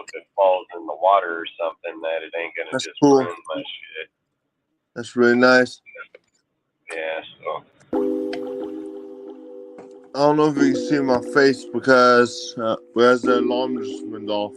if it falls in the water or something, that it ain't gonna That's just cool. ruin my shit. That's really nice. Yeah, so I don't know if you can see my face because where's the alarm just went off.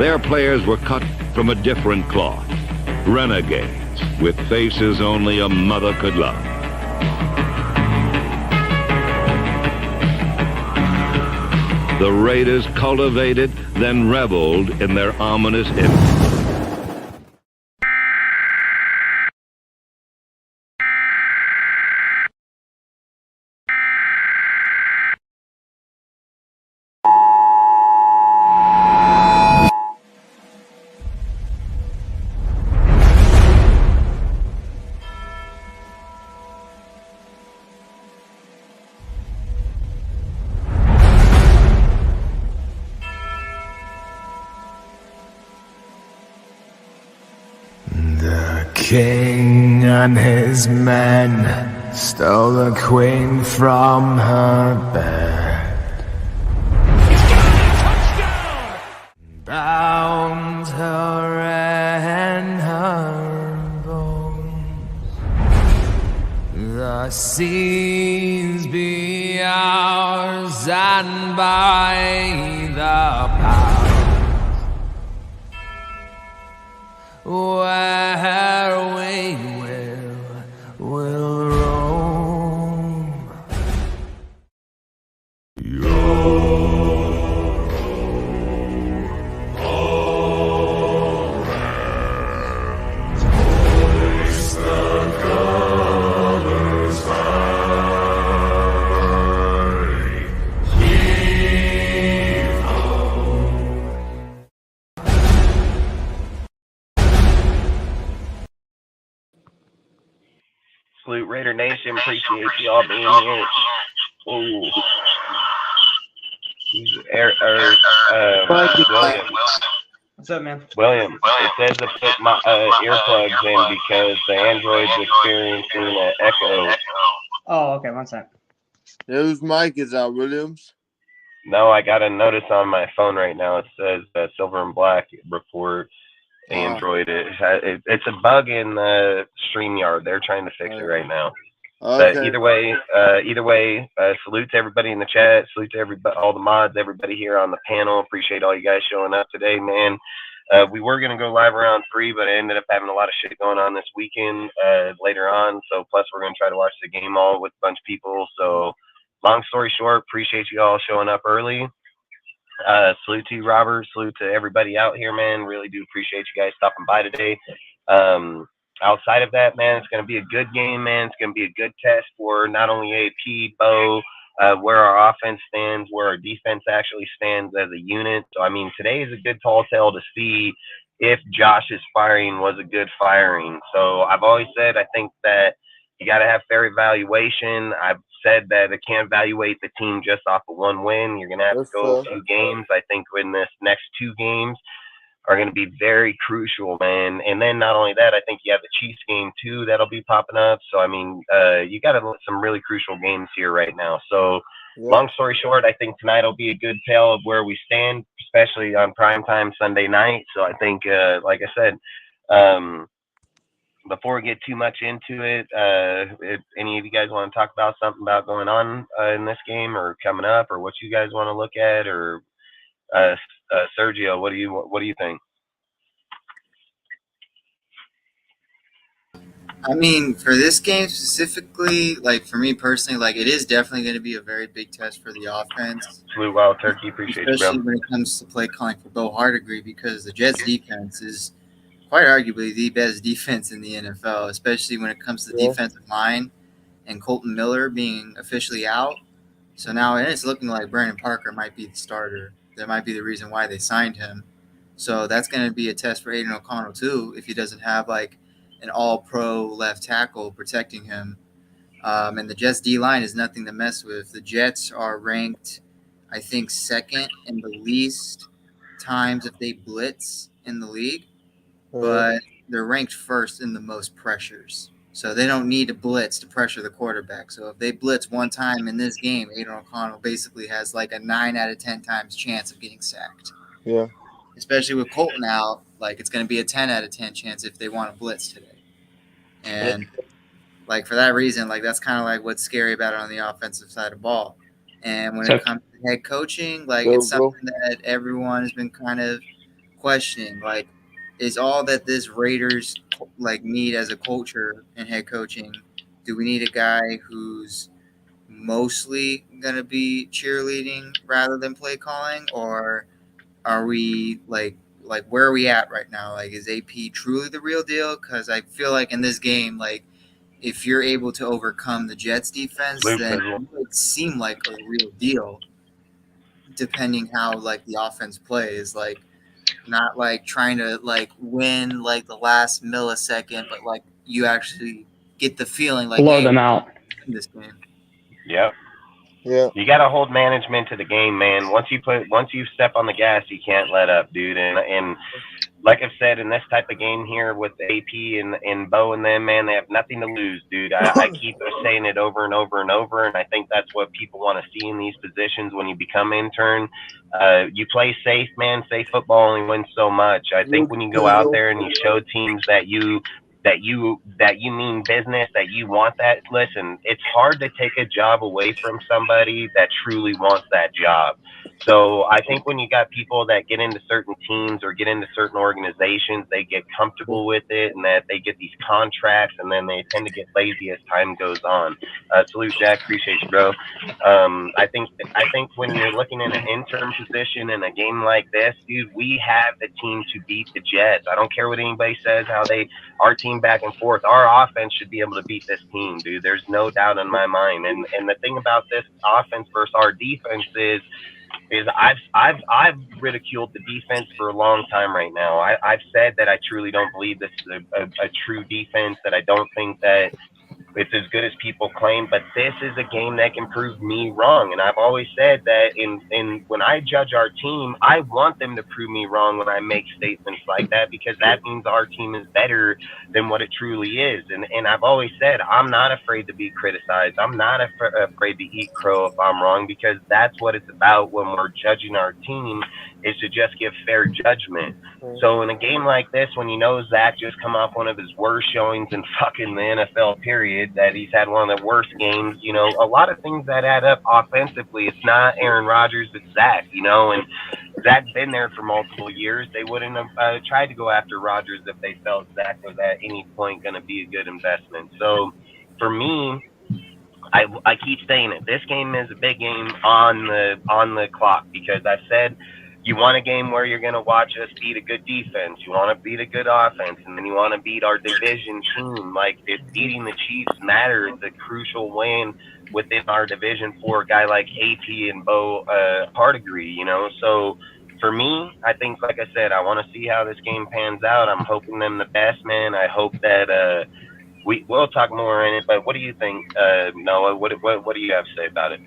Their players were cut from a different cloth. Renegades with faces only a mother could love. The Raiders cultivated, then reveled in their ominous image. The king and his men stole the queen from her bed, bound her in her bones. The seas be ours, and by the power where we will roam. Salute Raider Nation. Appreciate y'all being here. Ooh. William. What's up, man? William, it says to put my earplugs in because the Android's experiencing an echo. Oh, okay, one sec. Whose mic is that, Williams? No, I got a notice on my phone right now. It says Silver and Black report Android. It's a bug in the StreamYard. They're trying to fix it right now. Okay. But either way, salute to everybody in the chat. Salute to everybody, all the mods, everybody here on the panel. Appreciate all you guys showing up today, man. We were gonna go live around 3, but I ended up having a lot of shit going on this weekend later on. So plus we're gonna try to watch the game all with a bunch of people. So long story short, appreciate you all showing up early. Salute to you, Robert. Salute to everybody out here, man. Really do appreciate you guys stopping by today. Outside of that, man, it's going to be a good game, man. It's going to be a good test for not only AP, Bo, where our offense stands, where our defense actually stands as a unit. So, I mean, today is a good tall tale to see if Josh's firing was a good firing. So I've always said I think that you got to have fair evaluation. I've said that I can't evaluate the team just off of one win. You're going to have to go a few games. I think in this next 2 games are going to be very crucial, man. And then not only that, I think you have the Chiefs game too that'll be popping up. So I mean, you got some really crucial games here right now. So long story short, I think tonight will be a good tale of where we stand, especially on primetime Sunday night. So I think, like I said, before we get too much into it, if any of you guys want to talk about something about going on in this game or coming up, or what you guys want to look at, or Sergio, what do you think? I mean, for this game specifically, like for me personally, like it is definitely going to be a very big test for the offense. Salute Wild Turkey, appreciate you, bro. Especially when it comes to play calling for Bo Hardegree, because the Jets defense is quite arguably the best defense in the NFL, especially when it comes to the defensive line and Colton Miller being officially out. So now it's looking like Brandon Parker might be the starter. That might be the reason why they signed him. So that's going to be a test for Aiden O'Connell too, if he doesn't have like an all-pro left tackle protecting him. And the Jets D-line is nothing to mess with. The Jets are ranked, I think, second in the least times if they blitz in the league, but they're ranked first in the most pressures. So they don't need to blitz to pressure the quarterback. So if they blitz one time in this game, Aiden O'Connell basically has like a 9 out of 10 times chance of getting sacked. Yeah. Especially with Colton out, like it's going to be a 10 out of 10 chance if they want to blitz today. And like for that reason, like that's kind of like what's scary about it on the offensive side of the ball. And when it comes to head coaching, like it's something that everyone has been kind of questioning, like, is all that this Raiders like need as a culture and head coaching? Do we need a guy who's mostly gonna be cheerleading rather than play calling, or are we like where are we at right now? Like, is AP truly the real deal? Because I feel like in this game, like, if you're able to overcome the Jets defense, Luke then Fizzle. it would seem like a real deal. Depending how like the offense plays, like not like trying to like win like the last millisecond, but like you actually get the feeling like, Blow hey, them out. in this game. Yep. Yeah. You got to hold management to the game, man. Once you step on the gas, you can't let up, dude. And like I've said, in this type of game here with AP and Bo and them, man, they have nothing to lose, dude. I keep saying it over and over and over, and I think that's what people want to see in these positions when you become intern. You play safe, man. Safe football only wins so much. I think when you go out there and you show teams that you mean business, that you want that. Listen, it's hard to take a job away from somebody that truly wants that job. So I think when you got people that get into certain teams or get into certain organizations, they get comfortable with it and that they get these contracts, and then they tend to get lazy as time goes on. Salute, Jack. Appreciate you, bro. I think when you're looking in an interim position in a game like this, dude, we have the team to beat the Jets. I don't care what anybody says, our team back and forth. Our offense should be able to beat this team, dude. There's no doubt in my mind. And the thing about this offense versus our defense is I've ridiculed the defense for a long time right now. I've said that I truly don't believe this is a true defense, that I don't think that it's as good as people claim, but this is a game that can prove me wrong. And I've always said that in when I judge our team, I want them to prove me wrong when I make statements like that, because that means our team is better than what it truly is. And I've always said I'm not afraid to be criticized. I'm not afraid to eat crow if I'm wrong, because that's what it's about when we're judging our team, is to just give fair judgment. So in a game like this, when you know Zach just come off one of his worst showings in fucking the NFL period, that he's had one of the worst games, you know, a lot of things that add up offensively. It's not Aaron Rodgers, it's Zach, you know, and Zach's been there for multiple years. They wouldn't have tried to go after Rodgers if they felt Zach was at any point going to be a good investment. So for me, I keep saying it. This game is a big game on the clock, because I've said you want a game where you're going to watch us beat a good defense. You want to beat a good offense, and then you want to beat our division team. Like, beating the Chiefs matters. It's a crucial win within our division for a guy like AP and Bo Hardigree, you know. So for me, I think, like I said, I want to see how this game pans out. I'm hoping them the best, man. I hope that we'll talk more in it. But what do you think, Noah? What do you have to say about it?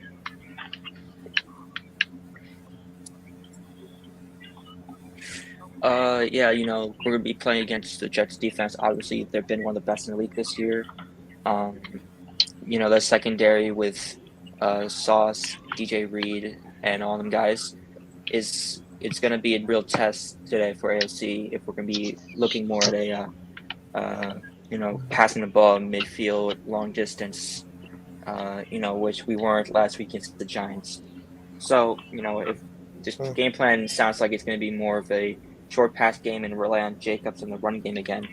Yeah, you know, we're going to be playing against the Jets defense. Obviously, they've been one of the best in the league this year. You know, the secondary with Sauce, DJ Reed, and all them guys it's going to be a real test today for AFC if we're going to be looking more at a, you know, passing the ball midfield, long distance, you know, which we weren't last week against the Giants. So, you know, if this game plan sounds like it's going to be more of a short pass game and rely on Jacobs in the running game again.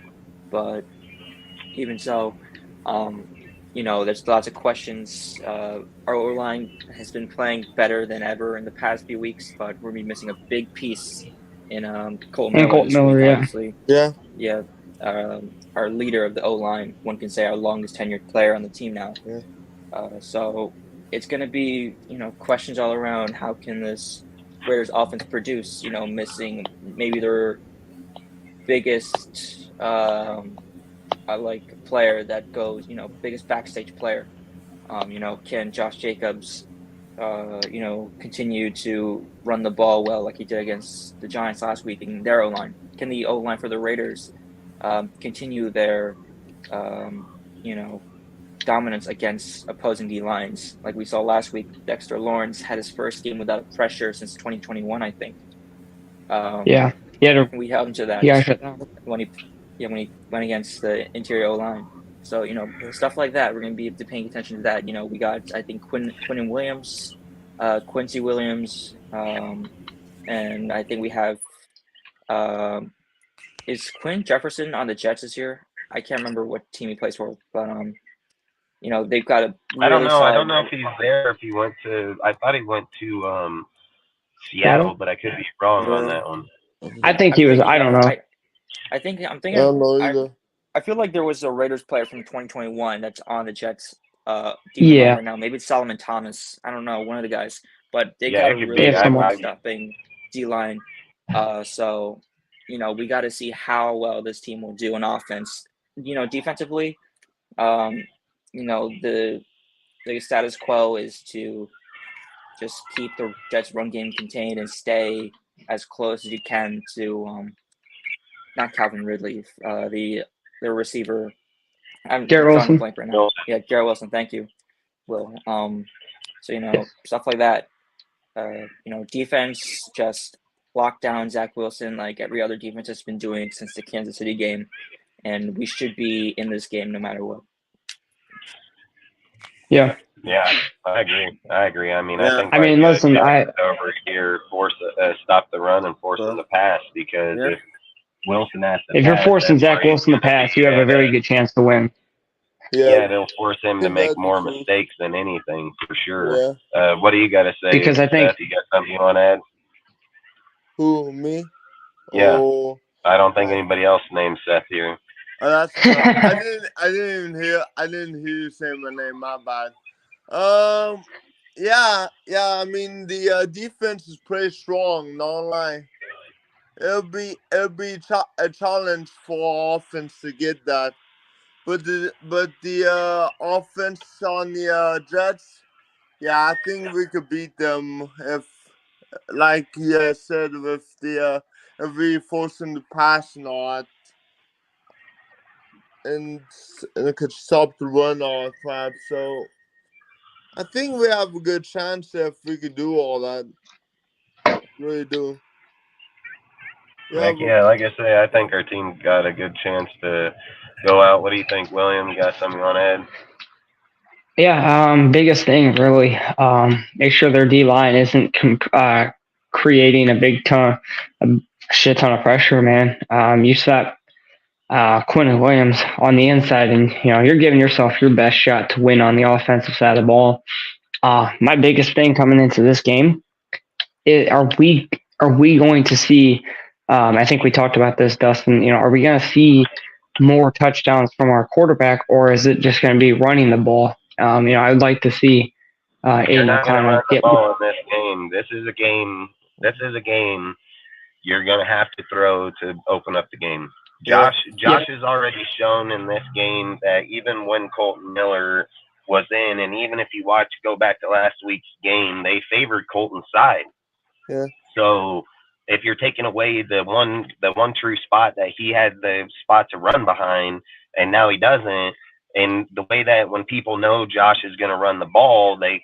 But even so, you know, there's lots of questions. Our O-line has been playing better than ever in the past few weeks, but we're going to be missing a big piece in Colton Miller, yeah. obviously. Yeah. Yeah. Our leader of the O-line, one can say our longest tenured player on the team now. Yeah. So it's going to be, you know, questions all around. How can this Raiders offense produce, you know, missing maybe their biggest player that goes, you know, biggest backstage player. You know, can Josh Jacobs, you know, continue to run the ball well like he did against the Giants last week in their O-line? Can the O-line for the Raiders continue their, you know, dominance against opposing D-lines? Like we saw last week, Dexter Lawrence had his first game without pressure since 2021, I think. Yeah. We held him to that. Yeah. When he went against the interior O-line. So, you know, stuff like that, we're going to be paying attention to that. You know, we got, I think, Quincy Williams, and I think we have Is Quinn Jefferson on the Jets this year? I can't remember what team he plays for, but you know, they've got a really I don't know. solid. I don't know if he's there. If he went to, I thought he went to Seattle, but I could be wrong on that one. I think he was. I don't know. I'm thinking. I don't know either. I feel like there was a Raiders player from 2021 that's on the Jets. Yeah. Right now, maybe it's Solomon Thomas. I don't know, one of the guys, but they Yeah, got it a could really be. good stopping D-line. So, you know, we got to see how well this team will do on offense. You know, defensively, you know, the status quo is to just keep the Jets' run game contained and stay as close as you can to not Calvin Ridley, the receiver. I'm Garrett drawing a Wilson. blank right now. Yeah, Garrett Wilson. Thank you, Will. So you know, stuff like that. You know, defense just lock down Zach Wilson like every other defense has been doing since the Kansas City game, and we should be in this game no matter what. Yeah. Yeah, I agree. I mean, Yeah. I think. Listen, over here stop the run and force them to pass because if Wilson has to if pass, you're forcing that's Zach where he's Wilson to gonna pass, be you have a at very good chance to win. Yeah, they'll force him to make that's more true. mistakes than anything for sure. Yeah. What do you got to say? Because I think Seth, you got something you want to add? Who, me? Yeah. Oh, I don't think anybody else named Seth here. that's I didn't hear you say my name. My bad. Yeah. I mean, the defense is pretty strong. Not lie. It'll be a challenge for offense to get that. But the offense on the Jets, yeah, I think we could beat them if, like you said, with the if we force them to pass and all that, and it could stop the run all that crap. So I think we have a good chance if we could do all that. Really do. Like I say, I think our team got a good chance to go out. What do you think, William? You got something you want to add? Yeah, biggest thing really, make sure their D line isn't creating a shit ton of pressure, man. You set Quinn Williams on the inside, and you know you're giving yourself your best shot to win on the offensive side of the ball. My biggest thing coming into this game are we going to see? I think we talked about this, Dustin. You know, are we going to see more touchdowns from our quarterback, or is it just going to be running the ball? You know, I would like to see You're not going to run the get ball in this game. This is a game you're going to have to throw to open up the game. Josh has already shown in this game that even when Colton Miller was in, and even if you go back to last week's game, they favored Colton's side. Yeah. So if you're taking away the one true spot that he had the spot to run behind, and now he doesn't, and the way that when people know Josh is going to run the ball, they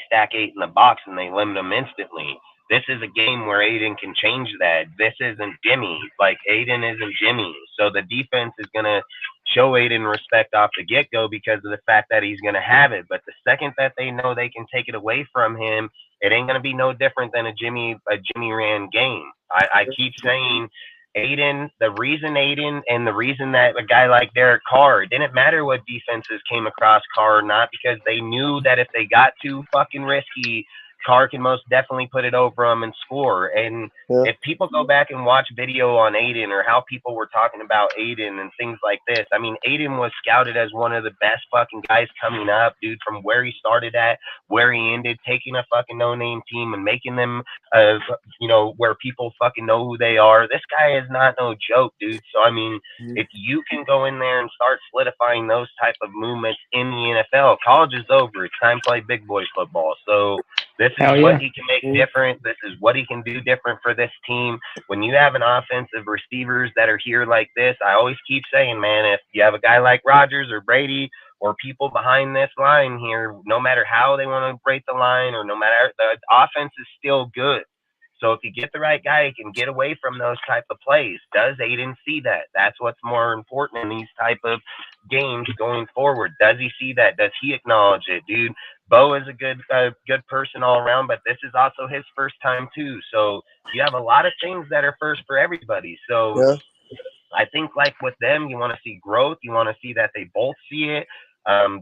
stack 8 in the box and they limit him instantly. This is a game where Aiden can change that. This isn't Jimmy. Like, Aiden isn't Jimmy. So the defense is going to show Aiden respect off the get-go because of the fact that he's going to have it. But the second that they know they can take it away from him, it ain't going to be no different than a Jimmy ran game. I keep saying Aiden, the reason that a guy like Derek Carr, it didn't matter what defenses came across Carr or not, because they knew that if they got too fucking risky, Carr can most definitely put it over him and score. And if people go back and watch video on Aiden or how people were talking about Aiden and things like this, I mean, Aiden was scouted as one of the best fucking guys coming up, dude, from where he started at, where he ended, taking a fucking no-name team and making them, where people fucking know who they are. This guy is not no joke, dude. So, I mean, if you can go in there and start solidifying those type of movements in the NFL, college is over. It's time to play big boy football. So, this is what he can make different. This is what he can do different for this team. When you have an offensive receivers that are here like this, I always keep saying, man, if you have a guy like Rodgers or Brady or people behind this line here, no matter how they want to break the line or no matter, the offense is still good. So if you get the right guy, he can get away from those type of plays. Does Aiden see that? That's what's more important in these type of games going forward. Does he see that? Does he acknowledge it, dude? Bo is a good person all around, but this is also his first time too. So you have a lot of things that are first for everybody. So Yeah. I think like with them, you want to see growth. You want to see that they both see it.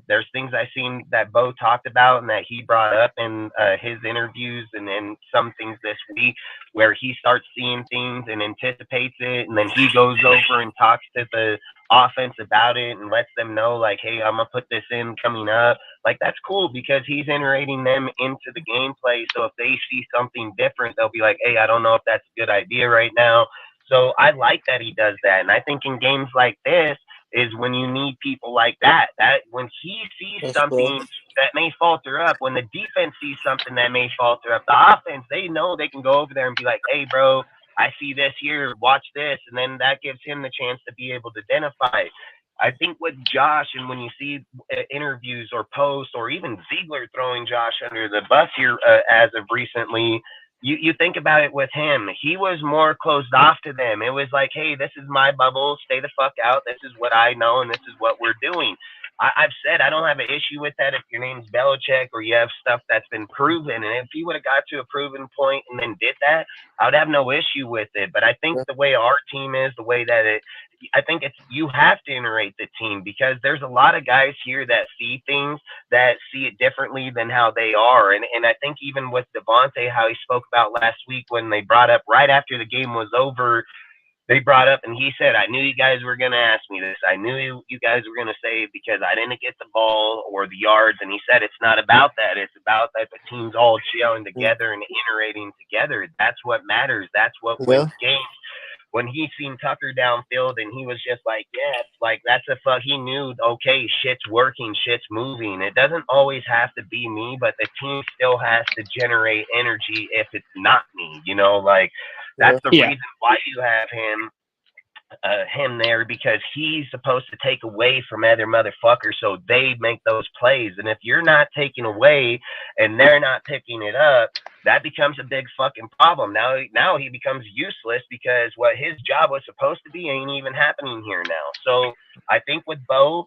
There's things I've seen that Bo talked about and that he brought up in his interviews and in some things this week where he starts seeing things and anticipates it. And then he goes over and talks to the offense about it and lets them know like, hey, I'm going to put this in coming up. Like, that's cool because he's integrating them into the gameplay. So if they see something different, they'll be like, hey, I don't know if that's a good idea right now. So I like that he does that. And I think in games like this is when you need people like that, that when he sees something that may falter up, when the defense sees something that may falter up, the offense, they know they can go over there and be like, hey, bro, I see this here, watch this. And then that gives him the chance to be able to identify. I think with Josh, and when you see interviews or posts or even Ziegler throwing Josh under the bus here as of recently, you think about it with him. He was more closed off to them. It was like, hey, this is my bubble. Stay the fuck out. This is what I know, and this is what we're doing. I've said I don't have an issue with that if your name's Belichick or you have stuff that's been proven. And if he would have got to a proven point and then did that, I would have no issue with it. But I think the way our team is, the way that I think it's you have to integrate the team because there's a lot of guys here that see things that see it differently than how they are. And I think even with Devontae, how he spoke about last week when they brought up right after the game was over, they brought up and he said, I knew you guys were going to ask me this. I knew you guys were going to say it because I didn't get the ball or the yards. And he said, it's not about that. It's about that the team's all gelling together and integrating together. That's what matters. That's what wins games. When he seen Tucker downfield and he was just like, yeah, like that's a fuck. He knew, okay, shit's working, shit's moving. It doesn't always have to be me, but the team still has to generate energy if it's not me, you know, like that's the reason why you have him there because he's supposed to take away from other motherfuckers so they make those plays. And if you're not taking away and they're not picking it up, that becomes a big fucking problem. Now he becomes useless because what his job was supposed to be ain't even happening here now. So I think with Bo,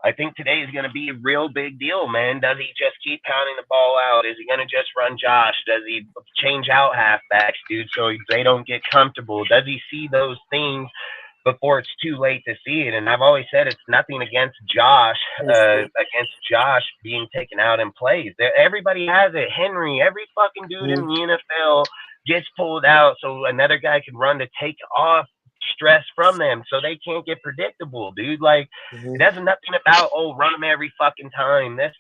I think today is going to be a real big deal, man. Does he just keep pounding the ball out? Is he going to just run Josh? Does he change out halfbacks, dude, so they don't get comfortable? Does he see those things before it's too late to see it? And I've always said it's nothing against Josh, being taken out in plays. Everybody has it. Henry, every fucking dude in the NFL gets pulled out so another guy can run to take off stress from them so they can't get predictable, dude. Like it has nothing about run them every fucking time. That's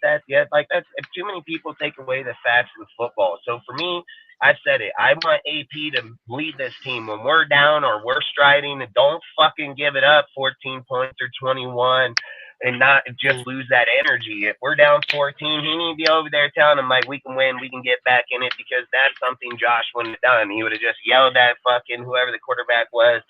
like that's too many people take away the facts in football. So for me, I've said it. I want AP to lead this team when we're down or we're striding, and don't fucking give it up 14 points or 21 and not just lose that energy. If we're down 14, he need to be over there telling them like we can win, we can get back in it, because that's something Josh wouldn't have done. He would have just yelled at fucking whoever the quarterback was,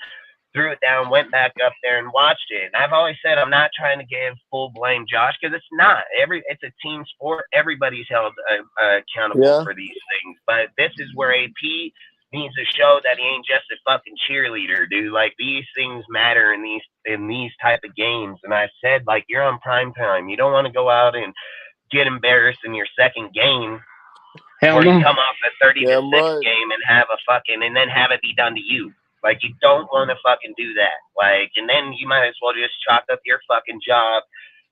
threw it down, went back up there and watched it. And I've always said I'm not trying to give full blame Josh because it's not. It's a team sport. Everybody's held accountable for these things. But this is where AP needs to show that he ain't just a fucking cheerleader, dude. Like these things matter in these type of games. And I said, like, you're on prime time. You don't want to go out and get embarrassed in your second game. Or you come off a 30-6 game and have a fucking and then have it be done to you. Like, you don't want to fucking do that. Like, and then you might as well just chalk up your fucking job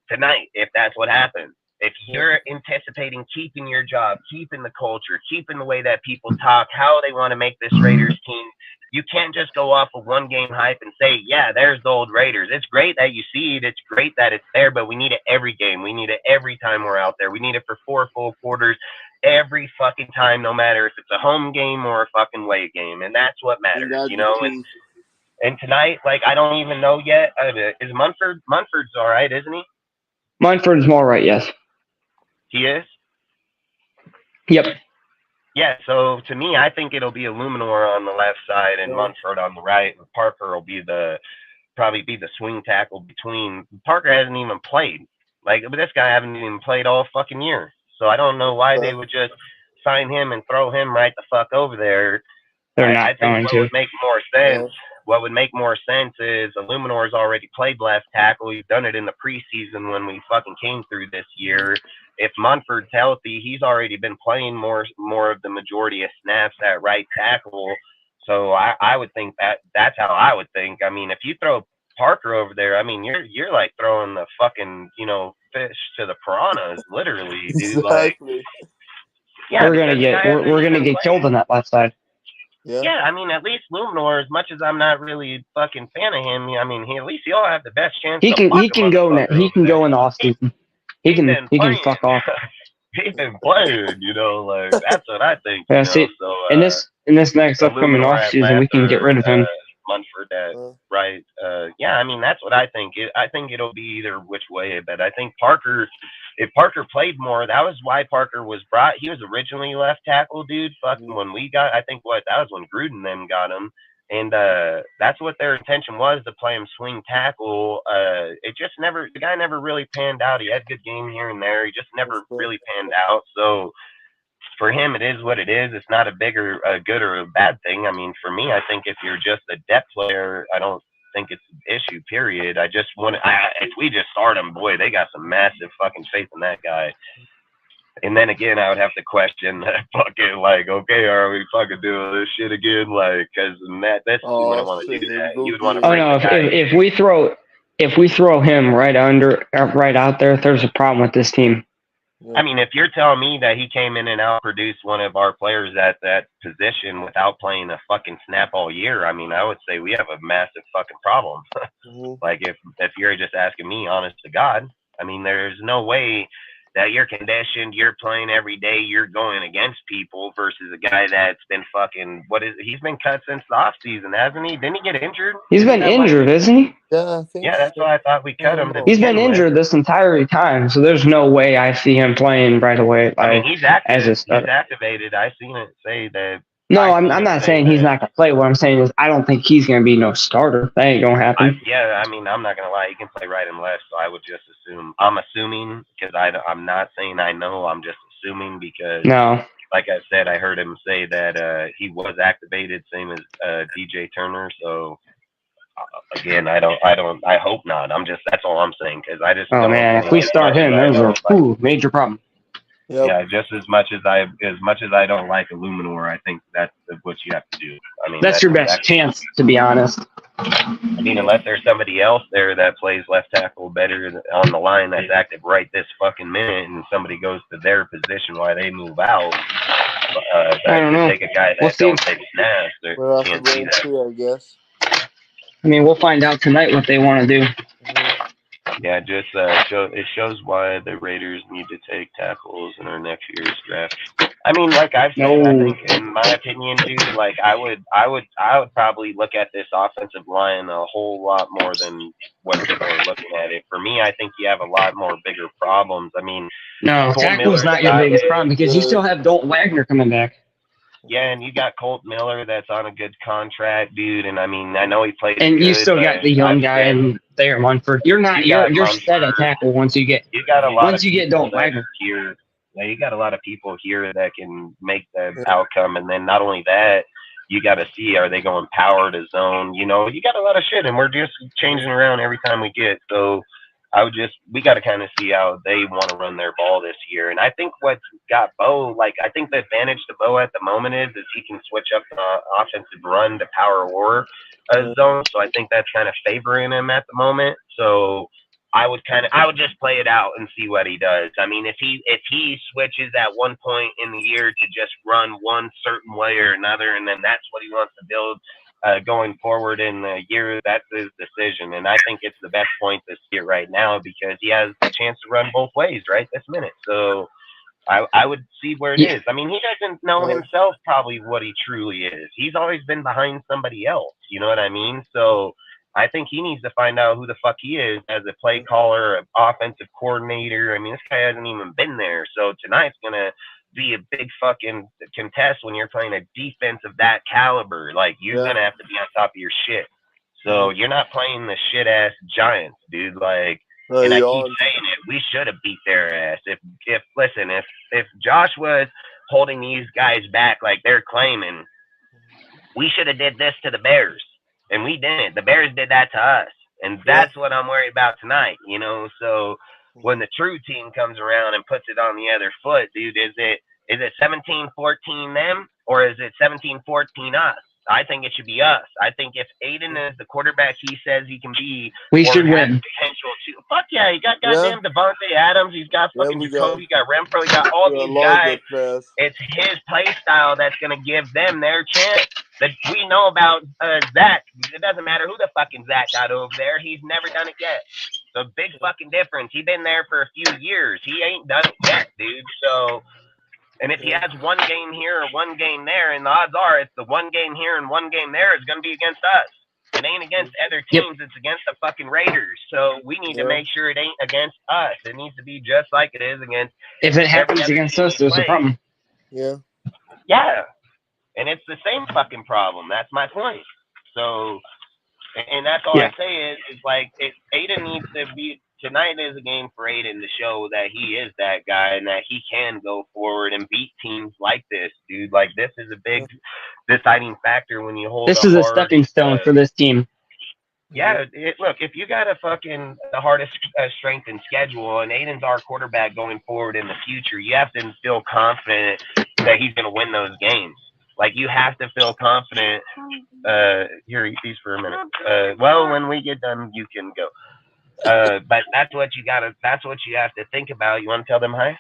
tonight if that's what happens. If you're anticipating keeping your job, keeping the culture, keeping the way that people talk, how they want to make this Raiders team, you can't just go off of one game hype and say, yeah, there's the old Raiders. It's great that you see it. It's great that it's there, but we need it every game. We need it every time we're out there. We need it for 4 full quarters. Every fucking time, no matter if it's a home game or a fucking away game. And that's what matters, you know? And tonight, like, I don't even know yet. Is Munford's all right, isn't he? Munford's all right, yes. He is? Yep. Yeah, so to me, I think it'll be Illuminor on the left side and Munford on the right. And Parker will probably be the swing tackle between. Parker hasn't even played. Like, but this guy hasn't even played all fucking year. So I don't know why they would just sign him and throw him right the fuck over there They're I not think going what to. would make more sense. What would make more sense is Illuminor's already played left tackle. He's done it in the preseason when we fucking came through this year. If Munford's healthy, he's already been playing more of the majority of snaps at right tackle. So I would think that's how I would think. I mean, if you throw Parker over there, I mean, you're like throwing the fucking, you know, fish to the piranhas, literally, dude. Exactly. Like, yeah, we're gonna get killed on that left side. Yeah, I mean, at least Luminor, as much as I'm not really a fucking fan of him, I mean, at least he'll have the best chance. He can go in the off season. He can fuck off. He's been playing, you know, like that's what I think. Yeah, you know? see, so in this next upcoming off season, we can get rid of him. Munford at right. Yeah, I mean that's what I think. I think it'll be either which way, but I think Parker. If Parker played more, that was why Parker was brought. He was originally left tackle, dude. Fucking when we got, I think that was when Gruden then got him, and that's what their intention was, to play him swing tackle. It just never, the guy never really panned out. He had a good game here and there. He just never really panned out. So for him, it is what it is. It's not a bigger good or a bad thing. I mean, for me, I think if you're just a depth player, I don't think it's an issue, period. I just want if we just start him, boy, they got some massive fucking faith in that guy. And then again, I would have to question fucking like, okay, are we fucking doing this shit again? Like, because that's you wouldn't want to do that. You would want to. Oh no, if we throw him right out there, there's a problem with this team. I mean, if you're telling me that he came in and outproduced one of our players at that position without playing a fucking snap all year, I mean, I would say we have a massive fucking problem. Like, if you're just asking me, honest to God, I mean, there's no way that you're conditioned, you're playing every day, you're going against people versus a guy that's been fucking, he's been cut since the off season, hasn't he? Didn't he get injured? He's been injured, isn't he? Yeah, I think that's why I thought we cut him. He's been injured this entire time, so there's no way I see him playing right away. Like, I mean, he's active. He's activated. I seen it say that. No, I'm not saying he's not gonna play. What I'm saying is I don't think he's gonna be no starter. That ain't gonna happen. I mean, I'm not gonna lie. He can play right and left, so I would just assume. I'm assuming because I'm not saying I know. I'm just assuming because like I said, I heard him say that he was activated, same as DJ Turner. So again, I hope not. That's all I'm saying because I just. Oh man, if we start him, there's a major problem. Yep. Yeah, just as much as I don't like Illuminor, I think that's what you have to do. I mean, that's your best chance, to be honest. I mean, unless there's somebody else there that plays left tackle better on the line that's active right this fucking minute, and somebody goes to their position while they move out. I don't know. Take a guy that don't take snaps. We'll have to wait and see, I guess. I mean, we'll find out tonight what they want to do. Yeah, just it shows why the Raiders need to take tackles in our next year's draft. I mean, like I've said, I think in my opinion, dude, like I would probably look at this offensive line a whole lot more than what people are looking at it. For me, I think you have a lot more bigger problems. I mean, no, tackle's not your biggest problem because you still have Dalton Wagner coming back. Yeah, and you got Colt Miller that's on a good contract, dude. And I mean, I know he played. And good, you still got the young guy in there, Munford. You're set at tackle once you get. You got a lot once you get Dalton Wagner here. Like, you got a lot of people here that can make the outcome, and then not only that, you got to see, are they going power to zone? You know, you got a lot of shit, and we're just changing around every time we get. So we got to kind of see how they want to run their ball this year. And I think what's got Bo, like, I think the advantage to Bo at the moment is he can switch up the offensive run to power or zone. So I think that's kind of favoring him at the moment. So I would just play it out and see what he does. I mean, if he switches at one point in the year to just run one certain way or another, and then that's what he wants to build going forward in the year, that's his decision. And I think it's the best point to see it right now because he has the chance to run both ways right this minute. So I would see where it is. I mean, he doesn't know himself probably what he truly is. He's always been behind somebody else. You know what I mean? So I think he needs to find out who the fuck he is as a play caller, an offensive coordinator. I mean, this guy hasn't even been there. So tonight's going to be a big fucking contest when you're playing a defense of that caliber. Like, you're going to have to be on top of your shit. So you're not playing the shit-ass Giants, dude. Like, and I keep saying it, we should have beat their ass. If Josh was holding these guys back like they're claiming, we should have did this to the Bears, and we didn't. The Bears did that to us, and that's what I'm worried about tonight. You know, so when the true team comes around and puts it on the other foot, dude, is it 17-14 them, or is it 17-14 us? I think it should be us. I think if Aiden is the quarterback he says he can be, we should win. Potential to, fuck yeah, he got goddamn Devontae Adams. He's got fucking Jacoby. He got Renfro. He got all these guys. It's his play style that's gonna give them their chance. That we know about Zach. It doesn't matter who the fucking Zach got over there. He's never done it yet. So big fucking difference. He's been there for a few years. He ain't done it yet, dude. So. And if he has one game here or one game there, and the odds are it's the one game here and one game there is going to be against us. It ain't against other teams. It's against the fucking Raiders. So we need to make sure it ain't against us. It needs to be just like it is against. If it happens against us, there's a problem. Yeah. Yeah. And it's the same fucking problem. That's my point. So, and that's all I say is like, Aiden needs to be. Tonight is a game for Aiden to show that he is that guy and that he can go forward and beat teams like this, dude. Like, this is a big deciding factor when you hold. This is a stepping stone for this team. Yeah, look, if you got the hardest strength and schedule, and Aiden's our quarterback going forward in the future, you have to feel confident that he's going to win those games. Like, you have to feel confident. Here, eat these for a minute. Well, when we get done, you can go. But that's what you have to think about. You want to tell them hi?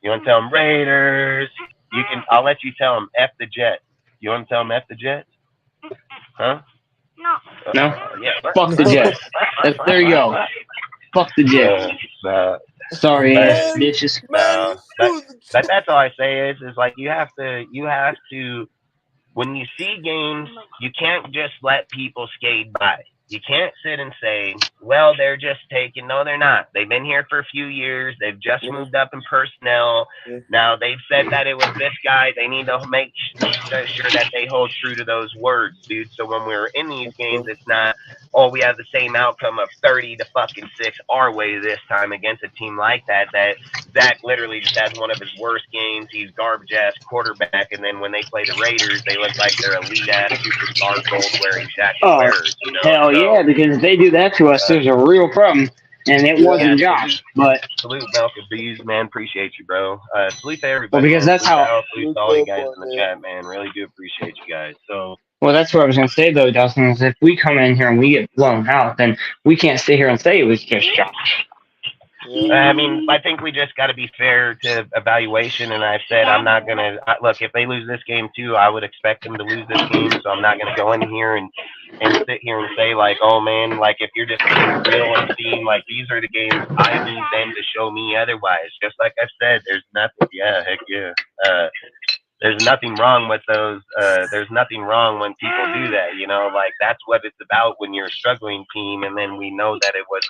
You want to tell them Raiders? I'll let you tell them F the Jets. You want to tell them F the Jets? Huh? No. Yeah. Fuck the Jets. There you go. Fuck the Jets. Sorry, ass bitches. But that's all I say is like you have to, when you see games, you can't just let people skate by. You can't sit and say, well, they're just taking. No, they're not. They've been here for a few years. They've just moved up in personnel. Now they've said that it was this guy. They need to make sure that they hold true to those words, dude. So when we're in these games, it's not, we have the same outcome of 30-6 our way this time against a team like that Zach literally just has one of his worst games. He's garbage-ass quarterback. And then when they play the Raiders, they look like they're elite-ass superstar gold-wearing Jack Bears, you know? Hell yeah, because if they do that to us, there's a real problem, and it wasn't Josh. But salute Malcolm Bees, man. Appreciate you, bro. Salute to everybody. Well, because that's how. Salute to all you guys in the chat, man. Really do appreciate you guys. So. Well, that's what I was gonna say though, Dustin. Is if we come in here and we get blown out, then we can't sit here and say it was just Josh. I mean, I think we just got to be fair to evaluation, and I've said I'm not going to – look, if they lose this game too, I would expect them to lose this game, so I'm not going to go in here and sit here and say, like, oh, man, like, if you're just being real and seeing, like, these are the games I need them to show me otherwise. Just like I've said, there's nothing – yeah, heck yeah. There's nothing wrong with those. There's nothing wrong when people do that, you know, like that's what it's about when you're a struggling team. And then we know that it was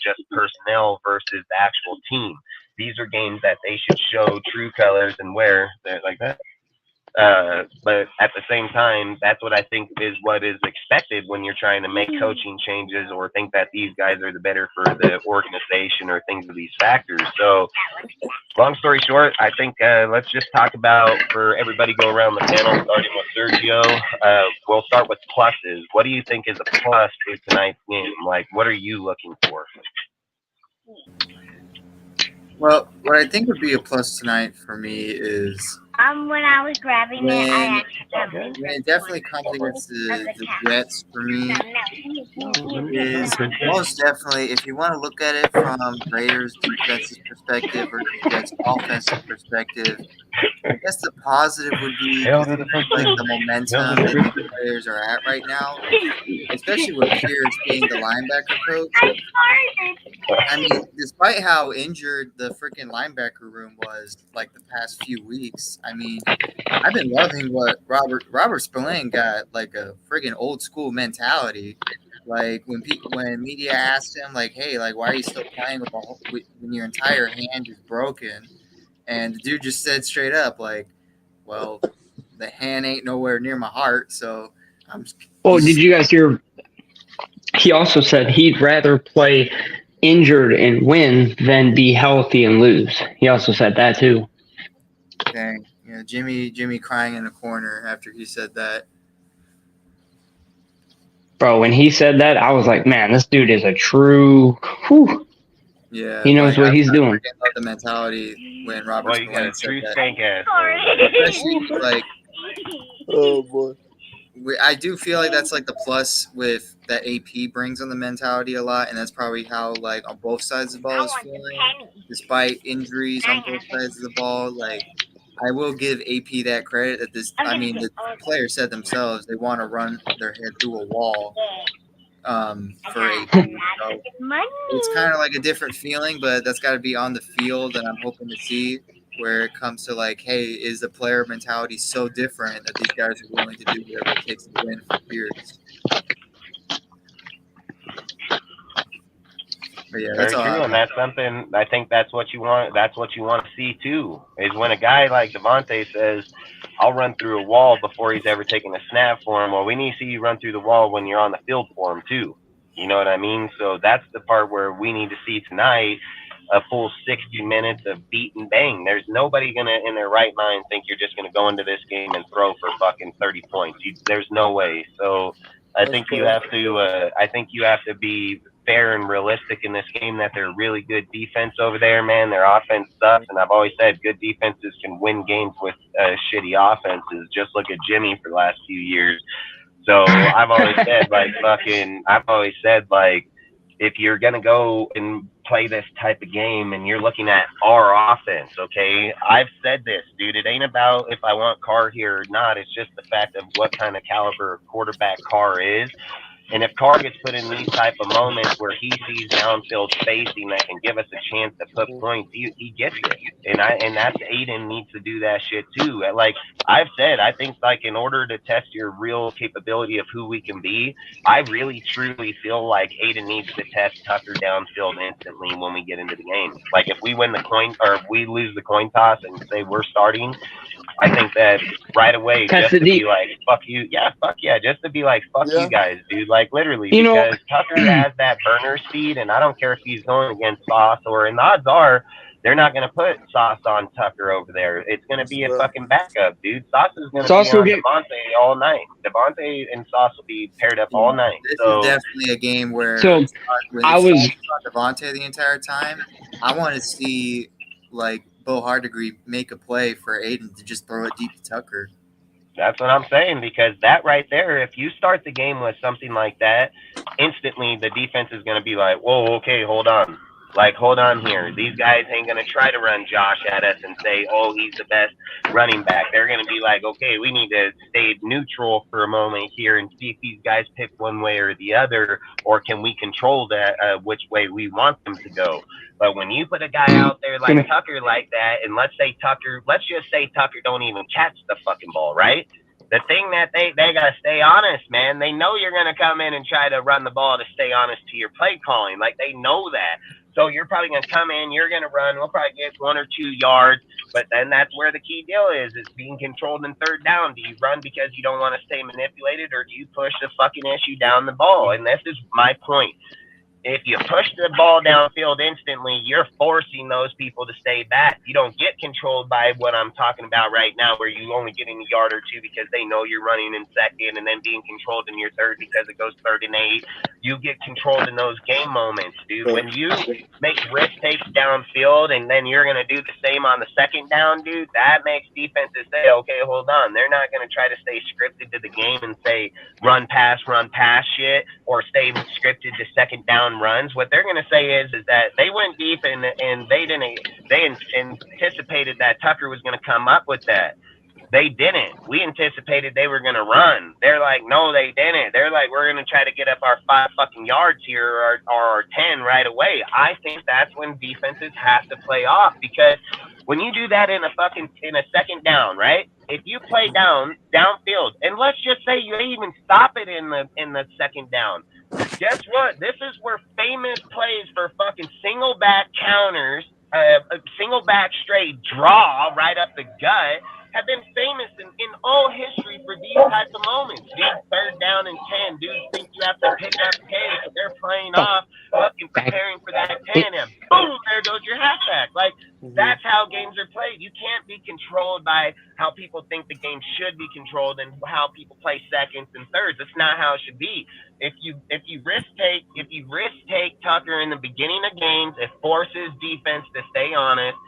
just personnel versus the actual team. These are games that they should show true colors and wear like that. But at the same time, that's what I think is what is expected when you're trying to make coaching changes or think that these guys are the better for the organization or things of these factors. So long story short, I think let's just talk about, for everybody go around the panel, starting with Sergio. We'll start with pluses. What do you think is a plus for tonight's game? Like, what are you looking for? Well, what I think would be a plus tonight for me is when I was grabbing it, I it definitely comes against the Jets for me. Is most definitely, if you want to look at it from Raiders defensive perspective or Jets offensive perspective, I guess the positive would be like the momentum that the players are at right now, especially with Pierce being the linebacker coach. I mean, despite how injured the freaking linebacker room was like the past few weeks, I mean, I've been loving what Robert Spillane got, like a freaking old school mentality. Like when media asked him, like, "Hey, like, why are you still playing when your entire hand is broken?" And the dude just said straight up, like, "Well, the hand ain't nowhere near my heart, so I'm." Oh, did you guys hear? He also said he'd rather play injured and win than be healthy and lose. He also said that too. Dang. You know, Jimmy crying in the corner after he said that. bro, when he said that, I was like, man, this dude is a true. Whew. Yeah, He knows what he's doing. I love the mentality when Robert Well, you got a Spillane said true that. stank ass. Especially like, Oh boy. I do feel like that's like the plus with that AP brings on the mentality a lot, and that's probably how like on both sides of the ball is feeling, despite injuries on both sides of the ball. Like, I will give AP that credit that this. I mean, the players said themselves they want to run their head through a wall for AP. So it's kind of like a different feeling, but that's got to be on the field, and I'm hoping to see where it comes to like, hey, is the player mentality so different that these guys are willing to do whatever it takes to win for Pierce? But yeah, that's very all. true, and that's something I think that's what you want. That's what you want to see too. Is when a guy like Devontae says, "I'll run through a wall" before he's ever taken a snap for him. Well, we need to see you run through the wall when you're on the field for him too. You know what I mean? So that's the part where we need to see tonight. A full 60 minutes of beat and bang. There's nobody gonna, in their right mind, think you're just gonna go into this game and throw for fucking 30 points. There's no way. So I think you have to. I think you have to be fair and realistic in this game. That they're really good defense over there, man. Their offense sucks, and I've always said good defenses can win games with shitty offenses. Just look at Jimmy for the last few years. So I've always said if you're going to go and play this type of game and you're looking at our offense, okay, I've said this, dude, it ain't about if I want Carr here or not. It's just the fact of what kind of caliber of quarterback Carr is. And if Carr gets put in these type of moments where he sees downfield spacing that can give us a chance to put points, he gets it. And that's Aiden needs to do that shit too. Like I've said, I think like in order to test your real capability of who we can be, I really truly feel like Aiden needs to test Tucker downfield instantly when we get into the game. Like if we win the coin or if we lose the coin toss and say we're starting, I think that right away just to be like, fuck you. Yeah, fuck yeah. Just to be like, fuck you guys, dude. Like literally, because Tucker has that burner speed, and I don't care if he's going against Sauce or, and the odds are they're not going to put Sauce on Tucker over there. It's going to be a fucking backup, dude. Sauce is going to be on Devontae all night. Devontae and Sauce will be paired up all night. This is definitely a game where I was Devontae the entire time. I want to see like Bo Hardegree make a play for Aiden to just throw it deep to Tucker. That's what I'm saying, because that right there, if you start the game with something like that, instantly the defense is going to be like, whoa, okay, hold on. Like, hold on here. These guys ain't going to try to run Josh at us and say, oh, he's the best running back. They're going to be like, okay, we need to stay neutral for a moment here and see if these guys pick one way or the other, or can we control that which way we want them to go. But when you put a guy out there like Tucker like that, and let's just say Tucker don't even catch the fucking ball, right? The thing that they got to stay honest, man. They know you're going to come in and try to run the ball to stay honest to your play calling. Like, they know that. So you're probably going to come in, you're going to run, we'll probably get 1 or 2 yards, but then that's where the key deal is being controlled in third down. Do you run because you don't want to stay manipulated, or do you push the fucking issue down the ball? And this is my point. If you push the ball downfield instantly, you're forcing those people to stay back. You don't get controlled by what I'm talking about right now, where you only get in a yard or two because they know you're running in second, and then being controlled in your third because it goes 3rd and 8. You get controlled in those game moments, dude. When you make risk takes downfield and then you're going to do the same on the second down, dude, that makes defenses say, okay, hold on. They're not going to try to stay scripted to the game and say run pass shit, or stay scripted to second down runs. What they're going to say is that they went deep and they anticipated that Tucker was going to come up with that. They didn't. We anticipated they were going to run. They're like, no, they didn't. They're like, we're going to try to get up our 5 fucking yards here, or our 10 right away. I think that's when defenses have to play off, because when you do that in a second down, right? If you play downfield, and let's just say you even stop it in the second down, guess what? This is where famous plays for fucking single back counters, a single back straight draw right up the gut, have been famous in all history for these types of moments. Dude, 3rd down and 10. Dudes think you have to pick up pace, but they're playing off, fucking preparing for that 10, and boom, there goes your halfback. Like, that's how games are played. You can't be controlled by how people think the game should be controlled and how people play seconds and thirds. That's not how it should be. If you risk take Tucker in the beginning of games, it forces defense to stay honest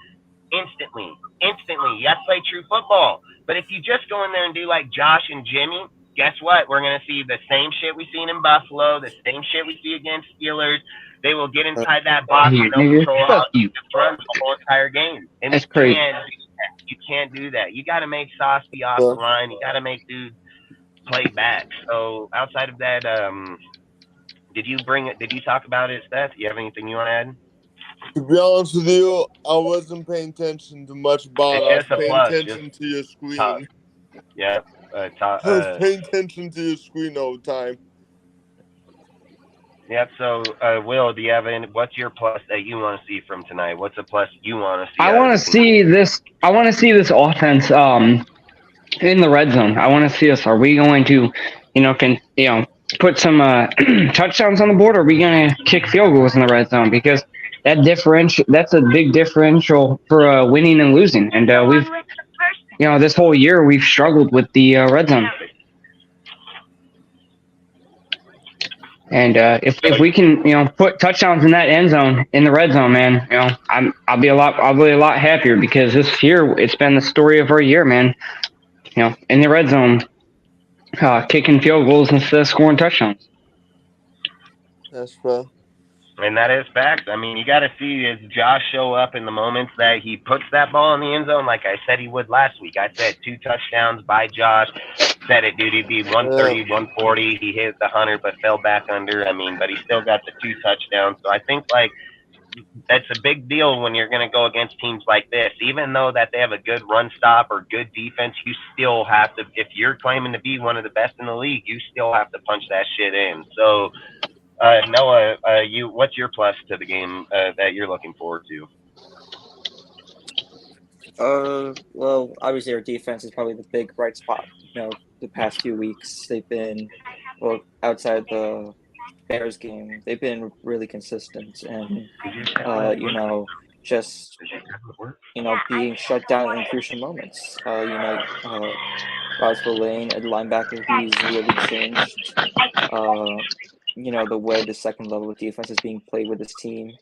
instantly. You have to play true football. But if you just go in there and do like Josh and Jimmy, guess what? We're gonna see the same shit we seen in Buffalo, the same shit we see against Steelers. They will get inside that box and they'll control out the run the whole entire game. And that's crazy. You can't do that. You got to make Sauce be off the line. You got to make dudes play back. So outside of that, did you talk about it, Steph? You have anything you want to add? To be honest with you, I wasn't paying attention to much about it. I was paying attention to your screen. Yeah. I was paying attention to your screen all the time. Yep. So, Will, do you have what's your plus that you want to see from tonight? What's a plus you want to see? I want to see this offense in the red zone. I want to see us. Are we going to, put some touchdowns on the board? Or are we going to kick field goals in the red zone? Because that's a big differential for winning and losing. And we've, this whole year we've struggled with the red zone. And if we can, put touchdowns in that end zone, in the red zone, man, I'll be a lot happier, because this year it's been the story of our year, man. In the red zone, kicking field goals instead of scoring touchdowns. That's fair. And that is facts. I mean, you got to see is Josh show up in the moments that he puts that ball in the end zone, like I said he would last week. I said 2 touchdowns by Josh. Said it, dude. He'd be 130, 140. He hit the 100, but fell back under. I mean, but he still got the 2 touchdowns. So I think, like, that's a big deal when you're going to go against teams like this. Even though that they have a good run stop or good defense, you still have to, if you're claiming to be one of the best in the league, you still have to punch that shit in. So, Noah, what's your plus to the game that you're looking forward to? Well, obviously our defense is probably the big bright spot. The past few weeks they've been, outside the Bears game, they've been really consistent and just being shut down in crucial moments. Roswell Lane, a linebacker, he's really changed. The way the second level of defense is being played with this team,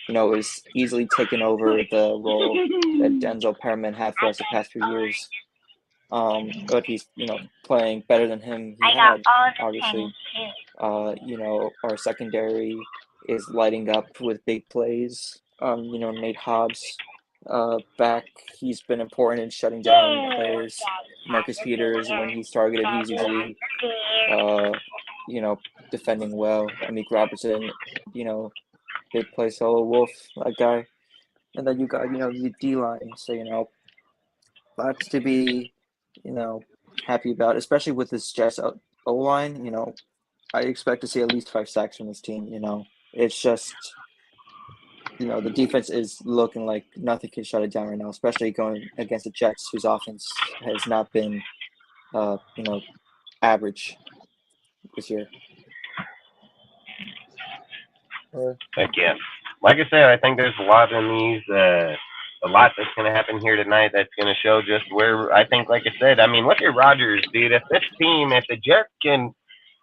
is easily taken over the role that Denzel Perriman had for us the past few years. But he's, playing better than him. He had, obviously. Our secondary is lighting up with big plays. Nate Hobbs back, he's been important in shutting down players. Marcus Peters, when he's targeted, he's usually, defending well. Amik Robertson, big play solo Wolf, that guy. And then you got, the D-line. So, lots to be, happy about, especially with this Jets O-line. I expect to see at least 5 sacks from this team. It's just, the defense is looking like nothing can shut it down right now, especially going against the Jets, whose offense has not been, average this year. Heck yeah. Like I said, I think there's a lot in these, a lot that's going to happen here tonight that's going to show just where, I think, like I said, I mean, look at Rodgers, dude. If the Jets can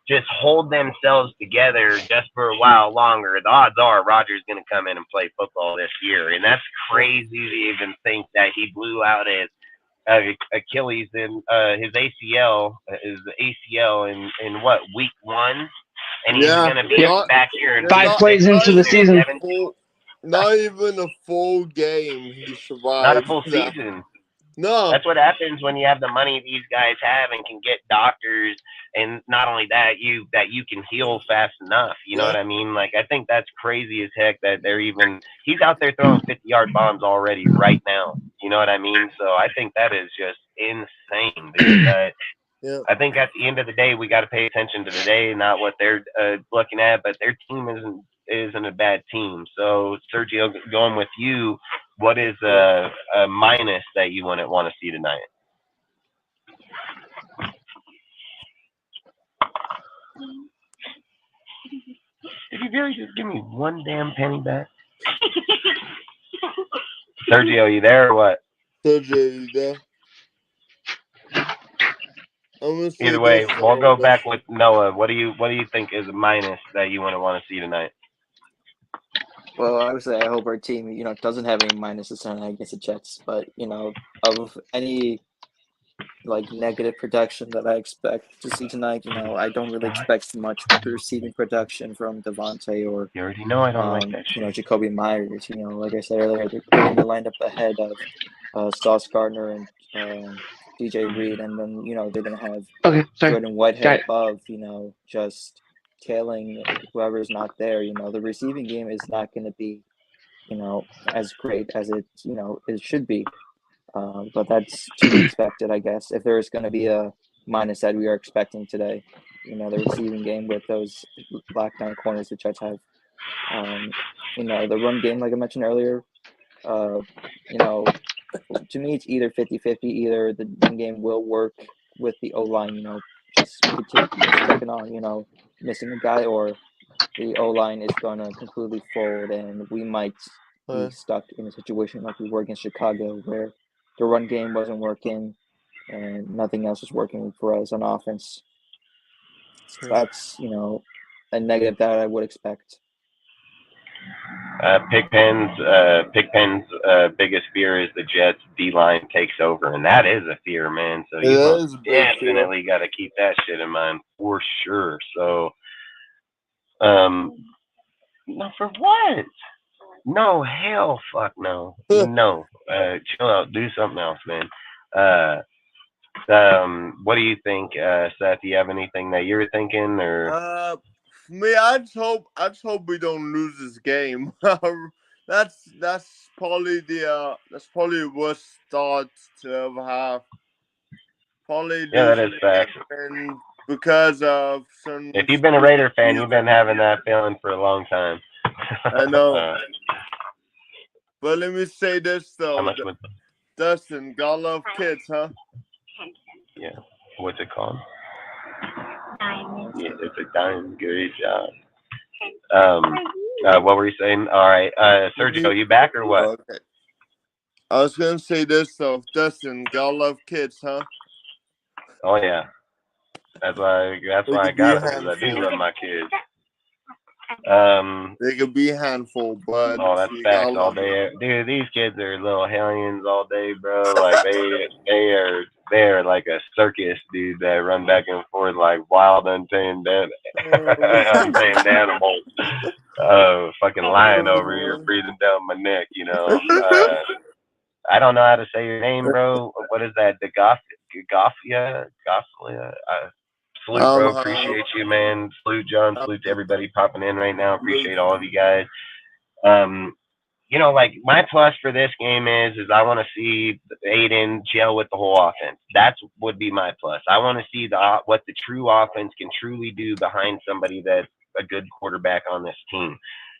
just hold themselves together just for a while longer, the odds are Rodgers is going to come in and play football this year. And that's crazy to even think that he blew out his Achilles in his ACL in what, week 1? And he's going to be back here. 5 plays into the season. Not even a full game he survived. Not a full season. No. That's what happens when you have the money these guys have and can get doctors, and not only that, you can heal fast enough. You know what I mean? Like, I think that's crazy as heck that he's out there throwing 50-yard bombs already right now. You know what I mean? So I think that is just insane, dude. I think at the end of the day, we got to pay attention to today, not what they're looking at, but their team isn't a bad team. So, Sergio, going with you, what is a minus that you want to see tonight? Did you really just give me one damn penny back? Sergio, you there or what? Sergio, you there? Either way, we'll go back with Noah. What do you think is a minus that you want to see tonight? Well, obviously, I hope our team, doesn't have any minuses tonight against the Jets. But of any negative production that I expect to see tonight, I don't really expect much receiving production from Devontae or you already know I don't like that shit. Jacoby Myers. Like I said earlier, they're going to line up ahead of Sauce Gardner and DJ Reed, and then they're going to have Jordan Whitehead above, just tailing whoever's not there. The receiving game is not going to be as great as it should be, but that's to be expected, I guess. If there is going to be a minus that we are expecting today, the receiving game with those lockdown corners the Jets have, the run game, like I mentioned earlier, to me, it's either 50-50. Either the run game will work with the O-line, just taking on, missing a guy, or the O-line is going to completely fold, and we might be stuck in a situation like we were against Chicago, where the run game wasn't working and nothing else was working for us on offense. So that's, a negative that I would expect. Pigpen's biggest fear is the Jets D-line takes over, and that is a fear, man. So you definitely got to keep that shit in mind for sure. So, no, for what? No, hell, fuck no, no. Chill out, do something else, man. What do you think, Seth? Do you have anything that you're thinking, or? For me, I just hope we don't lose this game. That's probably the worst start to ever have. Probably that is facts. Because of some. If you've been a Raider fan, you've been having that feeling for a long time. I know. But let me say this though, Dustin, God love kids, huh? Yeah. What's it called? Diamond. Yeah, it's a diamond. Good job. What were you saying? All right, Sergio, you back or what? Okay. I was gonna say this though, Dustin, God love kids, huh? Oh yeah. That's why I got it, because I do love my kids. They could be a handful, but that's facts all day. Dude, these kids are little hellions all day, bro. Like they are like a circus, dude, that run back and forth like wild, untamed animals. Fucking lion over here breathing down my neck, I don't know how to say your name, bro. What is that? Goffia? Salute, bro. Appreciate you, man. Salute, John. Salute to everybody popping in right now. Appreciate all of you guys. My plus for this game is I want to see Aiden gel with the whole offense. That would be my plus. I want to see what the true offense can truly do behind somebody that's a good quarterback on this team.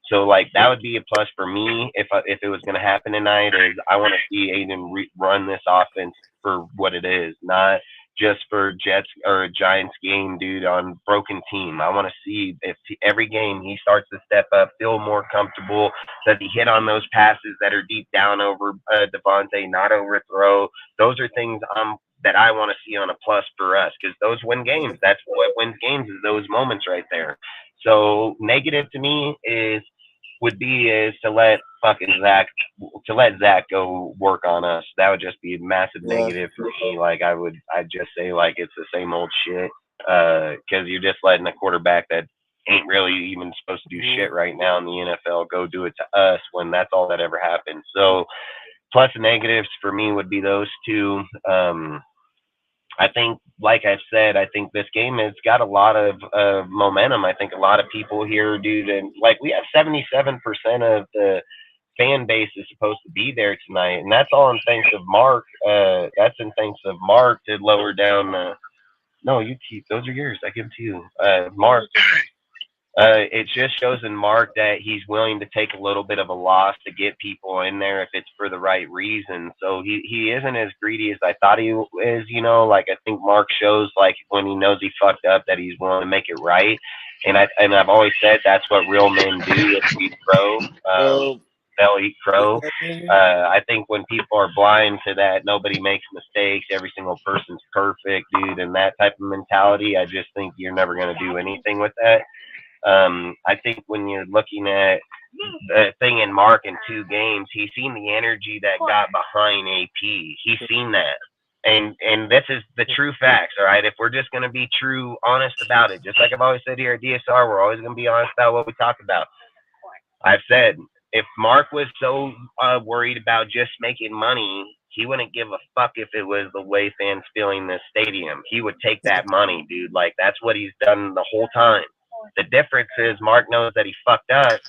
So, that would be a plus for me if it was going to happen tonight. Is I want to see Aiden run this offense for what it is, not just for Jets or Giants game, dude, on broken team. I want to see if every game he starts to step up, feel more comfortable, that he hit on those passes that are deep down over Devontae, not overthrow. Those are things that I want to see on a plus for us, because those win games. That's what wins games, is those moments right there. So negative to me would be to let Zach go work on us. That would just be a massive negative for me. I'd just say it's the same old shit, because you're just letting a quarterback that ain't really even supposed to do shit right now in the NFL go do it to us when that's all that ever happened. So plus and negatives for me would be those two. I think, like I said, I think this game has got a lot of momentum. I think a lot of people here, dude, and we have 77% of the fan base is supposed to be there tonight, and that's all in thanks of Mark. That's in thanks of Mark to lower down. No, you keep those are yours. I give them to you, Mark. It just shows in Mark that he's willing to take a little bit of a loss to get people in there if it's for the right reason. So he isn't as greedy as I thought he is, I think Mark shows when he knows he fucked up that he's willing to make it right. And I've always said that's what real men do if we throw. they'll eat crow. I think when people are blind to that, nobody makes mistakes, every single person's perfect, dude, and that type of mentality, I just think you're never going to do anything with that. I think when you're looking at the thing in Mark in 2 games, he's seen the energy that got behind AP. He's seen that. And this is the true facts, all right? If we're just going to be true, honest about it, just like I've always said here at DSR, we're always going to be honest about what we talk about. I've said, if Mark was so worried about just making money, he wouldn't give a fuck if it was the way fans filling this stadium. He would take that money, dude. Like, that's what he's done the whole time. The difference is Mark knows that he fucked up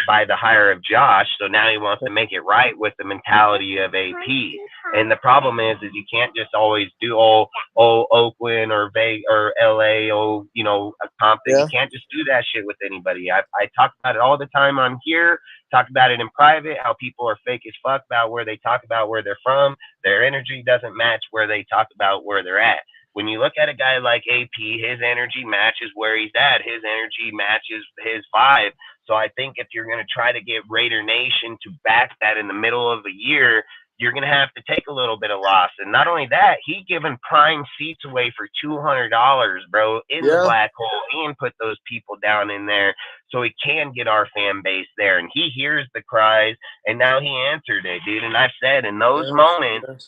by the hire of Josh, so now he wants to make it right with the mentality of AP. And the problem is you can't just always do Oakland or Vegas or LA or Compton. Yeah. You can't just do that shit with anybody. I talk about it all the time on here. Talk about it in private. How people are fake as fuck about where they talk about where they're from. Their energy doesn't match where they talk about where they're at. When you look at a guy like AP, his energy matches where he's at. His energy matches his vibe. So I think if you're going to try to get Raider Nation to back that in the middle of the year, you're going to have to take a little bit of loss. And not only that, he given prime seats away for $200, bro, in the black hole, and put those people down in there so he can get our fan base there. And he hears the cries, and now he answered it, dude. And I've said in those moments,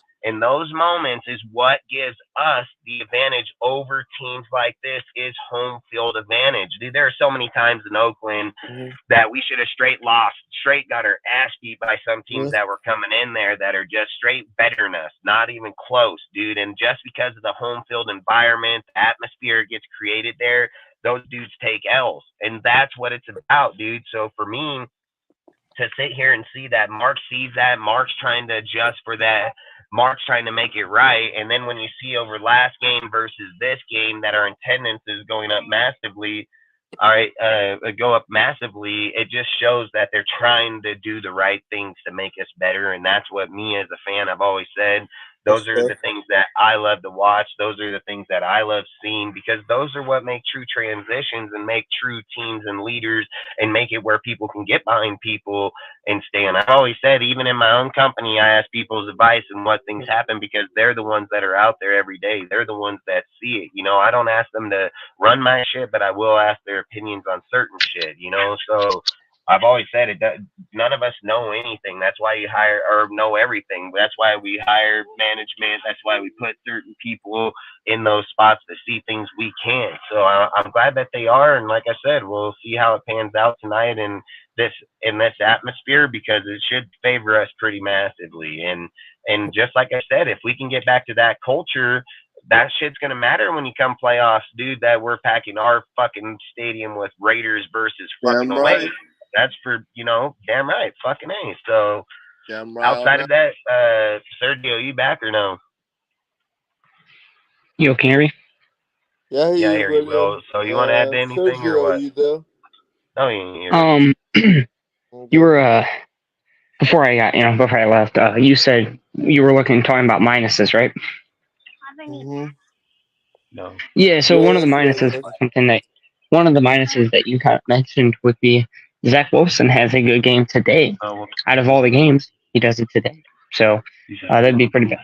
is what gives us the advantage over teams like this is home field advantage. Dude, there are so many times in Oakland that we should have straight lost, straight got our ass beat by some teams that were coming in there that are just straight better than us, not even close, dude. And just because of the home field environment, the atmosphere gets created there, those dudes take L's. And that's what it's about, dude. So for me to sit here and see that Mark sees that, Mark's trying to adjust for that, Mark's trying to make it right. And then when you see over last game versus this game that our attendance is going up massively, go up massively, it just shows that they're trying to do the right things to make us better. And that's what me as a fan, I've always said, those are the things that I love to watch. Those are the things that I love seeing, because those are what make true transitions and make true teams and leaders and make it where people can get behind people and stand. I've always said, even in my own company, I ask people's advice and what things happen, because they're the ones that are out there every day. They're the ones that see it. I don't ask them to run my shit, but I will ask their opinions on certain shit, So I've always said it. None of us know anything. That's why you hire or know everything. That's why we hire management. That's why we put certain people in those spots to see things we can't. So I'm glad that they are. And like I said, we'll see how it pans out tonight in this atmosphere, because it should favor us pretty massively. And just like I said, if we can get back to that culture, that shit's going to matter when you come playoffs, dude, that we're packing our fucking stadium with Raiders versus fucking away. That's for, damn right, fucking A. So, outside of that, Sergio, you back or no? You can hear me? Yeah, I hear you, Will. So, you want to add anything Sergio, or what? You there? No, you ain't here. You were, before I left, you said you were talking about minuses, right? No. Yeah, so one of the minuses that you kind of mentioned would be Zach Wilson has a good game today. Out of all the games, he does it today. So that'd be pretty bad.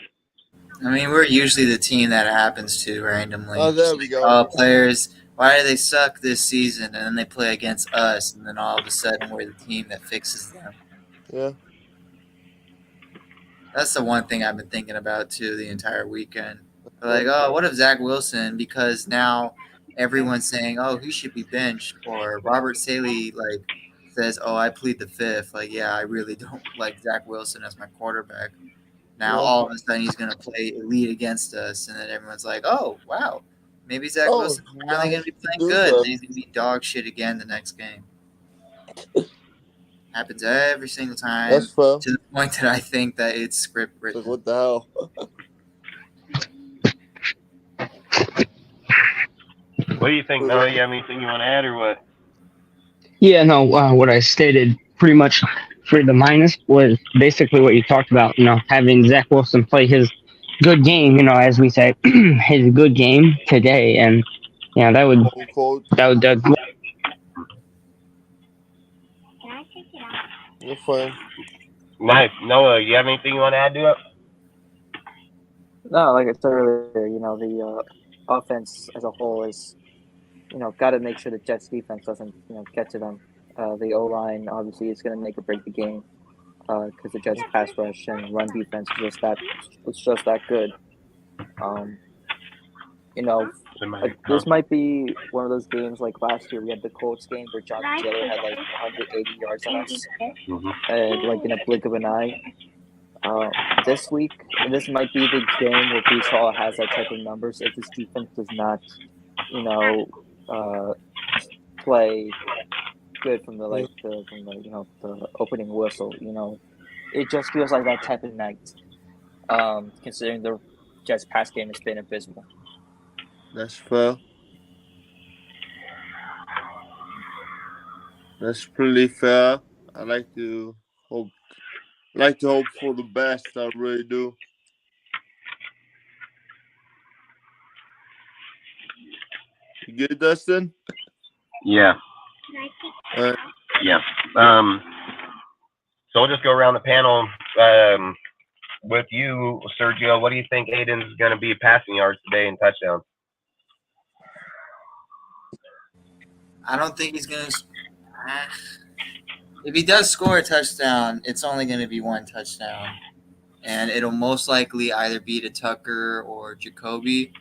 I mean, we're usually the team that happens to randomly. Oh, there we go. Players, why do they suck this season? And then they play against us, and then all of a sudden we're the team that fixes them. Yeah. That's the one thing I've been thinking about, too, the entire weekend. Like, oh, what if Zach Wilson, because now everyone's saying, oh, he should be benched, or Robert Saleh, says, oh, I plead the fifth. I really don't like Zach Wilson as my quarterback. Now all of a sudden he's going to play elite against us, and then everyone's like, oh, wow, maybe Zach Wilson's finally going to be playing good, and he's going to be dog shit again the next game. Happens every single time. That's fair. To the point that I think that it's script written. What the hell? What do you think, Noah? You have anything you want to add or what? Yeah, no, what I stated pretty much for the minus was basically what you talked about, having Zach Wilson play his good game, as we say, his good game today. And, that would You're fine. Nice. Noah, you have anything you want to add to it? No, like I said earlier, the offense as a whole is, got to make sure the Jets defense doesn't, get to them. The O-line obviously is going to make or break the game because the Jets pass rush and run defense is just that good. This might be one of those games like last year. We had the Colts game where Jonathan Taylor had like 180 yards on us, and like in a blink of an eye. This week, this might be the game where Breece Hall has that type of numbers if this defense does not, play good from the opening whistle. It just feels like that type of night. Considering the Jets pass game has been abysmal. That's fair. That's pretty fair. I like to hope for the best. I really do. You good, Dustin? Yeah. Yeah. So we'll just go around the panel. With you, Sergio, what do you think Aiden's going to be passing yards today and touchdowns? I don't think he's going to. If he does score a touchdown, it's only going to be one touchdown. And it'll most likely either be to Tucker or Jacoby.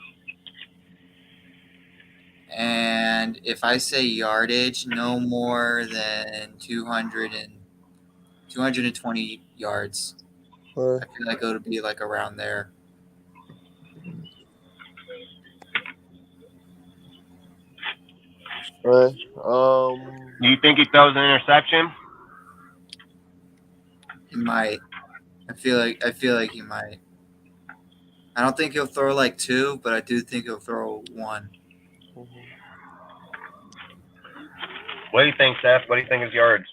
And if I say yardage, no more than 220 yards. I feel like it'll be like around there. Right. Do you think he throws an interception? He might. I feel like he might. I don't think he'll throw like two, but I do think he'll throw one. What do you think, Seth? What do you think is yards?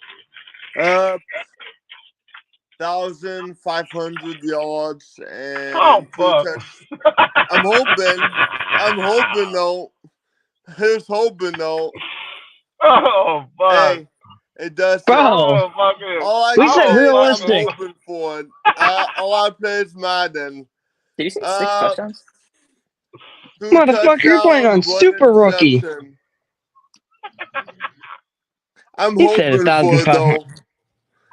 1,500 yards and fuck. I'm hoping though. Here's hoping though. Oh fuck. Hey, it does. Bro, we said realistic. I'm hoping for it. All I play is Madden. Did you say 6 touchdowns? Motherfucker, you're playing on Super Rookie. I'm He hoping said for it though.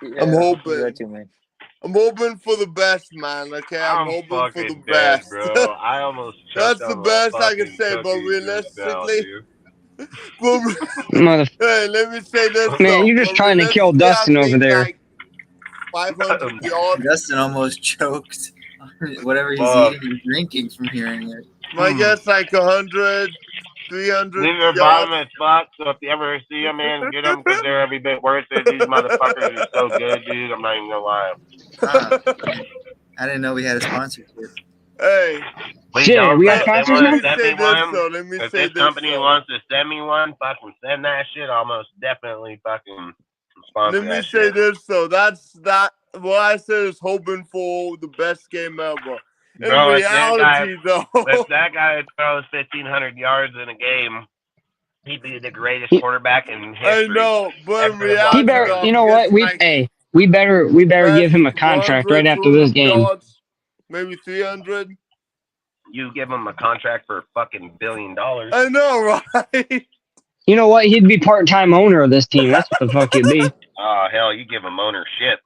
Yeah, I'm hoping. that too, man. I'm hoping for the best, man. Okay, I'm hoping for the dead, best. Bro. I almost That's the best I can say, but realistically, hey, let me say this. Man, you're just trying to kill Dustin over there. Like 500 yards. Dustin almost choked on whatever he's eating and drinking from hearing it. My guess like 100, 300 These are bottomless spots, so if you ever see them, man, get them because they're every bit worth it. These motherfuckers are so good, dude. I'm not even going to lie. I didn't know we had a sponsorship. Hey. Shit, we got sponsors now? Let me if say this company wants to send me one, fucking send that shit. I'll most definitely fucking sponsor Let me say this, though. That's what I said is hoping for the best game ever. In reality, though. If that guy throws 1,500 yards in a game, he'd be the greatest quarterback in history. I know, but in reality, he better, you know what? We better give him a contract right after this game. Yards, maybe 300. You give him a contract for fucking $1 billion. I know, right? You know what? He'd be part-time owner of this team. That's what the fuck it'd be. Oh hell, you give him ownership.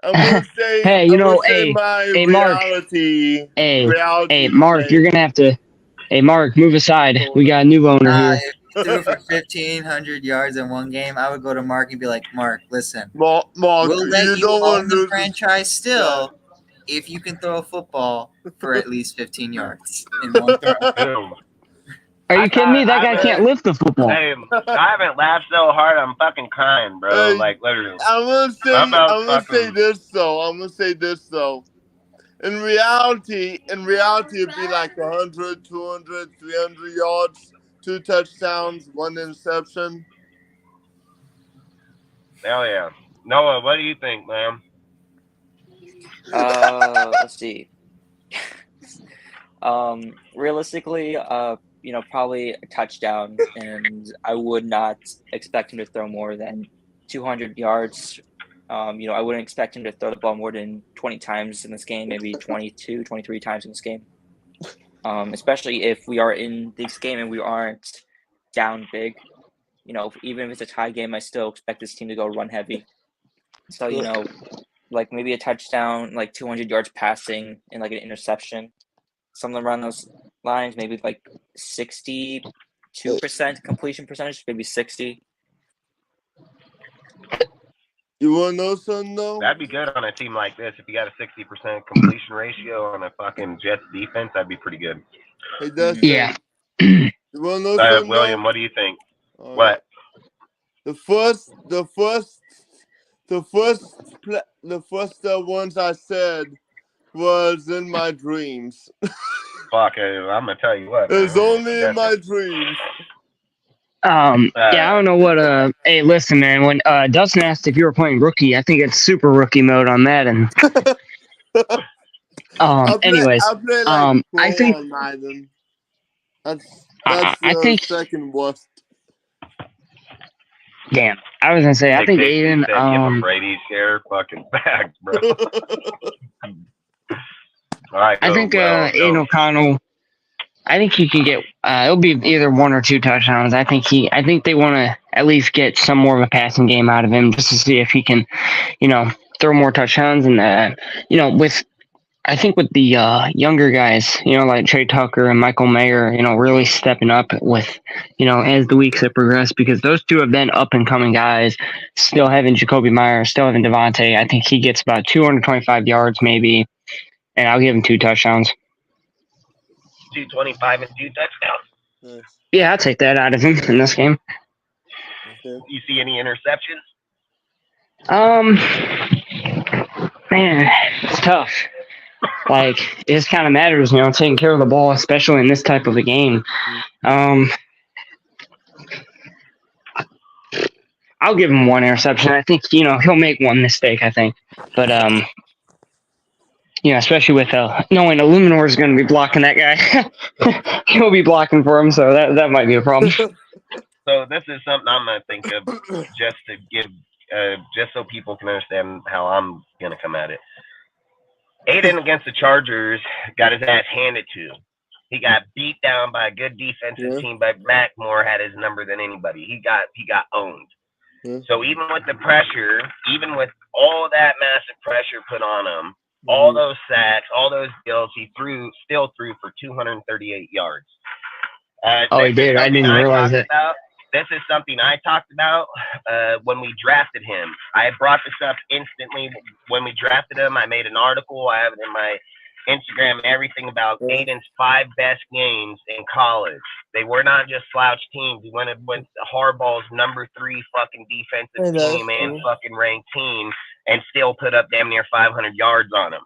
I'm gonna say, hey, you know, hey, Mark. Hey, Mark, you're gonna have to. Hey, Mark, move aside. We got a new owner here. If he threw for 1,500 yards in one game, I would go to Mark and be like, Mark, listen, Mark, we'll let you own the franchise still if you can throw a football for at least 15 yards in one throw. Are you kidding me? That guy can't lift the football. Hey, I haven't laughed so hard, I'm fucking crying, bro. Hey, like, literally. I'm gonna say this, though. In reality, it'd be like 100, 200, 300 yards, 2 touchdowns, 1 interception. Hell yeah. Noah, what do you think, man? Let's see. Realistically, probably a touchdown, and I would not expect him to throw more than 200 yards You know, I wouldn't expect him to throw the ball more than 20 times in this game, maybe 22, 23 times in this game. Especially if we are in this game and we aren't down big. You know, even if it's a tie game, I still expect this team to go run heavy. So, you know, like maybe a touchdown, like 200 yards passing and like an interception, something around those lines, maybe like 62% completion percentage, maybe 60. You want to know something, though? That'd be good on a team like this. If you got a 60% completion ratio on a fucking Jets defense, that'd be pretty good. Hey, that's Yeah. You want to know something, William, though? what do you think? All What? right. The first ones I said was in my dreams. Fuck, I'm gonna tell you what. It's man. only in my dreams. Yeah, I don't know what. Hey, listen, man. When Dustin asked if you were playing rookie, I think it's super rookie mode on that. And anyways, I play like I think on Madden. That's I think second worst. Damn, I was gonna say I think Aiden. Give him Brady's share fucking back, bro. All right. I think Aiden O'Connell. I think he can get. It'll be either 1 or 2 touchdowns. I think they want to at least get some more of a passing game out of him, just to see if he can, you know, throw more touchdowns. And you know, I think with the younger guys, you know, like Trey Tucker and Michael Mayer, you know, really stepping up with, you know, as the weeks have progressed, because those two have been up and coming guys. Still having Jacoby Myers, still having Devontae. I think he gets about 225 yards maybe, and I'll give him 2 touchdowns. 225 and 2 touchdowns. Yeah, I'll take that out of him in this game. You see any interceptions? Man, it's tough. Like, it just kind of matters, you know, taking care of the ball, especially in this type of a game. I'll give him 1 interception. I think, you know, he'll make 1 mistake, I think. But, you know, especially with knowing Illuminor is going to be blocking that guy. He'll be blocking for him, so that might be a problem. So this is something I'm going to think of just to give, just so people can understand how I'm going to come at it. Aiden against the Chargers got his ass handed to him. He got beat down by a good defensive team, but Mac Moore had his number than anybody. He got owned. So even with the pressure, even with all that massive pressure put on him, all those sacks, all those deals, he still threw for 238 yards. He did. I didn't realize it. This is something I talked about when we drafted him. I brought this up instantly when we drafted him. I made an article. I have it in my Instagram and everything about Aiden's 5 best games in college. They were not just slouch teams. He went Harbaugh's number 3 fucking defensive team and fucking ranked team and still put up damn near 500 yards on him.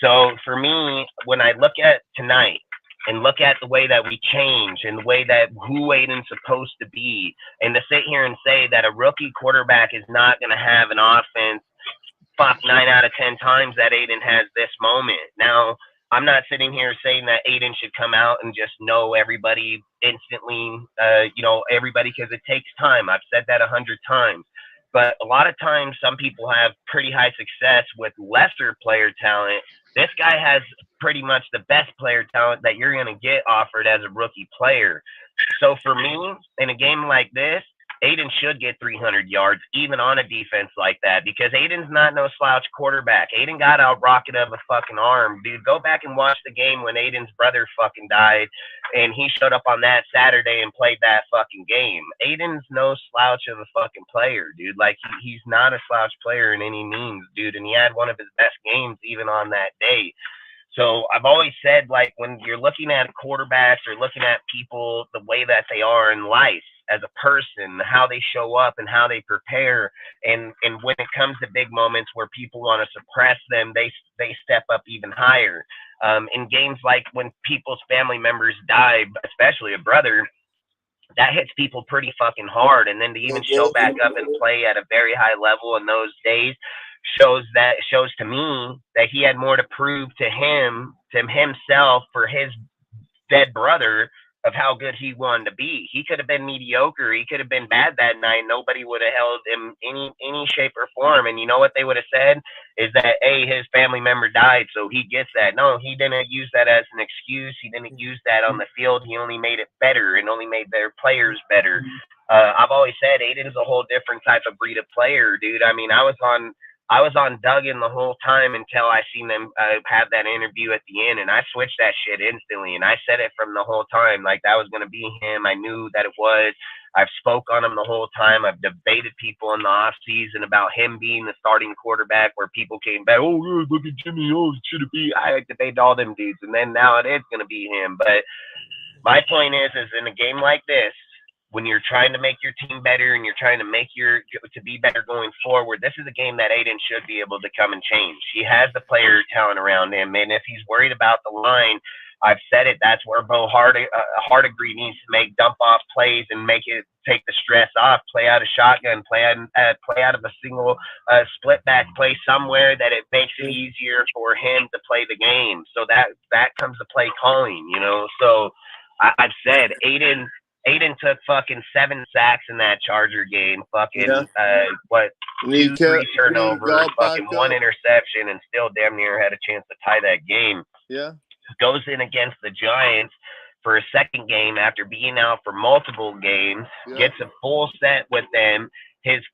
So for me, when I look at tonight, and look at the way that we change and the way that who Aiden's supposed to be, and to sit here and say that a rookie quarterback is not going to have an offense 9 out of 10 times that Aiden has this moment. Now, I'm not sitting here saying that Aiden should come out and just know everybody instantly, everybody, because it takes time. I've said that 100 times. But a lot of times, some people have pretty high success with lesser player talent. This guy has pretty much the best player talent that you're going to get offered as a rookie player. So for me, in a game like this, Aiden should get 300 yards, even on a defense like that, because Aiden's not no slouch quarterback. Aiden got out rocket of a fucking arm. Dude, go back and watch the game when Aiden's brother fucking died, and he showed up on that Saturday and played that fucking game. Aiden's no slouch of a fucking player, dude. Like, he's not a slouch player in any means, dude, and he had one of his best games even on that day. So I've always said, like, when you're looking at quarterbacks or looking at people the way that they are in life as a person, how they show up and how they prepare, and when it comes to big moments where people want to suppress them, they step up even higher. In games like when people's family members die, especially a brother, that hits people pretty fucking hard. And then to even show back up and play at a very high level in those days shows to me that he had more to prove to himself for his dead brother of how good he wanted to be. He could have been mediocre. He could have been bad that night. Nobody would have held him any shape or form. And you know what they would have said is that, hey, his family member died, so he gets that. No, he didn't use that as an excuse. He didn't use that on the field. He only made it better and only made their players better. I've always said Aiden's a whole different type of breed of player, dude. I mean, I was on Duggan the whole time until I seen them have that interview at the end, and I switched that shit instantly. And I said it from the whole time, like that was gonna be him. I knew that it was. I've spoke on him the whole time. I've debated people in the off season about him being the starting quarterback, where people came back, oh, look at Jimmy, oh, should it be? I debated all them dudes, and then now it is gonna be him. But my point is in a game like this, when you're trying to make your team better and you're trying to make to be better going forward, this is a game that Aiden should be able to come and change. He has the player talent around him, and if he's worried about the line, I've said it, that's where Bo Hardigree needs to make dump-off plays and take the stress off, play out a shotgun, play out of a single split-back play somewhere that it makes it easier for him to play the game. So that comes to play calling, you know. So I've said Aiden took fucking 7 sacks in that Charger game. Fucking, 2-3 turnovers, fucking 1 interception, and still damn near had a chance to tie that game. Yeah. Goes in against the Giants for a second game after being out for multiple games, gets a full set with them.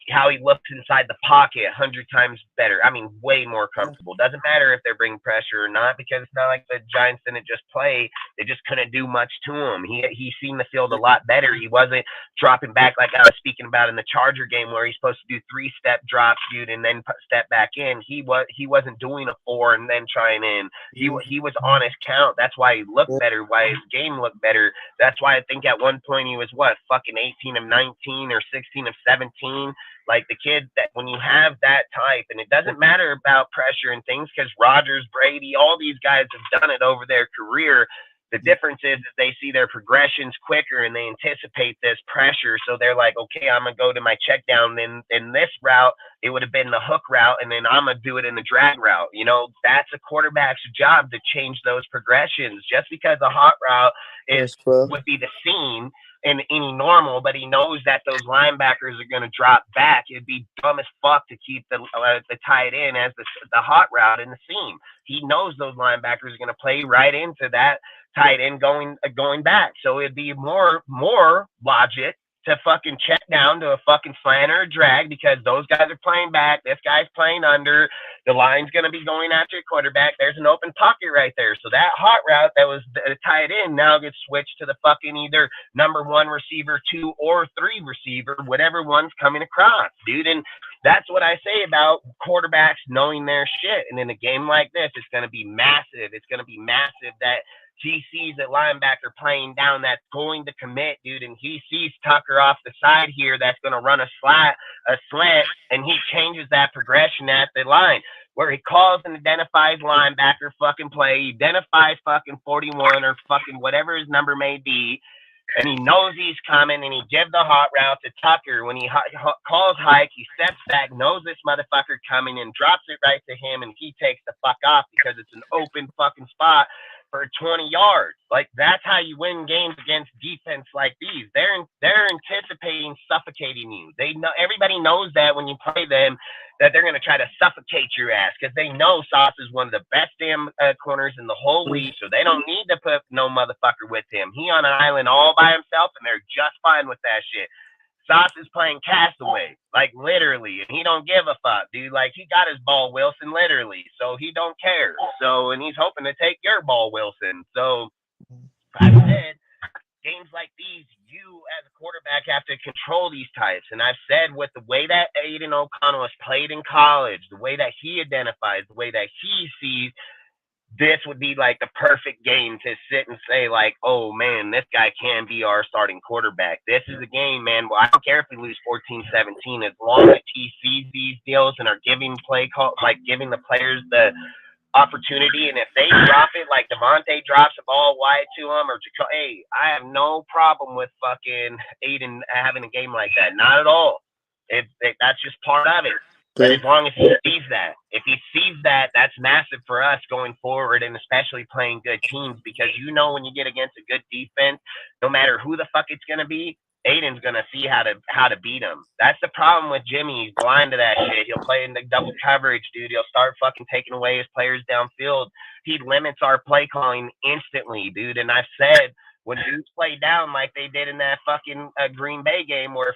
How he looks inside the pocket 100 times better. I mean, way more comfortable. Doesn't matter if they're bringing pressure or not, because it's not like the Giants didn't just play. They just couldn't do much to him. He seen the field a lot better. He wasn't dropping back like I was speaking about in the Charger game, where he's supposed to do 3-step drops, dude, and then step back in. He wasn't doing a 4 and then trying in. He was on his count. That's why he looked better. Why his game looked better. That's why I think at one point he was fucking 18 of 19 or 16 of 17. Like the kid, that when you have that type, and it doesn't matter about pressure and things, because Rodgers, Brady, all these guys have done it over their career. The difference is that they see their progressions quicker and they anticipate this pressure. So they're like, okay, I'm going to go to my check down. Then in this route, it would have been the hook route, and then I'm going to do it in the drag route. You know, that's a quarterback's job to change those progressions. Just because a hot route would be the seam in any normal, but he knows that those linebackers are going to drop back. It'd be dumb as fuck to keep the tight end as the hot route in the seam. He knows those linebackers are going to play right into that tight end going back. So it'd be more logic to fucking check down to a fucking slant or a drag, because those guys are playing back. This guy's playing under. The line's going to be going after a quarterback. There's an open pocket right there. So that hot route that was tied in now gets switched to the fucking either number 1 receiver, 2 or 3 receiver, whatever one's coming across, dude. And that's what I say about quarterbacks knowing their shit. And in a game like this, it's going to be massive. It's going to be massive that he sees a linebacker playing down that's going to commit, dude, and he sees Tucker off the side here that's going to run a slant, and he changes that progression at the line, where he calls and identifies linebacker fucking play, he identifies fucking 41 or fucking whatever his number may be, and he knows he's coming, and he gives the hot route to Tucker. When he calls hike, he steps back, knows this motherfucker coming, and drops it right to him, and he takes the fuck off because it's an open fucking spot for 20 yards. Like, that's how you win games against defense like these. They're anticipating suffocating you. They know, everybody knows that when you play them, that they're going to try to suffocate your ass, because they know Sauce is one of the best damn corners in the whole league, so they don't need to put no motherfucker with him. He on an island all by himself, and they're just fine with that shit. Sauce is playing castaway, like literally, and he don't give a fuck, dude. Like, he got his ball Wilson literally, so he don't care. So, and he's hoping to take your ball Wilson. So, I said, games like these, you as a quarterback have to control these types. And I've said, with the way that Aiden O'Connell has played in college, the way that he identifies, the way that he sees, this would be like the perfect game to sit and say, like, oh man, this guy can be our starting quarterback. This is a game, man. Well, I don't care if we lose 14-17, as long as he sees these deals and are giving giving the players the opportunity. And if they drop it, like Devontae drops the ball wide to him, or hey, I have no problem with fucking Aiden having a game like that. Not at all. That's just part of it. But as long as he sees that, if he sees that, that's massive for us going forward, and especially playing good teams, because you know when you get against a good defense, no matter who the fuck it's gonna be, Aiden's gonna see how to beat him. That's the problem with Jimmy. He's blind to that shit. He'll play in the double coverage, dude. He'll start fucking taking away his players downfield. He limits our play calling instantly, dude. And I've said, when dudes play down like they did in that fucking Green Bay game where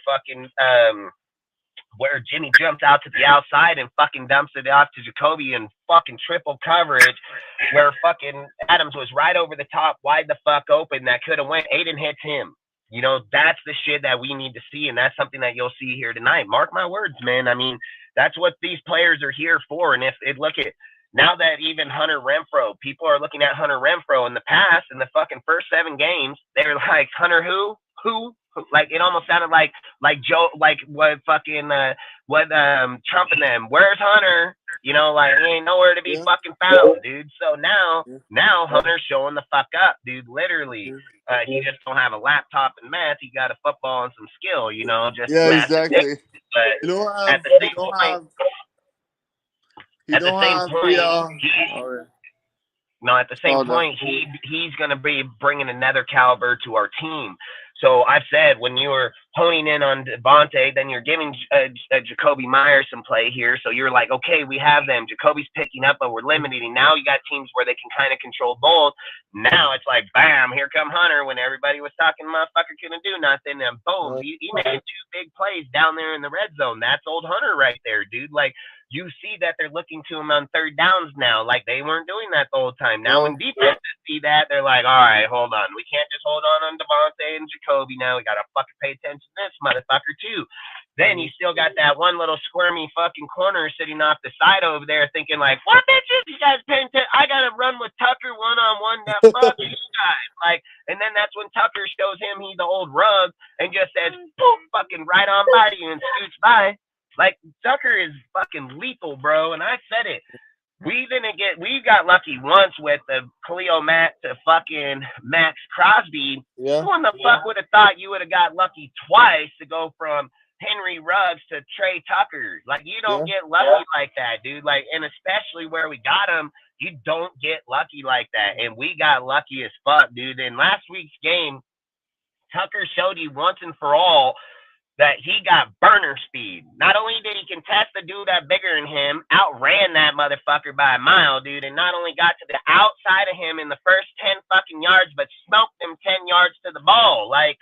Jimmy jumps out to the outside and fucking dumps it off to Jacoby in fucking triple coverage, where fucking Adams was right over the top, wide the fuck open, that could have went. Aiden hits him. You know, that's the shit that we need to see, and that's something that you'll see here tonight. Mark my words, man. I mean, that's what these players are here for. And if look at now that even Hunter Renfrow, people are looking at Hunter Renfrow in the past, in the fucking first 7 games, they're like, Hunter who? Like, it almost sounded like Joe, like what fucking Trump and them. Where's Hunter? You know, like, he ain't nowhere to be fucking found, dude. So now Hunter's showing the fuck up, dude. Literally, he just don't have a laptop and math. He got a football and some skill, you know. Just exactly. But at the same point, at the same point, he's going to be bringing another caliber to our team. So I've said, when you were honing in on Devontae, then you're giving Jacoby Myers some play here. So you're like, okay, we have them. Jacoby's picking up, but we're limiting. Now you got teams where they can kind of control both. Now it's like, bam, here come Hunter. When everybody was talking, motherfucker couldn't do nothing, and boom, he made 2 big plays down there in the red zone. That's old Hunter right there, dude. Like, you see that they're looking to him on 3rd downs now. Like, they weren't doing that the whole time. Now when defenses see that, they're like, all right, hold on. We can't just hold on Devontae and Jacoby now. We got to fucking pay attention to this motherfucker, too. Then you still got that one little squirmy fucking corner sitting off the side over there thinking like, what bitches? You guys paying attention? I got to run with Tucker one-on-one. That fuck you guys. Like, and then that's when Tucker shows him he's the old rug and just says, boom, fucking right on by you and scoots by. Like, Tucker is fucking lethal, bro, and I said it. We got lucky once with the Khalil Mack to fucking Max Crosby. Yeah. Who in the fuck would have thought you would have got lucky twice to go from Henry Ruggs to Trey Tucker? Like, you don't get lucky like that, dude. Like, and especially where we got him, you don't get lucky like that. And we got lucky as fuck, dude. In last week's game, Tucker showed you once and for all that he got burner speed. Not only did he contest the dude that bigger than him, outran that motherfucker by a mile, dude, and not only got to the outside of him in the first 10 fucking yards, but smoked him 10 yards to the ball. Like,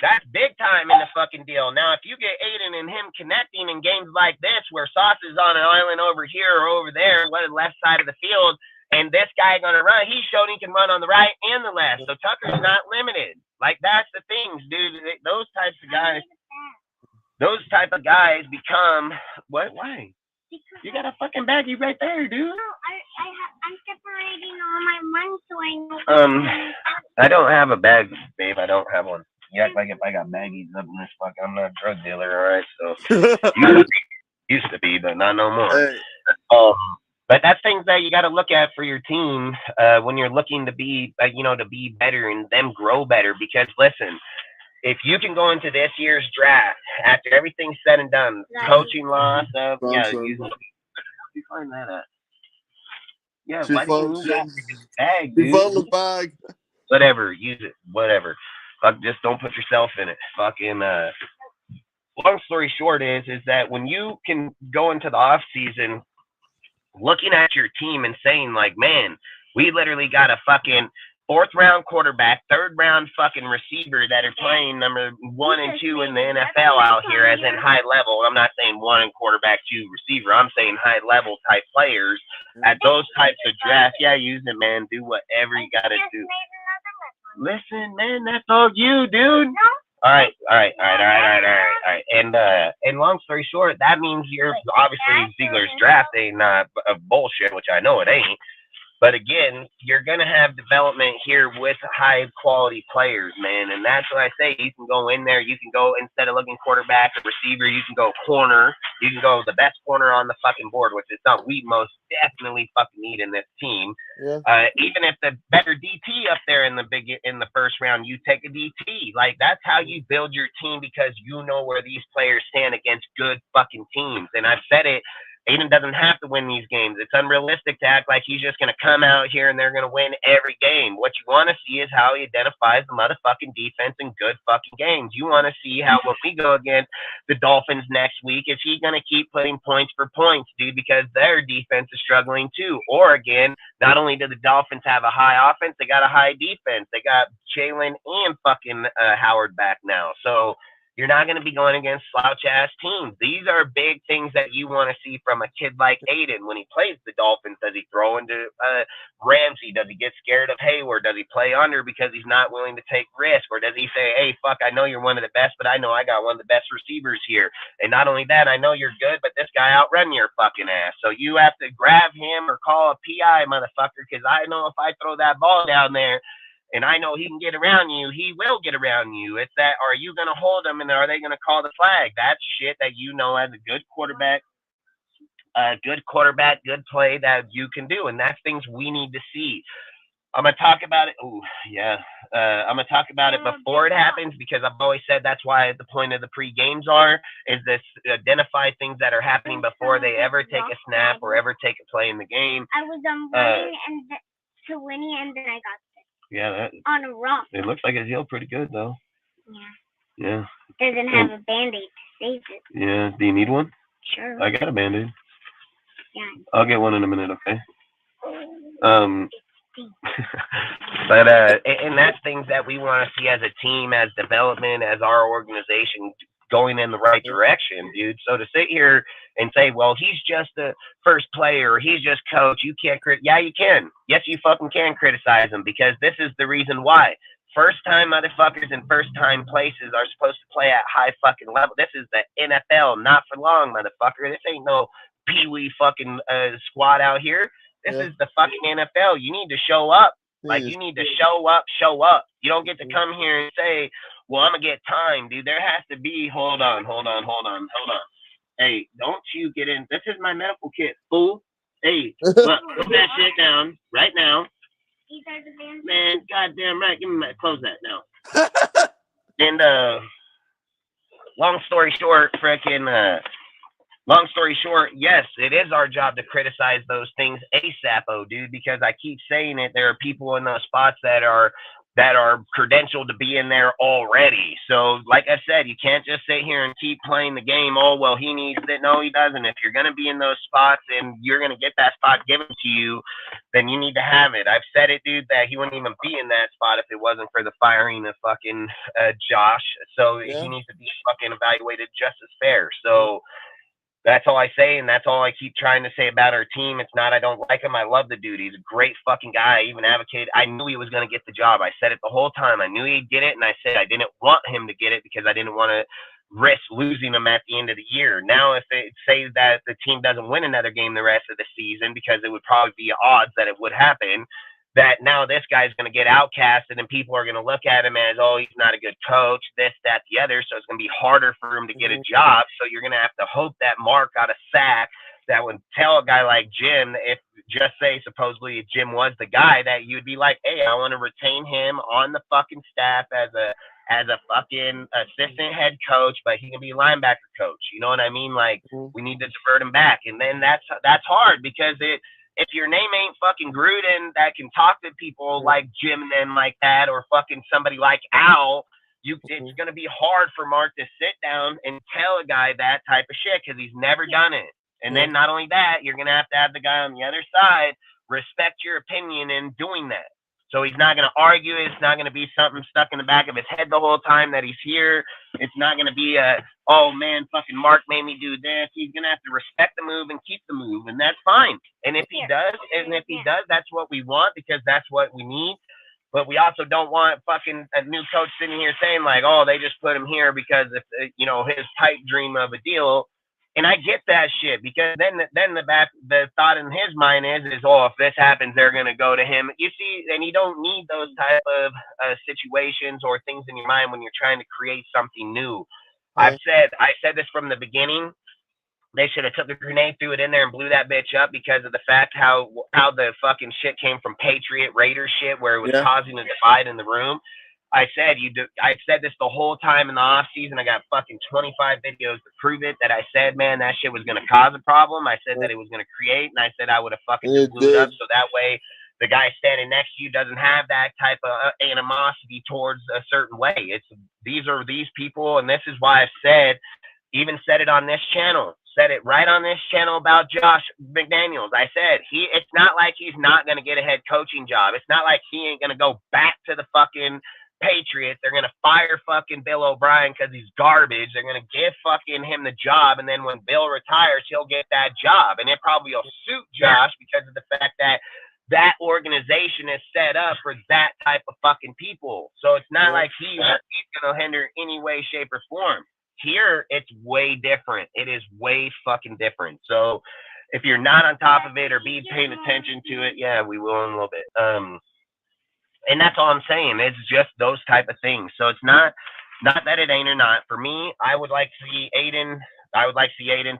that's big time in the fucking deal. Now, if you get Aiden and him connecting in games like this, where Sauce is on an island over here or over there, what the left side of the field, and this guy gonna run, he showed he can run on the right and the left. So Tucker's not limited. Like, that's the things, dude. Those type of guys become what? Why? You got a fucking baggie right there, dude. No, I'm separating all my money so I know. I don't have a bag, babe. I don't have one. You act like if I got baggies up in this fuck, I'm not a drug dealer, all right? So used to be, but not no more. Hey. But that's things that you got to look at for your team when you're looking to be, to be better and them grow better. Because listen, if you can go into this year's draft after everything's said and done, coaching loss of you find that at? Yeah, why do you use that bag, dude? The bag. Whatever, use it, whatever. Fuck, just don't put yourself in it. Fucking. Long story short is that when you can go into the off season looking at your team and saying like, man, we literally got a fucking 4th round quarterback, 3rd round fucking receiver that are playing number 1 and 2 in the NFL out here, as in high level. I'm not saying 1 and quarterback, 2 receiver. I'm saying high level type players at those types of drafts. Yeah, use it, man. Do whatever you gotta do. Listen, man, that's all you, dude. All right. And long story short, that means you're obviously Ziegler's draft ain't not bullshit, which I know it ain't. But again, you're going to have development here with high quality players, man. And that's what I say. You can go in there. You can go, instead of looking quarterback or receiver, you can go corner. You can go the best corner on the fucking board, which is something we most definitely fucking need in this team. Yeah. Even if the better DT up there in the first round, you take a DT. Like, that's how you build your team, because you know where these players stand against good fucking teams. And I've said it. Aiden doesn't have to win these games. It's unrealistic to act like he's just going to come out here and they're going to win every game. What you want to see is how he identifies the motherfucking defense in good fucking games. You want to see how, when we go against the Dolphins next week, is he going to keep putting points for points, dude, because their defense is struggling too. Or again, not only do the Dolphins have a high offense, they got a high defense. They got Jalen and fucking Howard back now. So you're not going to be going against slouch-ass teams. These are big things that you want to see from a kid like Aiden when he plays the Dolphins. Does he throw into Ramsey? Does he get scared of Hayward? Does he play under because he's not willing to take risk? Or does he say, hey, fuck, I know you're one of the best, but I know I got one of the best receivers here. And not only that, I know you're good, but this guy outrun your fucking ass. So you have to grab him or call a PI, motherfucker, because I know if I throw that ball down there, and I know he can get around you, he will get around you. It's that, are you going to hold him, and are they going to call the flag? That's shit that you know as a good quarterback, good play that you can do. And that's things we need to see. I'm going to talk about it. Oh, yeah. I'm going to talk about it before it happens, because I've always said that's why the point of the pre-games is this: identify things that are happening before they ever take a snap or ever take a play in the game. I was running to Winnie, and then I got yeah, on a rock. It looks like it's healed pretty good, though. Yeah. Yeah. Doesn't have a Band-Aid to save it. Yeah. Do you need one? Sure. I got a Band-Aid. Yeah. I'll get one in a minute, okay? But and that's things that we want to see as a team, as development, as our organization going in the right direction, dude. So to sit here and say, well, he's just the first player, or he's just coach, you can't yeah, you can. Yes, you fucking can criticize him, because this is the reason why. First time motherfuckers in first time places are supposed to play at high fucking level. This is the NFL, not for long, motherfucker. This ain't no pee-wee fucking squad out here. This is the fucking NFL. You need to show up. Like, you need to show up. You don't get to come here and say, well, I'm going to get time, dude. There has to be, hold on. Hey, don't you get in. This is my medical kit, fool. Hey, look, put that shit down right now. Man, goddamn right. Give me my, close that now. And, long story short, yes, it is our job to criticize those things ASAP, dude, because I keep saying it. There are people in those spots that are credentialed to be in there already. So, like I said, you can't just sit here and keep playing the game. Oh, well, he needs it. No, he doesn't. If you're going to be in those spots and you're going to get that spot given to you, then you need to have it. I've said it, dude, that he wouldn't even be in that spot if it wasn't for the firing of fucking Josh. So he needs to be fucking evaluated just as fair. So that's all I say, and that's all I keep trying to say about our team. It's not I don't like him. I love the dude. He's a great fucking guy. I even advocated. I knew he was going to get the job. I said it the whole time. I knew he'd get it, and I said I didn't want him to get it because I didn't want to risk losing him at the end of the year. Now, if it say that the team doesn't win another game the rest of the season, because it would probably be odds that it would happen, that now this guy's going to get outcasted and people are going to look at him as, oh, he's not a good coach, this, that, the other. So it's going to be harder for him to get a job. So you're going to have to hope that Mark got a sack that would tell a guy like Jim, if just say supposedly if Jim was the guy, that you'd be like, hey, I want to retain him on the fucking staff as a fucking assistant head coach, but he can be linebacker coach. You know what I mean? Like, we need to divert him back. And then that's hard, because if your name ain't fucking Gruden that can talk to people like Jim and them like that, or fucking somebody like Al, it's going to be hard for Mark to sit down and tell a guy that type of shit, because he's never done it. And then not only that, you're going to have the guy on the other side respect your opinion in doing that. So he's not going to argue. It's not going to be something stuck in the back of his head the whole time that he's here. It's not going to be oh man, fucking Mark made me do this. He's going to have to respect the move and keep the move, and that's fine. And if he does, that's what we want, because that's what we need. But we also don't want fucking a new coach sitting here saying like, oh, they just put him here because if his pipe dream of a deal And I get that shit because then the thought in his mind is oh, if this happens, they're gonna go to him. You see, and you don't need those type of situations or things in your mind when you're trying to create something new. I said this from the beginning. They should have took a grenade, threw it in there, and blew that bitch up because of the fact how the fucking shit came from Patriot Raider shit, where it was causing a divide in the room. I said this the whole time in the off season. I got fucking 25 videos to prove it. That I said, man, that shit was gonna cause a problem. I said that it was gonna create, and I said I would have fucking blew it up so that way the guy standing next to you doesn't have that type of animosity towards a certain way. These are these people, and this is why I said it on this channel. Said it right on this channel about Josh McDaniels. I said it's not like he's not gonna get a head coaching job. It's not like he ain't gonna go back to the fucking Patriots. They're gonna fire fucking Bill O'Brien because he's garbage. They're gonna give fucking him the job, and then when Bill retires, he'll get that job, and it probably will suit Josh because of the fact that that organization is set up for that type of fucking people. So it's not like he's gonna hinder any way, shape, or form. Here, it's way different. It is way fucking different. So if you're not on top of it or be paying attention to it, yeah, we will in a little bit. And that's all I'm saying. It's just those type of things. So it's not that it ain't or not. For me, I would like to see Aiden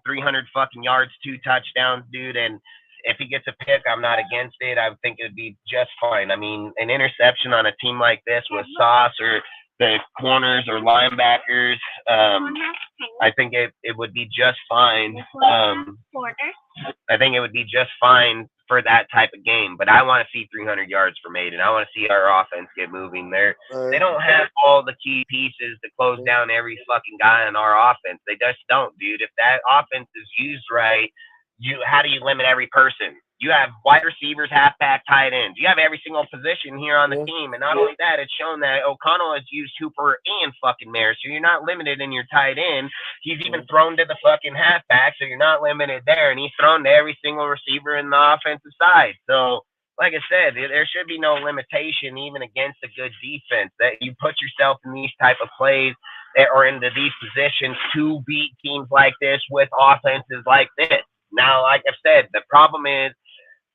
300 fucking yards, 2 touchdowns, dude. And if he gets a pick, I'm not against it. I think it'd be just fine. I mean, an interception on a team like this with Sauce or the corners or linebackers, I think it would be just fine. I think it would be just fine for that type of game. But I want to see 300 yards from Aiden. I want to see our offense get moving. They don't have all the key pieces to close down every fucking guy in our offense. They just don't, dude. If that offense is used right, how do you limit every person? You have wide receivers, halfback, tight ends. You have every single position here on the team. And not only that, it's shown that O'Connell has used Hooper and fucking Mayer. So you're not limited in your tight end. He's even thrown to the fucking halfback, so you're not limited there. And he's thrown to every single receiver in the offensive side. So, like I said, there should be no limitation even against a good defense. That you put yourself in these type of plays or into these positions to beat teams like this with offenses like this. Now, like I said, the problem is,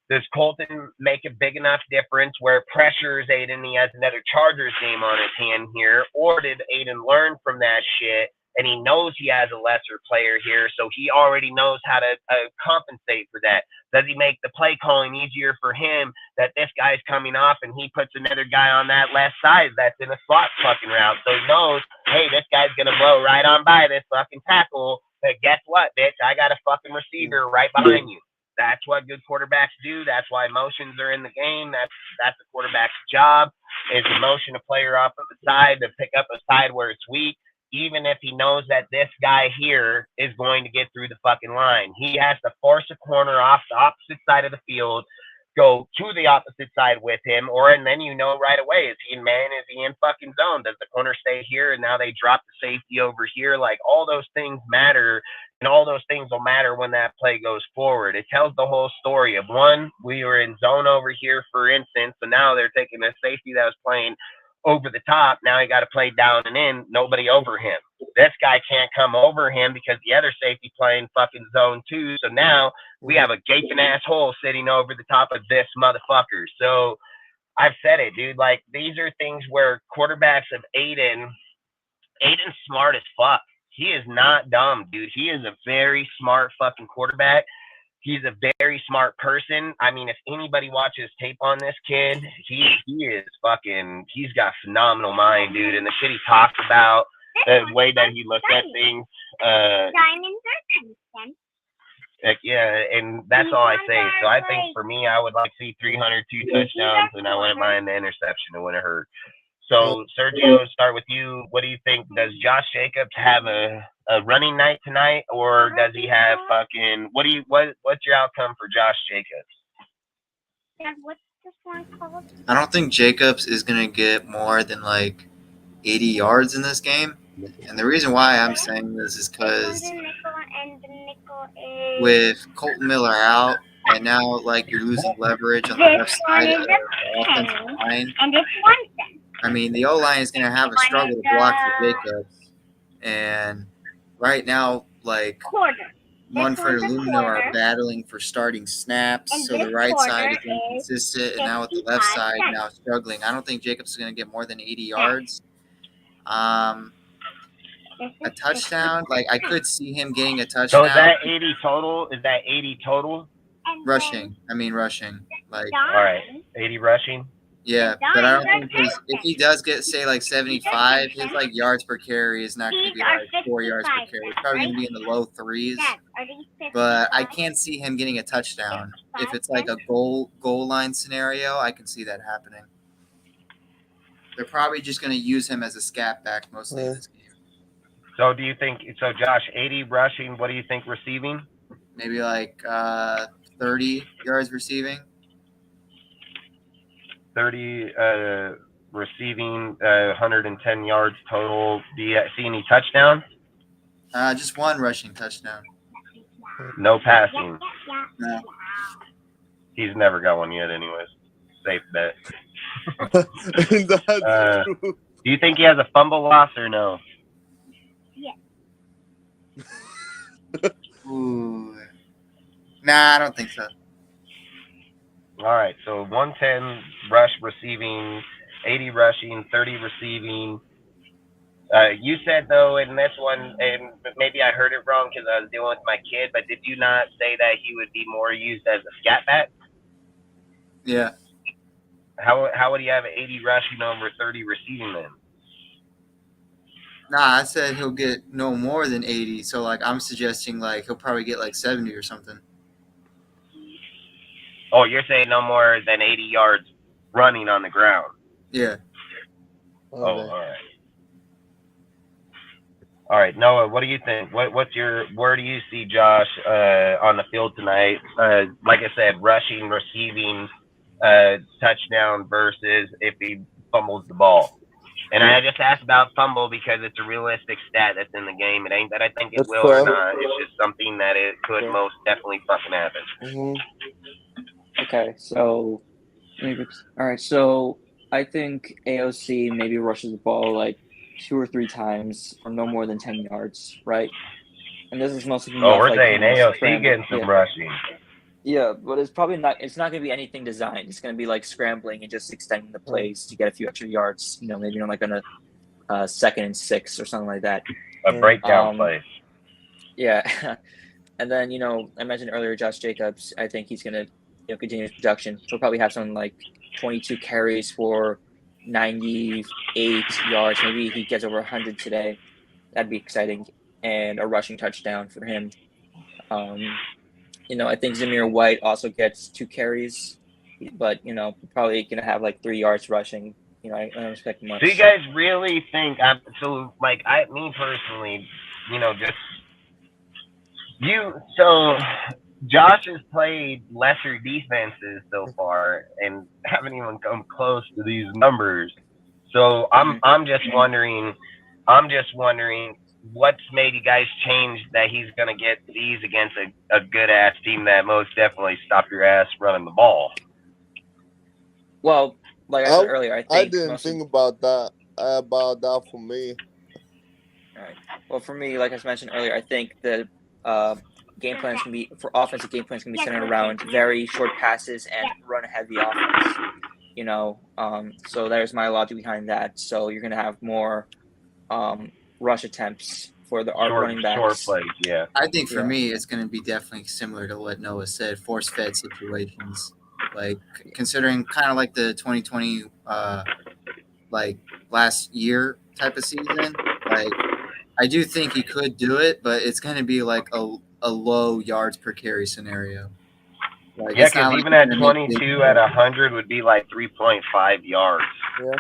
does Colton make a big enough difference where it pressures Aiden? He has another Chargers game on his hand here. Or did Aiden learn from that shit and he knows he has a lesser player here, so he already knows how to compensate for that? Does he make the play calling easier for him that this guy's coming off and he puts another guy on that left side that's in a slot fucking route? So he knows, hey, this guy's going to blow right on by this fucking tackle. But guess what, bitch? I got a fucking receiver right behind you. That's what good quarterbacks do. That's why motions are in the game. That's the quarterback's job, is to motion a player off of the side to pick up a side where it's weak, even if he knows that this guy here is going to get through the fucking line. He has to force a corner off the opposite side of the field, go to the opposite side with him, and then you know right away, is he in man? Is he in fucking zone? Does the corner stay here and now they drop the safety over here? Like, all those things matter. And all those things will matter when that play goes forward. It tells the whole story of, one, we were in zone over here, for instance, so now they're taking a safety that was playing over the top. Now he got to play down and in, nobody over him. This guy can't come over him because the other safety playing fucking zone 2. So now we have a gaping ass hole sitting over the top of this motherfucker. So I've said it, dude. Like, these are things where quarterbacks of Aiden's smart as fuck. He is not dumb, dude. He is a very smart fucking quarterback. He's a very smart person. I mean, if anybody watches tape on this kid, he is fucking, he's got phenomenal mind, dude. And the shit he talks about, the way that he looks at things. Yeah, and that's all I say. So I think for me, I would like to see 302 touchdowns, and I wouldn't mind the interception. It wouldn't hurt. So, Sergio, start with you. What do you think? Does Josh Jacobs have a running night tonight, or does he have fucking? What's your outcome for Josh Jacobs? Dad, what's this one called? I don't think Jacobs is gonna get more than like 80 yards in this game, and the reason why I'm saying this is because with Colton Miller out, and now like you're losing leverage on the left side of the offensive line. And this one's I mean, the O-line is going to have a struggle to block for Jacobs. And right now, like, Munford and Lumino are battling for starting snaps, so the right side is inconsistent, and now with the left side now struggling. I don't think Jacobs is going to get more than 80 yards. A touchdown, like I could see him getting a touchdown. So is that 80 total? Is that 80 total? Rushing. Like, all right, 80 rushing. Yeah, but I don't think if he does get, say, like 75, his like yards per carry is not going to be like 4 yards per carry. It's probably going to be in the low threes. But I can't see him getting a touchdown. If it's like a goal line scenario, I can see that happening. They're probably just going to use him as a scat back mostly in this game. So do you think? So Josh, 80 rushing. What do you think receiving? Maybe like 30 yards receiving. 30 receiving, 110 yards total. Do you see any touchdowns? Just one rushing touchdown. No passing. No. He's never got one yet, anyways. Safe bet. That's true. Do you think he has a fumble loss or no? Ooh. Nah, I don't think so. All right, so 110 rush receiving, 80 rushing, 30 receiving. You said, though, in this one, and maybe I heard it wrong because I was dealing with my kid, but did you not say that he would be more used as a scat back? Yeah. How would he have 80 rushing over 30 receiving then? Nah, I said he'll get no more than 80. So, like, I'm suggesting, like, he'll probably get, like, 70 or something. Oh, you're saying no more than 80 yards running on the ground? Yeah. Oh, all right. All right, Noah, what do you think? Where do you see Josh on the field tonight? Like I said, rushing, receiving, touchdown versus if he fumbles the ball. And I just asked about fumble because it's a realistic stat that's in the game. It ain't that I think it will or not. It's just something that it could most definitely fucking happen. Mm-hmm. Okay, so all right, so I think AOC maybe rushes the ball like 2 or 3 times or no more than 10 yards, right? And this is mostly. Oh, we're saying AOC getting some rushing. Yeah, but it's probably not. It's not going to be anything designed. It's going to be like scrambling and just extending the plays to get a few extra yards. You know, maybe on like on a 2nd and 6 or something like that. A breakdown play. Yeah, and then I mentioned earlier Josh Jacobs. I think he's going to continue his production. He'll probably have something like 22 carries for 98 yards. Maybe he gets over 100 today. That'd be exciting, and a rushing touchdown for him. I think Zamir White also gets 2 carries, but probably gonna have like 3 yards rushing. I don't expect much. Do you guys really think? Me personally, So Josh has played lesser defenses so far and haven't even come close to these numbers. So I'm just wondering what's made you guys change that he's going to get these against a good-ass team that most definitely stop your ass running the ball? Well, like I said earlier, I didn't think about that for me. All right. Well, for me, like I mentioned earlier, I think the game plans can be for offensive game plans can be centered around very short passes and run-heavy offense. So there's my logic behind that. So you're going to have more rush attempts for the running backs. Short plays, yeah. I think for me, it's going to be definitely similar to what Noah said, force-fed situations. Like, considering kind of like the 2020, like, last year type of season, like, I do think he could do it, but it's going to be like a low yards per carry scenario. Like, yeah, because even at 22 at 100 would be like 3.5 yards. Yeah.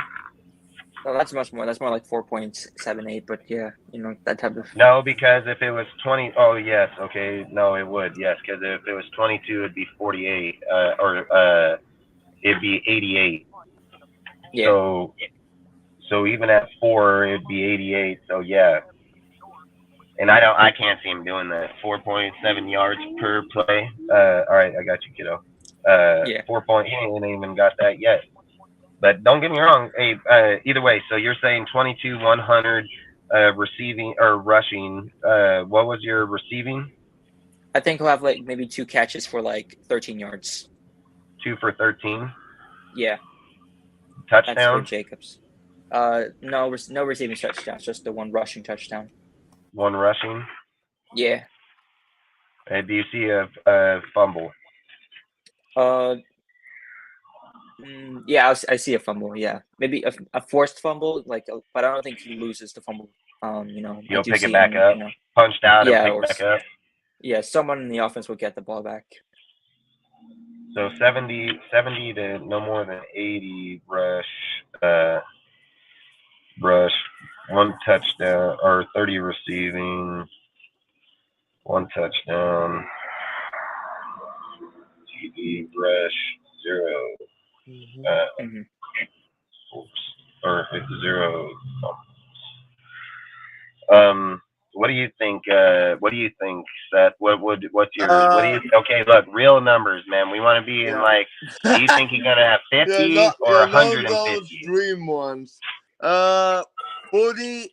Oh, that's much more. That's more like 4.78. But yeah, that type of. No, because if it was 20, oh yes, okay, no, it would, yes, because if it was 22, it'd be 48, or it'd be 88. Yeah. So even at 4, it'd be 88. So yeah. And I can't see him doing that. 4.7 yards per play. All right, I got you, kiddo. 4 point. He ain't even got that yet. But don't get me wrong. Hey, either way. So you're saying 22, 100 receiving or rushing. What was your receiving? I think he'll have like maybe 2 catches for like 13 yards. 2 for 13. Yeah. That's for Touchdown. Jacobs. No receiving touchdowns, just the 1 rushing touchdown. 1 rushing. Yeah. Do you see a fumble? Yeah, I see a fumble. Yeah, maybe a forced fumble, but I don't think he loses the fumble. He'll pick it back up, punched out, and pick back up. Yeah, someone in the offense will get the ball back. So 70 to no more than 80 rush, 1 touchdown, or 30 receiving, 1 touchdown, TD rush 0. Or if it's 0. What do you think? Seth? What's your? Okay, look, real numbers, man. We want to be in like. Do you think he's gonna have 50 or 150? Those dream ones. 40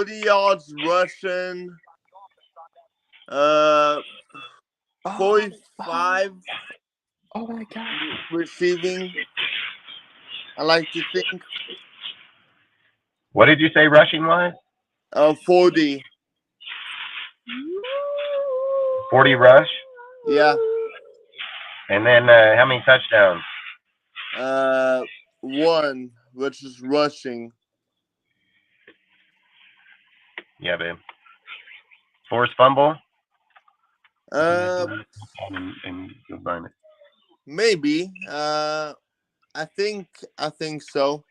yards rushing. 45. Oh my God. Receiving. I like to think. What did you say, rushing wise? 40. 40 rush? Yeah. And then how many touchdowns? 1, which is rushing. Yeah, babe. Forced fumble? And go find it. Maybe. I think so.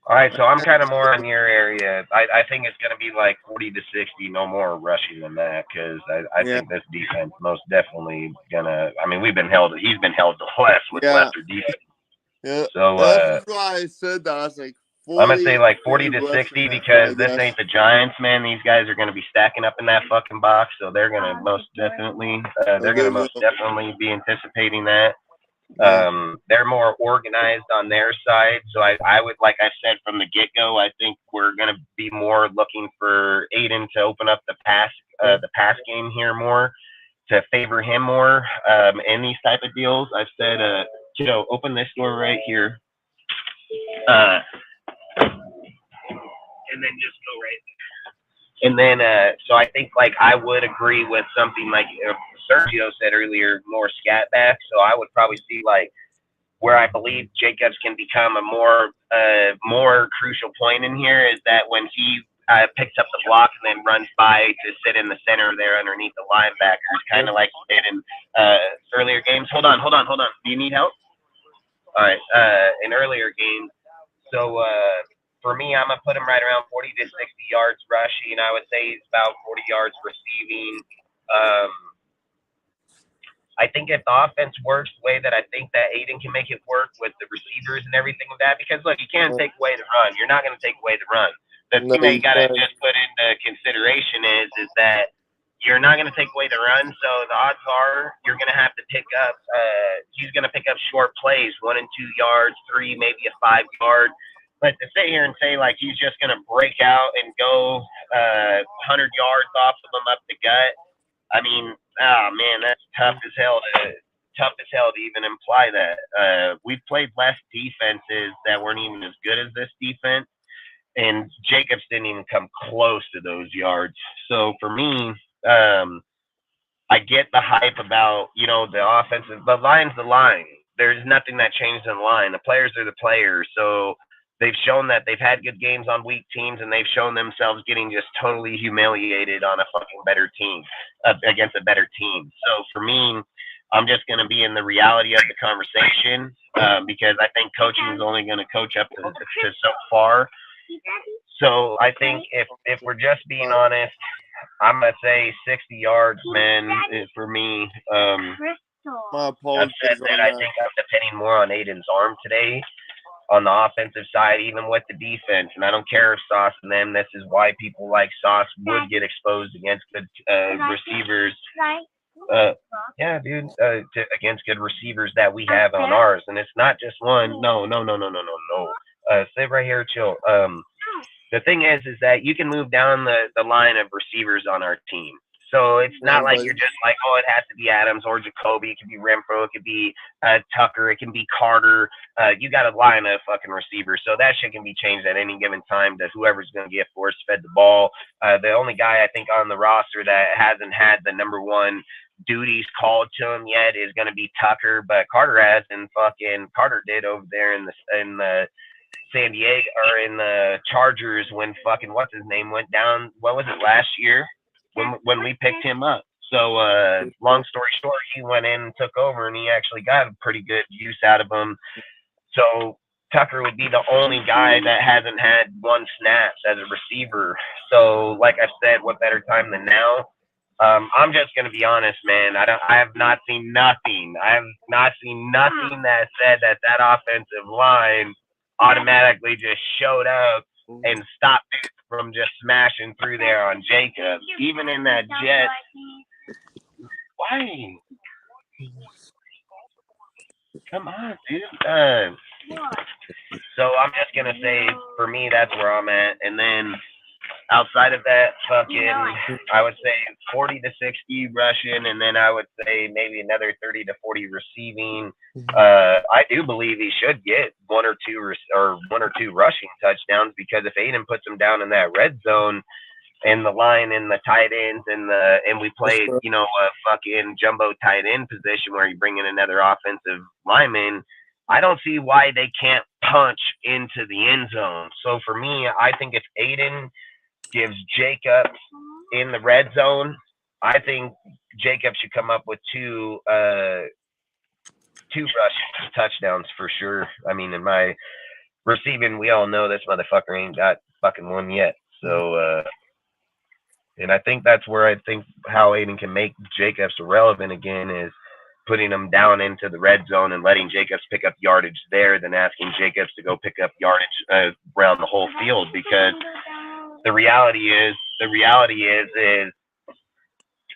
All right, so I'm kind of more on your area. I think it's going to be like 40 to 60, no more rushing than that, because I think this defense most definitely going to – I mean, he's been held to less with lesser defense. Yeah. So that's why I said that. I was like, 40, I'm going to say like 40 to 60 because this ain't the Giants, man. These guys are going to be stacking up in that fucking box, so they're going to most definitely be anticipating that. They're more organized on their side, so I would, like I said from the get-go, I think we're going to be more looking for Aiden to open up the pass game here more, to favor him more in these type of deals. I've said, kiddo, open this door right here, and then just go right there. And then, so I think like I would agree with something like Sergio said earlier, more scat back. So I would probably see like where I believe Jacobs can become a more crucial point in here is that when he picks up the block and then runs by to sit in the center there underneath the linebackers, kind of like he did in earlier games. Hold on. Do you need help? All right. In earlier games. So for me, I'm going to put him right around 40 to 60 yards rushing. I would say he's about 40 yards receiving. I think if the offense works the way that I think that Aiden can make it work with the receivers and everything of that, because look, you can't take away the run. You're not going to take away the run. The thing that you got to just put into consideration is that you're not going to take away the run. So the odds are you're going to have to pick up. He's going to pick up short plays, 1 and 2 yards, 3, maybe a 5 yard. But to sit here and say like he's just going to break out and go 100 yards off of him up the gut, I mean, oh man, that's tough as hell to even imply that. We've played less defenses that weren't even as good as this defense, and Jacobs didn't even come close to those yards. So for me, I get the hype about, you know, the offensive. The line's the line. There's nothing that changed in the line. The players are the players. So they've shown that they've had good games on weak teams, and they've shown themselves getting just totally humiliated on a fucking better team, against a better team. So for me, I'm just going to be in the reality of the conversation because I think coaching is only going to coach up to so far. So I think if we're just being honest, I'm going to say 60 yards, man, for me. My apologies. I've said that I think I'm depending more on Aiden's arm today on the offensive side, even with the defense. And I don't care if Sauce and them, this is why people like Sauce would get exposed against good receivers. Yeah, dude, against good receivers that we have on ours. And it's not just one. No. Sit right here, chill. The thing is that you can move down the line of receivers on our team. So it's not like but you're just like, oh, it has to be Adams or Jacoby. It could be Renfro. It could be Tucker. It can be Carter. You got a line of fucking receivers. So that shit can be changed at any given time to whoever's going to get force-fed the ball. The only guy I think on the roster that hasn't had the number one duties called to him yet is going to be Tucker. But Carter has, and fucking Carter did over there in the San Diego or in the Chargers when fucking what's his name went down. What was it, last year when we picked him up? So long story short, he went in and took over, and he actually got a pretty good use out of him. So Tucker would be the only guy that hasn't had one snaps as a receiver. So like I said, what better time than now? I'm just gonna be honest, man. I have not seen nothing. I have not seen nothing that said that offensive line automatically just showed up and stopped it from just smashing through there on Jacob. Even in that Jets. Why? Come on, dude. So I'm just gonna say, for me, that's where I'm at. And then outside of that, fucking, I would say 40 to 60 rushing, and then I would say maybe another 30 to 40 receiving. I do believe he should get one or two rushing touchdowns, because if Aiden puts him down in that red zone, and the line and the tight ends and we play, you know, a fucking jumbo tight end position where you bring in another offensive lineman, I don't see why they can't punch into the end zone. So for me, I think if Aiden gives Jacob in the red zone, I think Jacob should come up with two rushing touchdowns for sure. I mean, in my receiving, we all know this motherfucker ain't got fucking one yet. So and I think that's where I think how Aiden can make Jacobs relevant again is putting him down into the red zone and letting Jacobs pick up yardage there than asking Jacobs to go pick up yardage around the whole field. Because the reality is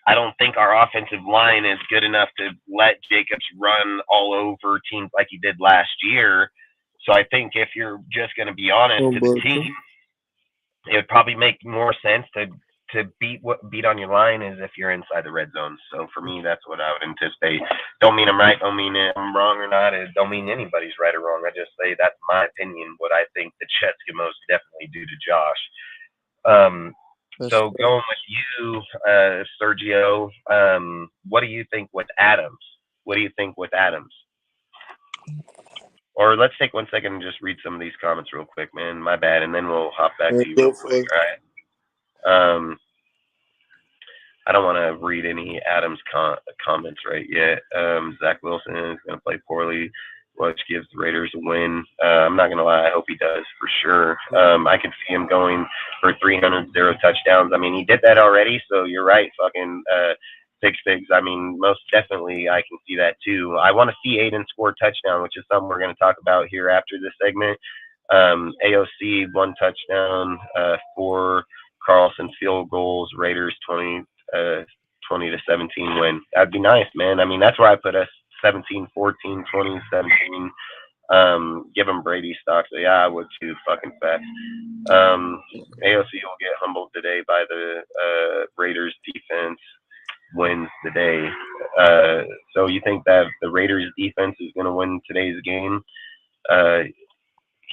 I don't think our offensive line is good enough to let Jacobs run all over teams like he did last year. So I think if you're just going to be honest to the team, it would probably make more sense to beat on your line is if you're inside the red zone. So for me, that's what I would anticipate. Don't mean I'm right, don't mean I'm wrong or not. It don't mean anybody's right or wrong. I just say that's my opinion, what I think the Jets can most definitely do to Josh. So going with you, Sergio, what do you think with Adams? Or let's take 1 second and just read some of these comments real quick, man. My bad, and then we'll hop back to you real quick. All right. I don't want to read any Adams comments right yet. Zach Wilson is going to play poorly, which gives the Raiders a win. I'm not going to lie. I hope he does for sure. I could see him going for 300 touchdowns. I mean, he did that already, so you're right. Fucking Figs. I mean, most definitely I can see that too. I want to see Aiden score a touchdown, which is something we're going to talk about here after this segment. AOC 1 touchdown, 4 Carlson field goals, Raiders 20 to 17 win. That'd be nice, man. I mean, that's where I put us 17, 14, 20, 17. Give him Brady stock. So yeah, I would too. Fucking fast. AOC will get humbled today by the Raiders defense. Wins the day. So you think that the Raiders defense is going to win today's game?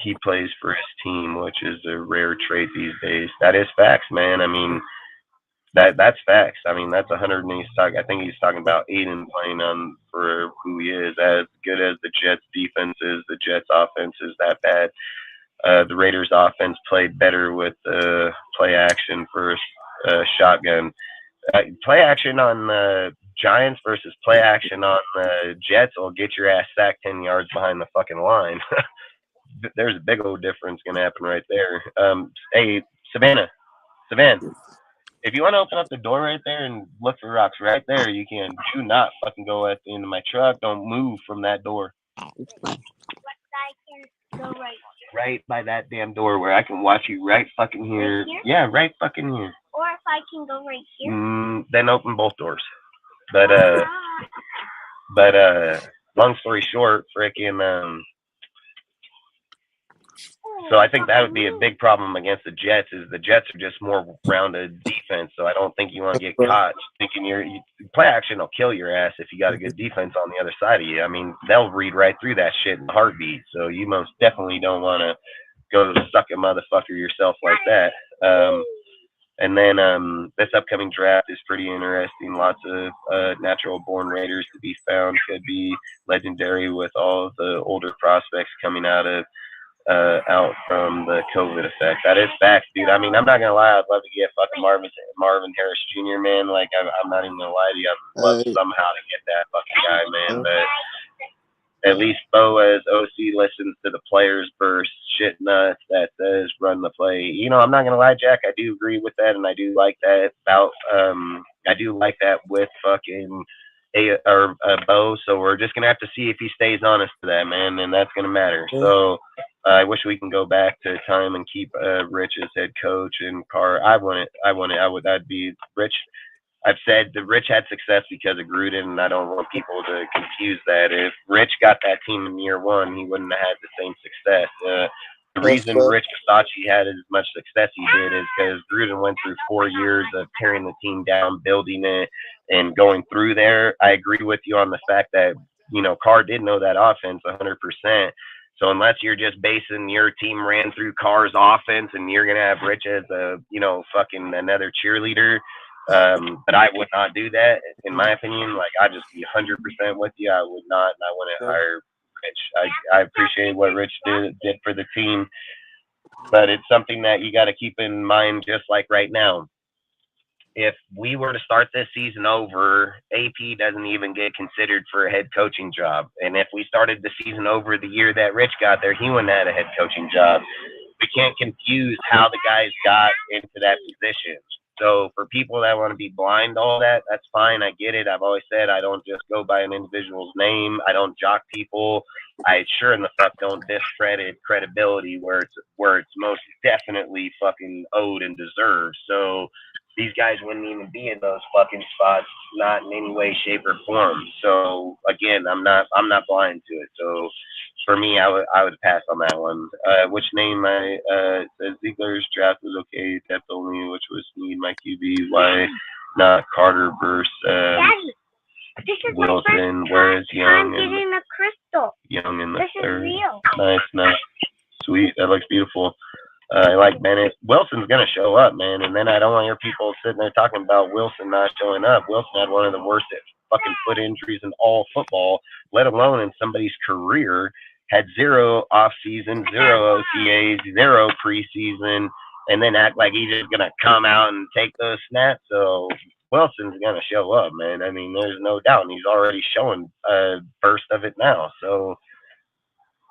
He plays for his team, which is a rare trait these days. That is facts, man. I mean, that's facts. I mean, that's 100. And I think he's talking about Aiden playing on for who he is. As good as the Jets defense is, the Jets offense is that bad. The Raiders offense played better with play action first, shotgun. Play action on the Giants versus play action on the Jets will get your ass sacked 10 yards behind the fucking line. There's a big old difference going to happen right there. Hey, Savannah, if you want to open up the door right there and look for rocks right there, you can. Do not fucking go at the end of my truck. Don't move from that door. But I can go right by that damn door where I can watch you right fucking here. Right here? Yeah, right fucking here. Or if I can go right here. Then open both doors. But long story short, freaking So I think that would be a big problem against the Jets. Is the Jets are just more rounded defense. So I don't think you want to get caught thinking play action will kill your ass if you got a good defense on the other side of you. I mean, they'll read right through that shit in a heartbeat. So you most definitely don't want to go suck a motherfucker yourself like that. And then this upcoming draft is pretty interesting. Lots of natural-born Raiders to be found. Could be legendary with all of the older prospects coming out from the COVID effect. That is facts, dude. I mean, I'm not gonna lie. I'd love to get fucking Marvin Harris Jr. Man, like I'm not even gonna lie to you. I'd love somehow to get that fucking guy, man. But at least Bo as OC listens to the players burst shit nuts that says run the play. You know, I'm not gonna lie, Jack. I do agree with that, and I do like that about I do like that with fucking Bo. So we're just gonna have to see if he stays honest to that, man, and that's gonna matter. So I wish we can go back to time and keep Rich as head coach and Carr. That'd be Rich. I've said that Rich had success because of Gruden, and I don't want people to confuse that. If Rich got that team in year one, he wouldn't have had the same success. The reason Rich Bisaccia had as much success he did is because Gruden went through 4 years of tearing the team down, building it, and going through there. I agree with you on the fact that, you know, Carr did know that offense 100%. So unless you're just basing your team ran through Carr's offense and you're going to have Rich as fucking another cheerleader, but I would not do that, in my opinion. Like, I'd just be 100% with you. I would not, and I wouldn't hire Rich. I appreciate what Rich did for the team, but it's something that you got to keep in mind, just like right now. If we were to start this season over, AP doesn't even get considered for a head coaching job. And if we started the season over the year that Rich got there, he wouldn't have had a head coaching job. We can't confuse how the guys got into that position. So for people that want to be blind to all that, that's fine. I get it. I've always said I don't just go by an individual's name. I don't jock people. I sure in the fuck don't discredit credibility where it's most definitely fucking owed and deserved. So these guys wouldn't even be in those fucking spots, not in any way, shape, or form. So again, I'm not blind to it. So for me, I would pass on that one. Which name says Ziegler's draft was okay, depth only, which was need my QB. Why not Carter versus Wilson? Whereas Young in the third. Nice, sweet. That looks beautiful. I like Bennett. Wilson's going to show up, man. And then I don't want to hear people sitting there talking about Wilson not showing up. Wilson had one of the worst fucking foot injuries in all football, let alone in somebody's career. Had 0 off-season, 0 OTAs, 0 preseason, and then act like he's just going to come out and take those snaps. So Wilson's going to show up, man. I mean, there's no doubt. And he's already showing a burst of it now. So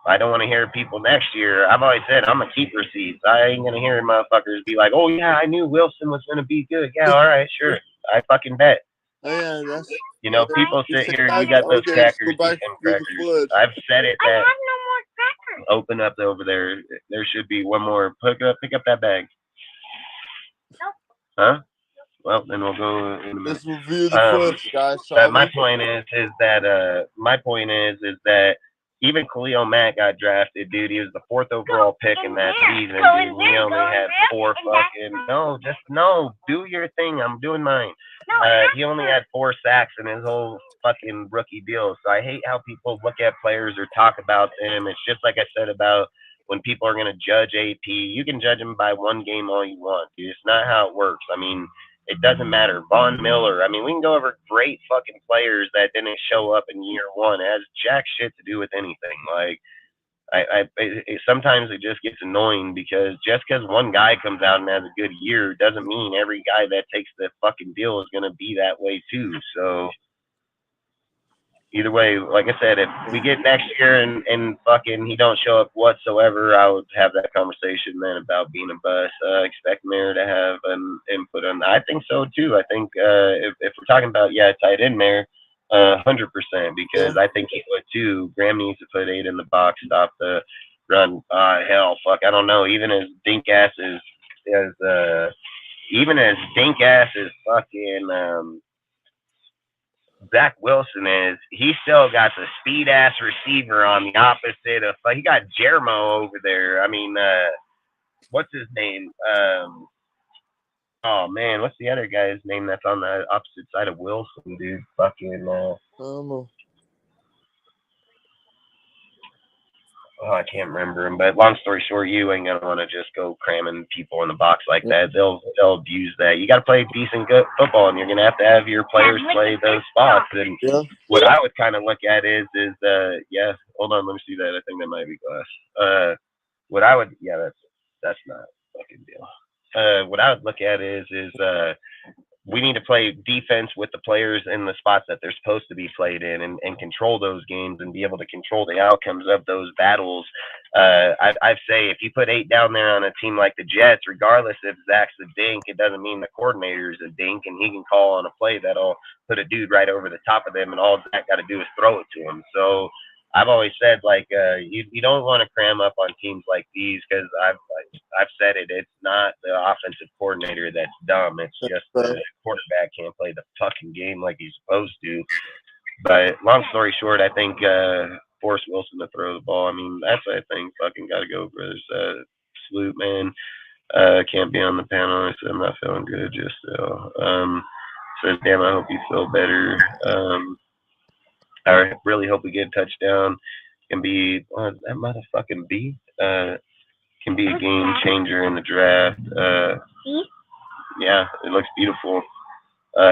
I don't want to hear people next year. I've always said I'm a keep receipts. I ain't going to hear motherfuckers be like, oh, yeah, I knew Wilson was going to be good. Yeah, all right, sure. I fucking bet. Yeah, that's, you know, people sit here, you got those crackers and crackers. I've said it that open up over there. There should be one more. Pick up that bag. Huh? Well, then we'll go in a minute. Let's review the footage, guys. My point is that even Khalil Mack got drafted, dude. He was the 4th overall pick in that season, dude. We only had 4 fucking do your thing. I'm doing mine. He only had 4 sacks in his whole fucking rookie deal. So I hate how people look at players or talk about them. It's just like I said about when people are going to judge AP. You can judge him by one game all you want, dude. It's not how it works. I mean, it doesn't matter. Von Miller. I mean, we can go over great fucking players that didn't show up in year one. It has jack shit to do with anything. Like, sometimes it just gets annoying because just because one guy comes out and has a good year doesn't mean every guy that takes the fucking deal is going to be that way too. So either way, like I said, if we get next year and fucking he don't show up whatsoever, I would have that conversation then about being a bust. Expect Mayer to have an input on that. I think so too. I think if we're talking about tight end Mayer, 100%, because I think he would too. Graham needs to put 8 in the box, stop the run. Hell, fuck, I don't know. Even as dink ass is fucking Zach Wilson is, he still got the speed ass receiver on the opposite of, he got Jermo over there. I mean, what's his name? Oh man, what's the other guy's name that's on the opposite side of Wilson, dude? Fucking I can't remember him, but long story short, you ain't gonna want to just go cramming people in the box like that. They'll abuse that. You got to play decent good football, and you're gonna have to have your players play those spots. And what I would kind of look at is yeah. Hold on, let me see that. I think that might be glass. What I would, yeah, that's not a fucking deal. What I would look at is we need to play defense with the players in the spots that they're supposed to be played in, and control those games and be able to control the outcomes of those battles. I'd say if you put 8 down there on a team like the Jets, regardless if Zach's a dink, it doesn't mean the coordinator's a dink, and he can call on a play that'll put a dude right over the top of them, and all Zach got to do is throw it to him. So I've always said, like, you don't want to cram up on teams like these, because I've said it. It's not the offensive coordinator that's dumb. It's just the quarterback can't play the fucking game like he's supposed to. But long story short, I think force Wilson to throw the ball. I mean, that's what I think. Fucking got to go, brothers. Salute, man. Can't be on the panel. I said I'm not feeling good just so. Says, damn, I hope you feel better. I really hope we get a touchdown. Can be that motherfucking B. Can be a game changer in the draft. Yeah, it looks beautiful.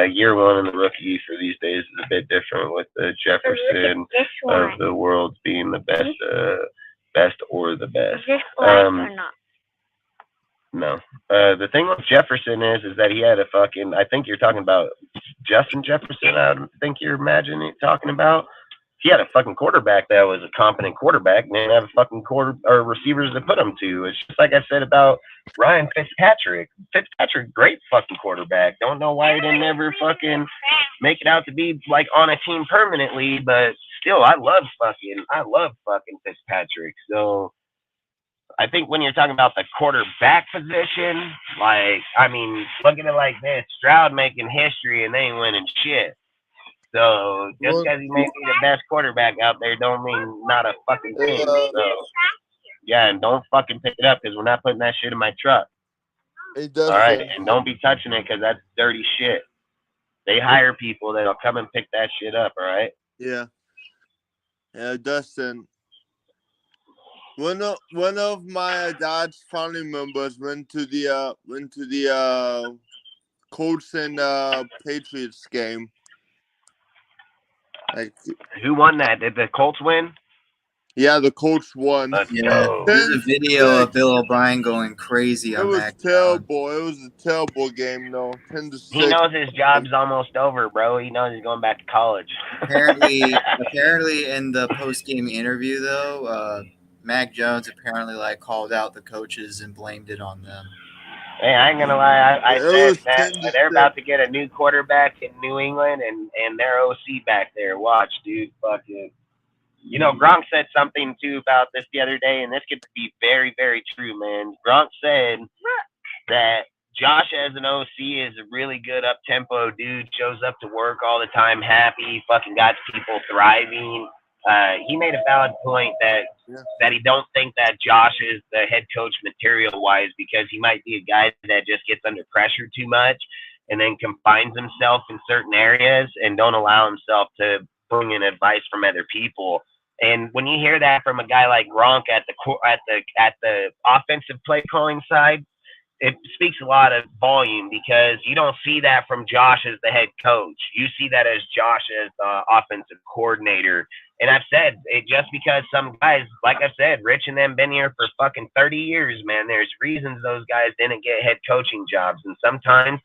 Year one in the rookie for these days is a bit different, with the Jefferson of the world being the best or the best. Is this glass or not? No. The thing with Jefferson is that he had a fucking, I think you're talking about Justin Jefferson, I think you're imagining talking about. He had a fucking quarterback that was a competent quarterback, and they didn't have a fucking receivers to put him to. It's just like I said about Ryan Fitzpatrick. Fitzpatrick, great fucking quarterback. Don't know why he didn't ever fucking make it out to be like on a team permanently, but still, I love fucking Fitzpatrick. So I think when you're talking about the quarterback position, like, I mean, look at it like this: Stroud making history and they ain't winning shit. So just because he may be the best quarterback out there, don't mean not a fucking thing. So yeah, and don't fucking pick it up, because we're not putting that shit in my truck. It does. All right, and don't be touching it, because that's dirty shit. They hire people that'll come and pick that shit up. All right. Yeah. Yeah, Dustin. One of my dad's family members went to the Colts and Patriots game. Like, who won that? Did the Colts win? Yeah, the Colts won. Yeah, there's a video of Bill O'Brien going crazy on that. It was terrible. It was a terrible game, though. 10-6. He knows his job's almost over, bro. He knows he's going back to college. Apparently, in the post-game interview, though, Mac Jones apparently called out the coaches and blamed it on them. Hey, I ain't gonna lie. I said that they're about to get a new quarterback in New England, and their OC back there. Watch, dude. Fucking. You know, Gronk said something too about this the other day, and this could be very, very true, man. Gronk said that Josh as an OC is a really good up-tempo dude, shows up to work all the time, happy, fucking got people thriving. He made a valid point that he don't think that Josh is the head coach material-wise, because he might be a guy that just gets under pressure too much and then confines himself in certain areas and don't allow himself to bring in advice from other people. And when you hear that from a guy like Gronk at the offensive play calling side, it speaks a lot of volume, because you don't see that from Josh as the head coach. You see that as Josh as the offensive coordinator. And I've said it, just because some guys, like I said, Rich and them been here for fucking 30 years, man. There's reasons those guys didn't get head coaching jobs. And sometimes,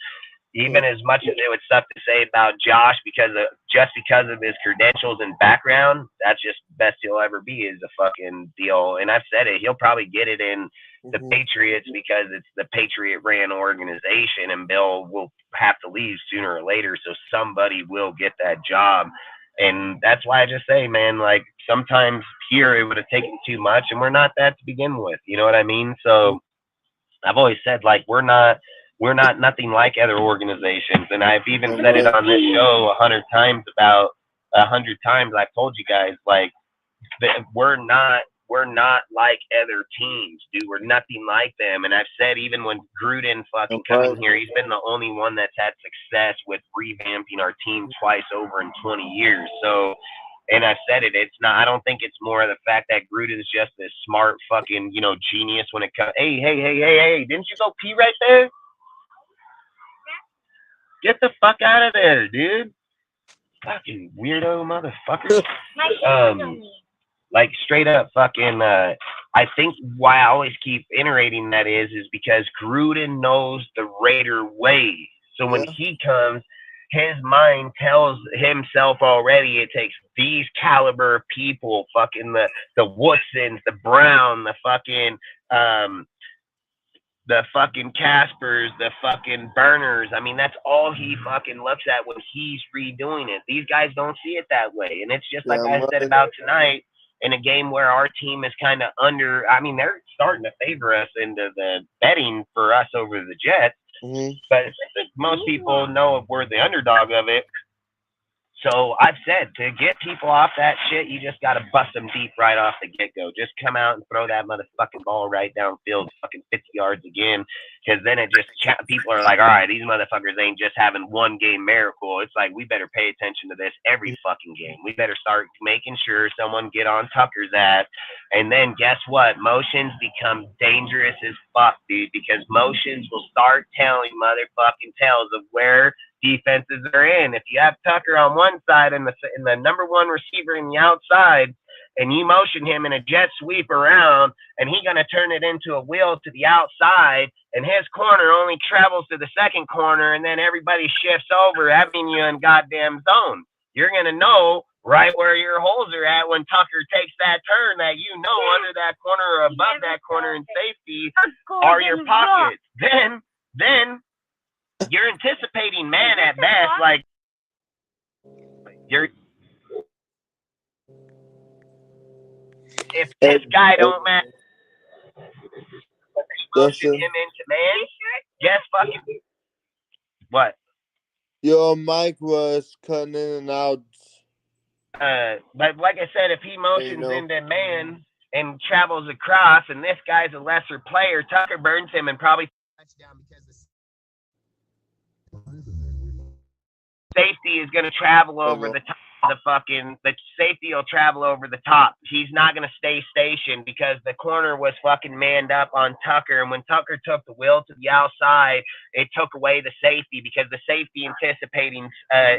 even as much as it would suck to say about Josh, because of his credentials and background, that's just the best he'll ever be, is a fucking deal. And I've said it, he'll probably get it in the Patriots, because it's the Patriot-ran organization, and Bill will have to leave sooner or later, so somebody will get that job. And that's why I just say, man, like, sometimes here it would have taken too much, and we're not that to begin with. You know what I mean? So I've always said, like, we're not we're not nothing like other organizations. And I've even said it on this show 100 times. About 100 times I've told you guys, like, that we're not like other teams, dude. We're nothing like them. And I've said, even when Gruden fucking coming here, he's been the only one that's had success with revamping our team twice over in 20 years. So, and I've said it, it's not, I don't think it's more of the fact that Gruden's just this smart fucking, you know, genius when it comes. Hey, didn't you go pee right there? Get the fuck out of there, dude. Fucking weirdo motherfucker. Like, straight up fucking, I think why I always keep iterating that is because Gruden knows the Raider way. So when he comes, his mind tells himself already it takes these caliber of people, fucking the Woodsons, the Brown, the fucking Caspers, the fucking Burners. I mean, that's all he fucking looks at when he's redoing it. These guys don't see it that way. And it's just like I said about tonight, in a game where our team is kind of under, I mean, they're starting to favor us into the betting for us over the Jets. But most people know we're the underdog of it. So I've said, to get people off that shit, you just got to bust them deep right off the get-go. Just come out and throw that motherfucking ball right downfield, fucking 50 yards again, because then it just, people are like, all right, these motherfuckers ain't just having one game miracle. It's like, we better pay attention to this every fucking game. We better start making sure someone get on Tucker's ass. And then guess what? Motions become dangerous as fuck, dude, because motions will start telling motherfucking tales of where defenses are in. If you have Tucker on one side and the number one receiver in the outside, and you motion him in a jet sweep around, and he's gonna turn it into a wheel to the outside, and his corner only travels to the second corner, and then everybody shifts over, having you in goddamn zone. You're gonna know right where your holes are at when Tucker takes that turn, that you know under that corner or above that corner in safety are your pockets. Then you're anticipating man at best, like you're. If this guy don't match, motion him into man, guess fucking what? Your mic was cutting in and out. But like I said, if he motions into man and travels across, and this guy's a lesser player, Tucker burns him and probably touchdown because safety is going to travel over the top. The safety will travel over the top. He's not going to stay stationed because the corner was fucking manned up on Tucker. And when Tucker took the wheel to the outside, it took away the safety because the safety anticipating,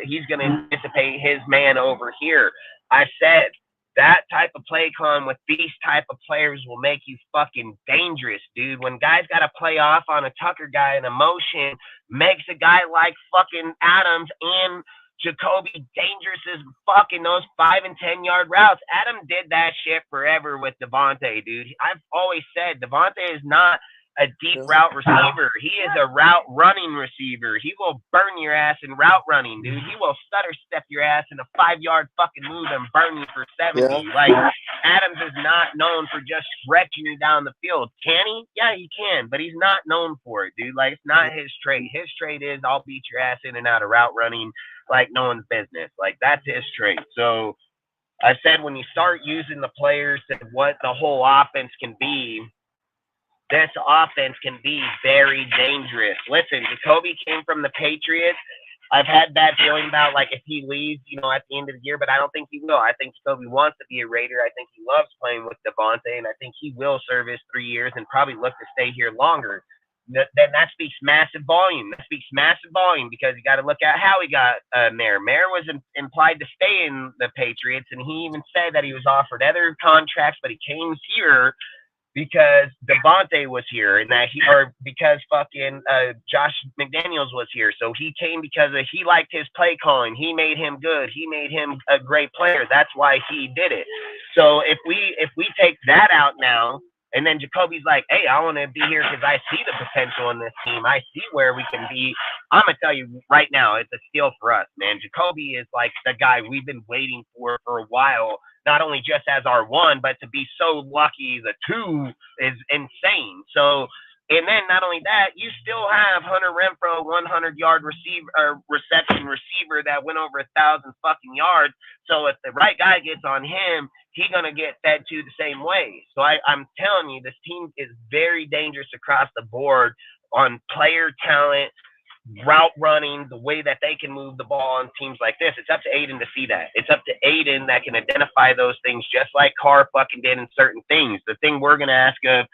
he's going to anticipate his man over here. I said that type of play con with these type of players will make you fucking dangerous, dude. When guys got to play off on a Tucker guy in a motion, makes a guy like fucking Adams and Jacoby dangerous as fucking those 5 and 10 yard routes. Adam did that shit forever with Devontae, dude. I've always said Devontae is not a deep route receiver. He is a route running receiver. He will burn your ass in route running, dude. He will stutter step your ass in a 5 yard fucking move and burn you for 70. Like, Adams is not known for just stretching you down the field. Can he? Yeah, he can, but he's not known for it, dude. Like, it's not his trait. His trait is I'll beat your ass in and out of route running like no one's business. Like, that's his trait. So I said, when you start using the players to what the whole offense can be, this offense can be very dangerous. Listen, Jacoby came from the Patriots. I've had that feeling about, like, if he leaves, you know, at the end of the year, but I don't think he will. I think Jacoby wants to be a Raider. I think he loves playing with Devontae, and I think he will serve his 3 years and probably look to stay here longer. Then that speaks massive volume. That speaks massive volume because you got to look at how he got Mayer. Mayer was implied to stay in the Patriots, and he even said that he was offered other contracts, but he came here because Devontae was here, and because fucking Josh McDaniels was here. So he came because he liked his play calling. He made him good. He made him a great player. That's why he did it. So if we take that out now, and then Jacoby's like, hey, I want to be here because I see the potential in this team. I see where we can be. I'm going to tell you right now, it's a steal for us, man. Jacoby is like the guy we've been waiting for a while, not only just as our 1, but to be so lucky the 2 is insane. So And then not only that, you still have Hunter Renfrow, 100-yard reception receiver that went over 1,000 fucking yards. So if the right guy gets on him, he's gonna get fed to the same way. So I'm telling you, this team is very dangerous across the board on player talent, route running, the way that they can move the ball on teams like this. It's up to Aiden to see that. It's up to Aiden that can identify those things just like Carr fucking did in certain things. The thing we're gonna ask of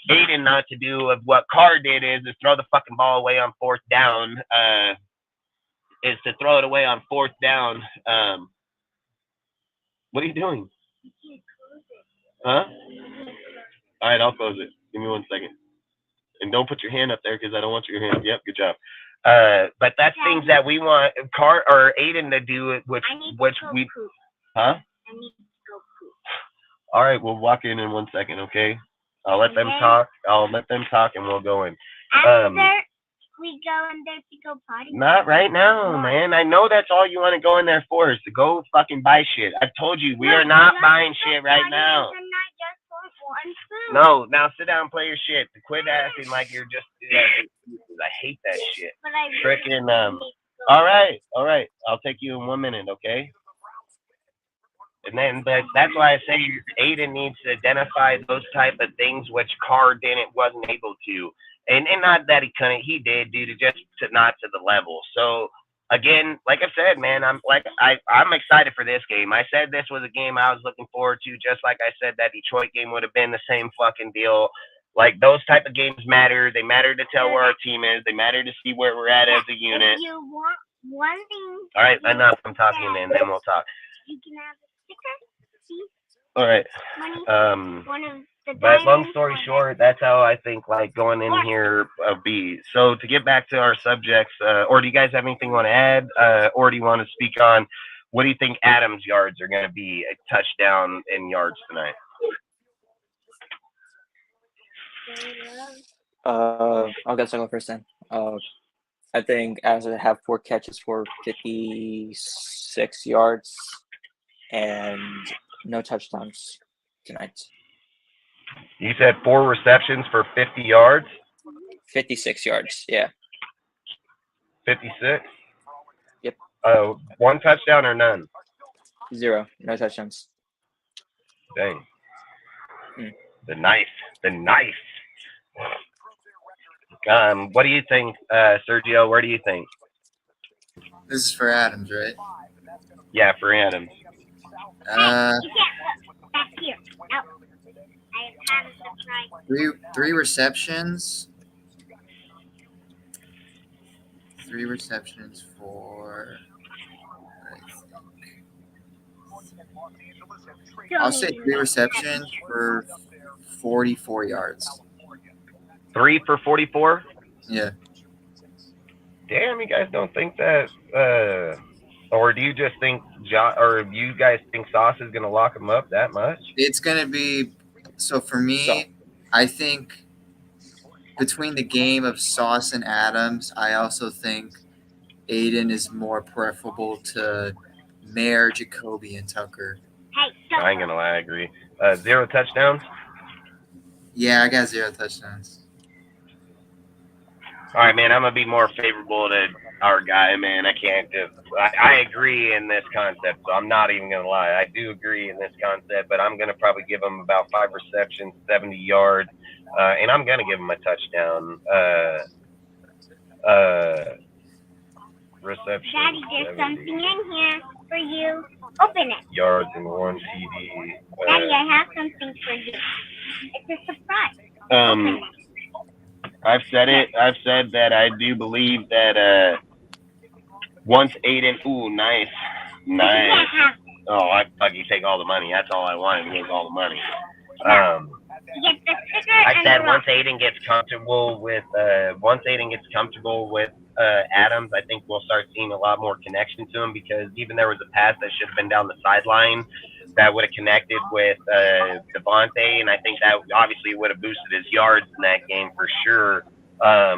Aiden not to do of what Carr did is throw the fucking ball away on fourth down. Is to throw it away on fourth down. What are you doing? Huh? All right, I'll close it. Give me 1 second. And don't put your hand up there because I don't want your hand. Yep, good job. But that's things that we want Carr or Aiden to do, which we. Huh? I need to go poop. All right, we'll walk in 1 second, okay? I'll let them talk. I'll let them talk, and we'll go in. After we go in there to go potty. Not right now, man. I know that's all you want to go in there for is to go fucking buy shit. I've told you we are not buying shit right now. No, now sit down and play your shit. Quit acting like you're just. I hate that shit. Freaking. All right. I'll take you in 1 minute, okay? And then, but that's why I say Aiden needs to identify those type of things which Carr wasn't able to, and not that he couldn't, he did due to just not to the level. So again, like I said, man, I'm excited for this game. I said this was a game I was looking forward to, just like I said that Detroit game would have been the same fucking deal. Like those type of games matter. They matter to tell where our team is. They matter to see where we're at as a unit. If you want one thing. All right, enough. I'm talking, and then we'll talk. You can have a sticker. See? All right. But long story short, that's how I think like going in here be. So to get back to our subjects, or do you guys have anything you want to add, or do you want to speak on what do you think Adams' yards are going to be a touchdown in yards tonight? I'll guess I'll go first then. I think Adams will have 4 catches for 56 yards and no touchdowns tonight. You said 4 receptions for 50 yards? 56 yards, yeah. 56? Yep. 1 touchdown or none? 0. No touchdowns. Dang. The knife. What do you think, Sergio? Where do you think? This is for Adams, right? Yeah, for Adams. Back here. Out. Three receptions. 3 receptions for. I'll say 3 receptions for 44 yards. 3 for 44? Yeah. Damn, you guys don't think that, or do you just think, or you guys think Sauce is going to lock him up that much? It's going to be, so for me, I think between the game of Sauce and Adams, I also think Aiden is more preferable to Mayer, Jacoby, and Tucker. I ain't going to lie, I agree. 0 touchdowns? Yeah, I got 0 touchdowns. All right, man, I'm going to be more favorable to our guy, man. I agree in this concept, so I'm not even going to lie. I do agree in this concept, but I'm going to probably give him about 5 receptions, 70 yards, and I'm going to give him a touchdown. Reception. Daddy, there's something in here for you. Open it. Yards and 1 TD. Daddy, I have something for you. It's a surprise. Open it. I've said it. I've said that I do believe that once Aiden, nice. Oh, I fucking take all the money. That's all I wanted. Take all the money. I said once Aiden gets comfortable with Adams, I think we'll start seeing a lot more connection to him, because even there was a pass that should have been down the sideline that would have connected with Devontae, and I think that obviously would have boosted his yards in that game for sure. I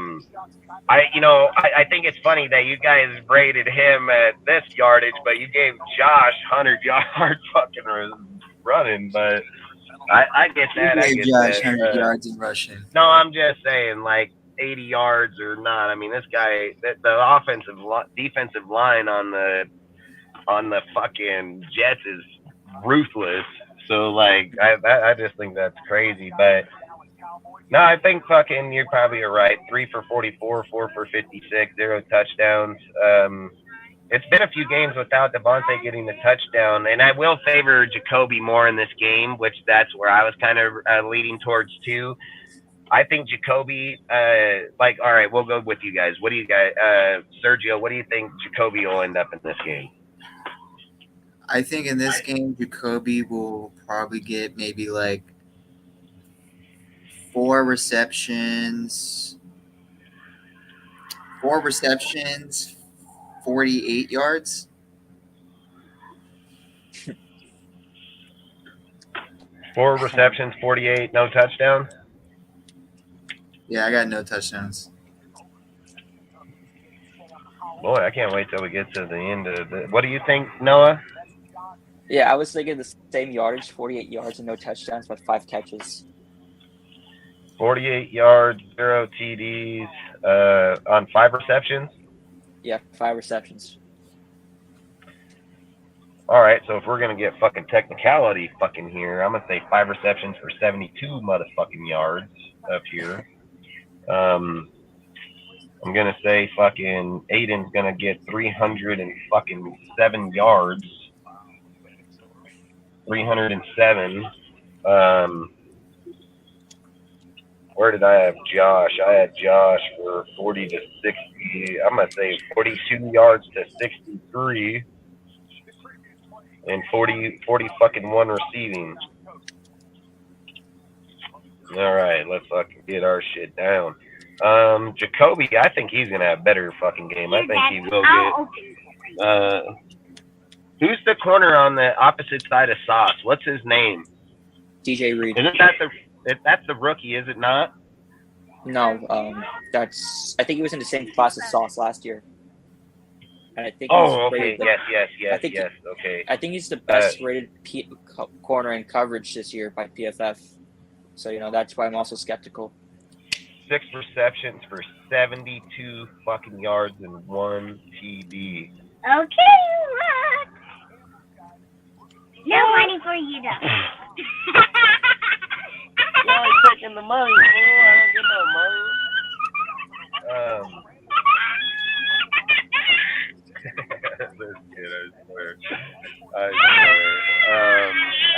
think it's funny that you guys rated him at this yardage, but you gave Josh 100 yards fucking running. But I get that. I Gave get Josh that. 100 yards in rushing. No, I'm just saying, like 80 yards or not. I mean, this guy, the defensive line on the fucking Jets is ruthless. So like, I just think that's crazy. But no, I think fucking you're probably right. 3 for 44, 4 for 56, 0 touchdowns. It's been a few games without Devontae getting the touchdown, and I will favor Jacoby more in this game, which that's where I was kind of leading towards too. I think Jacoby, like, all right, we'll go with you guys. What do you guys, Sergio, what do you think Jacoby will end up in this game? I think in this game, Jacoby will probably get maybe like 4 receptions, 48 yards. 4 receptions, 48, no touchdown. Yeah, I got no touchdowns. Boy, I can't wait till we get to the end of it. What do you think, Noah? Yeah, I was thinking the same yardage, 48 yards and no touchdowns, but 5 catches. 48 yards, 0 TDs, on 5 receptions? Yeah, 5 receptions. All right, so if we're going to get fucking technicality fucking here, I'm going to say 5 receptions for 72 motherfucking yards up here. I'm going to say fucking Aiden's going to get 307 yards. 307. Where did I have Josh? I had Josh for 40 to 60. I'm going to say 42 yards to 63. And 40 fucking 1 receiving. All right, let's fucking get our shit down. Jacoby, I think he's going to have a better fucking game. I think he will get... who's the corner on the opposite side of Sauce? What's his name? DJ Reed. Isn't that's the rookie, is it not? No, I think he was in the same class as Sauce last year. And I think okay. Yes. Okay. I think he's the best rated corner in coverage this year by PFF. So, that's why I'm also skeptical. 6 receptions for 72 fucking yards and 1 TD. Okay, look. No money for you, though. Y'all ain't taking the money, fool. I don't get no money. This kid, I swear. All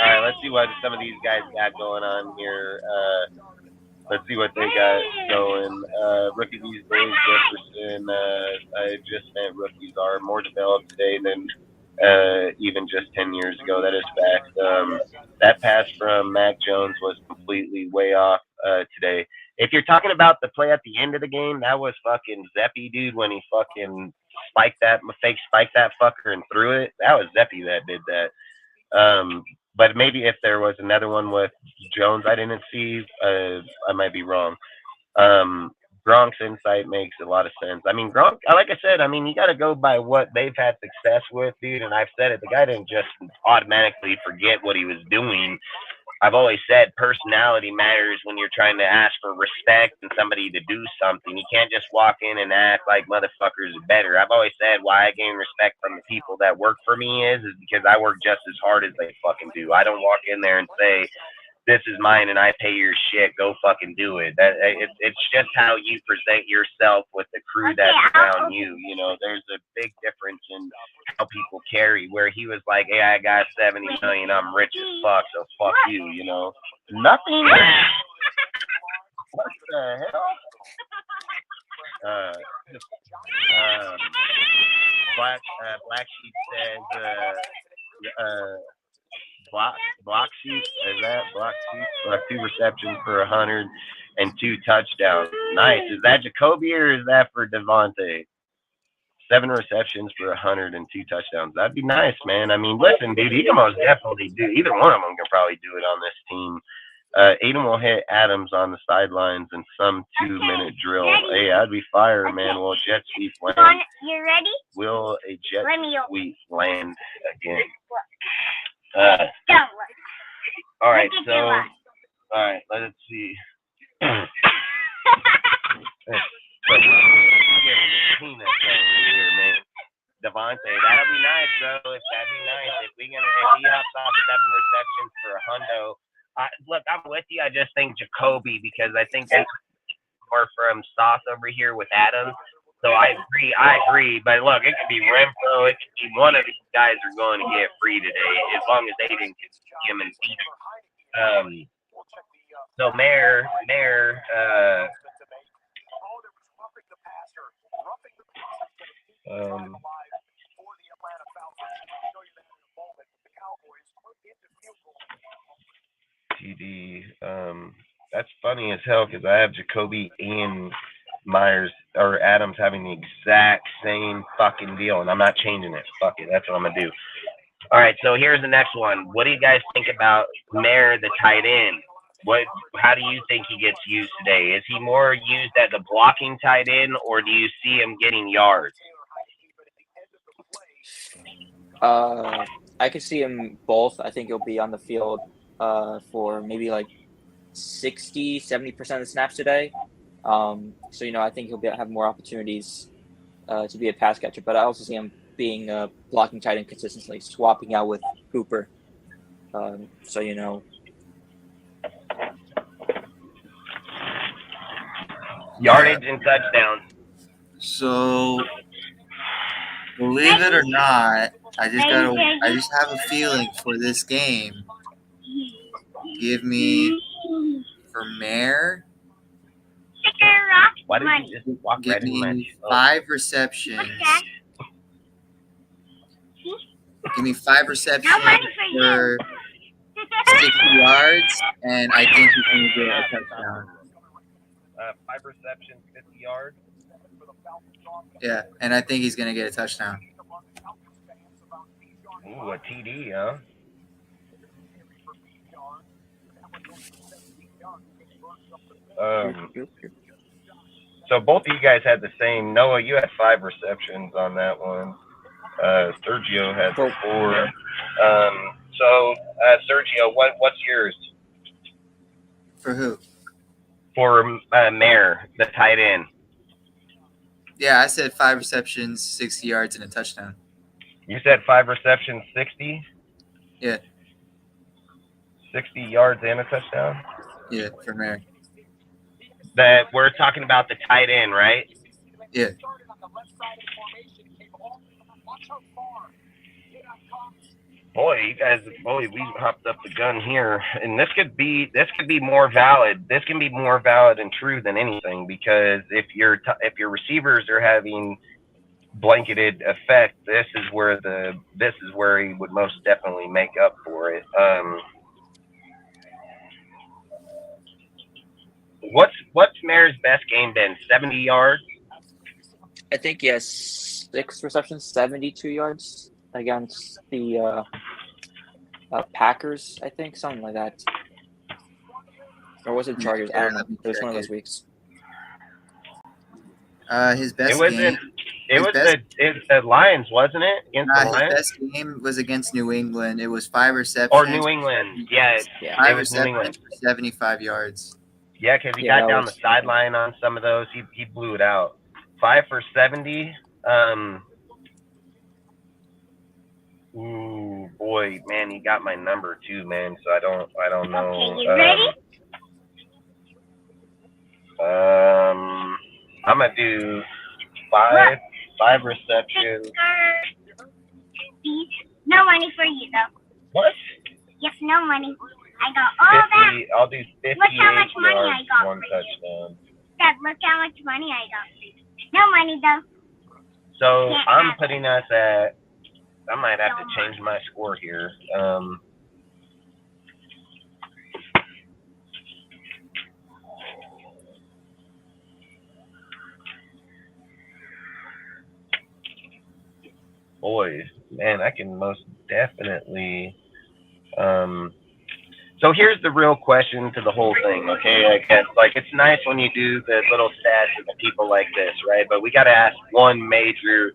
right, let's see what some of these guys got going on here. Let's see what they got going. Rookie these days, Jefferson. I just meant rookies are more developed today than even just 10 years ago. That is fact. That pass from Mac Jones was completely way off today. If you're talking about the play at the end of the game, that was fucking Zeppy, dude, when he fucking spiked that fucker and threw it. That was Zeppy that did that. But maybe if there was another one with Jones I didn't see, I might be wrong. Gronk's insight makes a lot of sense. I mean, Gronk, like I said, I mean, you got to go by what they've had success with, dude. And I've said it, the guy didn't just automatically forget what he was doing. I've always said personality matters when you're trying to ask for respect and somebody to do something. You can't just walk in and act like motherfuckers are better. I've always said why I gain respect from the people that work for me is because I work just as hard as they fucking do. I don't walk in there and say, this is mine and I pay your shit, go fucking do it. It's just how you present yourself with the crew that's around you. You know, there's a big difference in how people carry, where he was like, hey, I got 70 million, I'm rich as fuck, so fuck you, you know. Nothing. What the hell? Black Sheep says Block Sheep, is that Block Sheep? 2 receptions for 100 and 2 touchdowns. Nice. Is that Jacoby or is that for Devontae? 7 receptions for 100 and 2 touchdowns. That'd be nice, man. I mean, listen, dude, he can most definitely do. Either one of them can probably do it on this team. Aiden will hit Adams on the sidelines in some 2-minute drill. Hey, I'd be fire, man. Will a jet sweep land? You ready? Will a jet sweep land again? All All right, Look at so your watch. all right, let's see. Peanuts over here, man. Devontae, that'll be nice, bro. That'd be nice if he hops off at 7 receptions for a hundo. Look, I'm with you. I just think Jacoby because I think that's more from Sauce over here with Adams. So I agree. But look, it could be Renfro. It could be one of these guys are going to get free today as long as they didn't get him and beat him. So Mayer, TD. That's funny as hell because I have Jacoby and Myers or Adams having the exact same fucking deal, and I'm not changing it. Fuck it, that's what I'm gonna do. All right, so here's the next one. What do you guys think about Mayer, the tight end? How do you think he gets used today? Is he more used as a blocking tight end, or do you see him getting yards? I could see him both. I think he'll be on the field for maybe like 60-70% of the snaps today. So I think he'll have more opportunities to be a pass catcher. But I also see him being a blocking tight end consistently, swapping out with Cooper. Yardage and touchdowns. So, believe it or not, I just have a feeling for this game. Give me for Mayer. Why did you just walk right in my 5 receptions. Give me 5 receptions for 60 yards, and I think he's going to get a touchdown. 5 receptions, 50 yards. Yeah, and I think he's going to get a touchdown. Ooh, a TD, huh? So both of you guys had the same. Noah, you had 5 receptions on that one. Sergio had 4. Sergio, what's yours? For who? For Mayer, the tight end. Yeah, I said 5 receptions, 60 yards, and a touchdown. You said 5 receptions, 60? Yeah. 60 yards and a touchdown? Yeah, for Mayer. That we're talking about the tight end, right? Yeah. Boy, we hopped up the gun here, and this could be more valid. This can be more valid and true than anything because if your receivers are having blanketed effect, this is where he would most definitely make up for it. What's Mayer's best game been? 70 yards? I think he has 6 receptions, 72 yards against the Packers, I think, something like that. Or was it Chargers? I don't know. It was one of those weeks. His best game. It was the Lions, wasn't it? Against the Lions? His best game was against New England. It was 5 receptions. Or New England, yeah. 5 receptions for 75 yards. Yeah, because he got down the sideline on some of those. He blew it out. 5 for 70. Ooh, boy, man, he got my number too, man. So I don't know. Okay, you ready? I'm gonna do 5 receptions. No money for you though. What? Yes, no money. I got all 50, that. I'll do 58 Look how much money I yards, got 1 for you. touchdown. Dad, look how much money I got for you. No money though. So Can't I'm have putting us at. I might have to change my score here. Boy, man, I can most definitely. So here's the real question to the whole thing, okay? I guess it's nice when you do the little stats with people like this, right? But we got to ask one major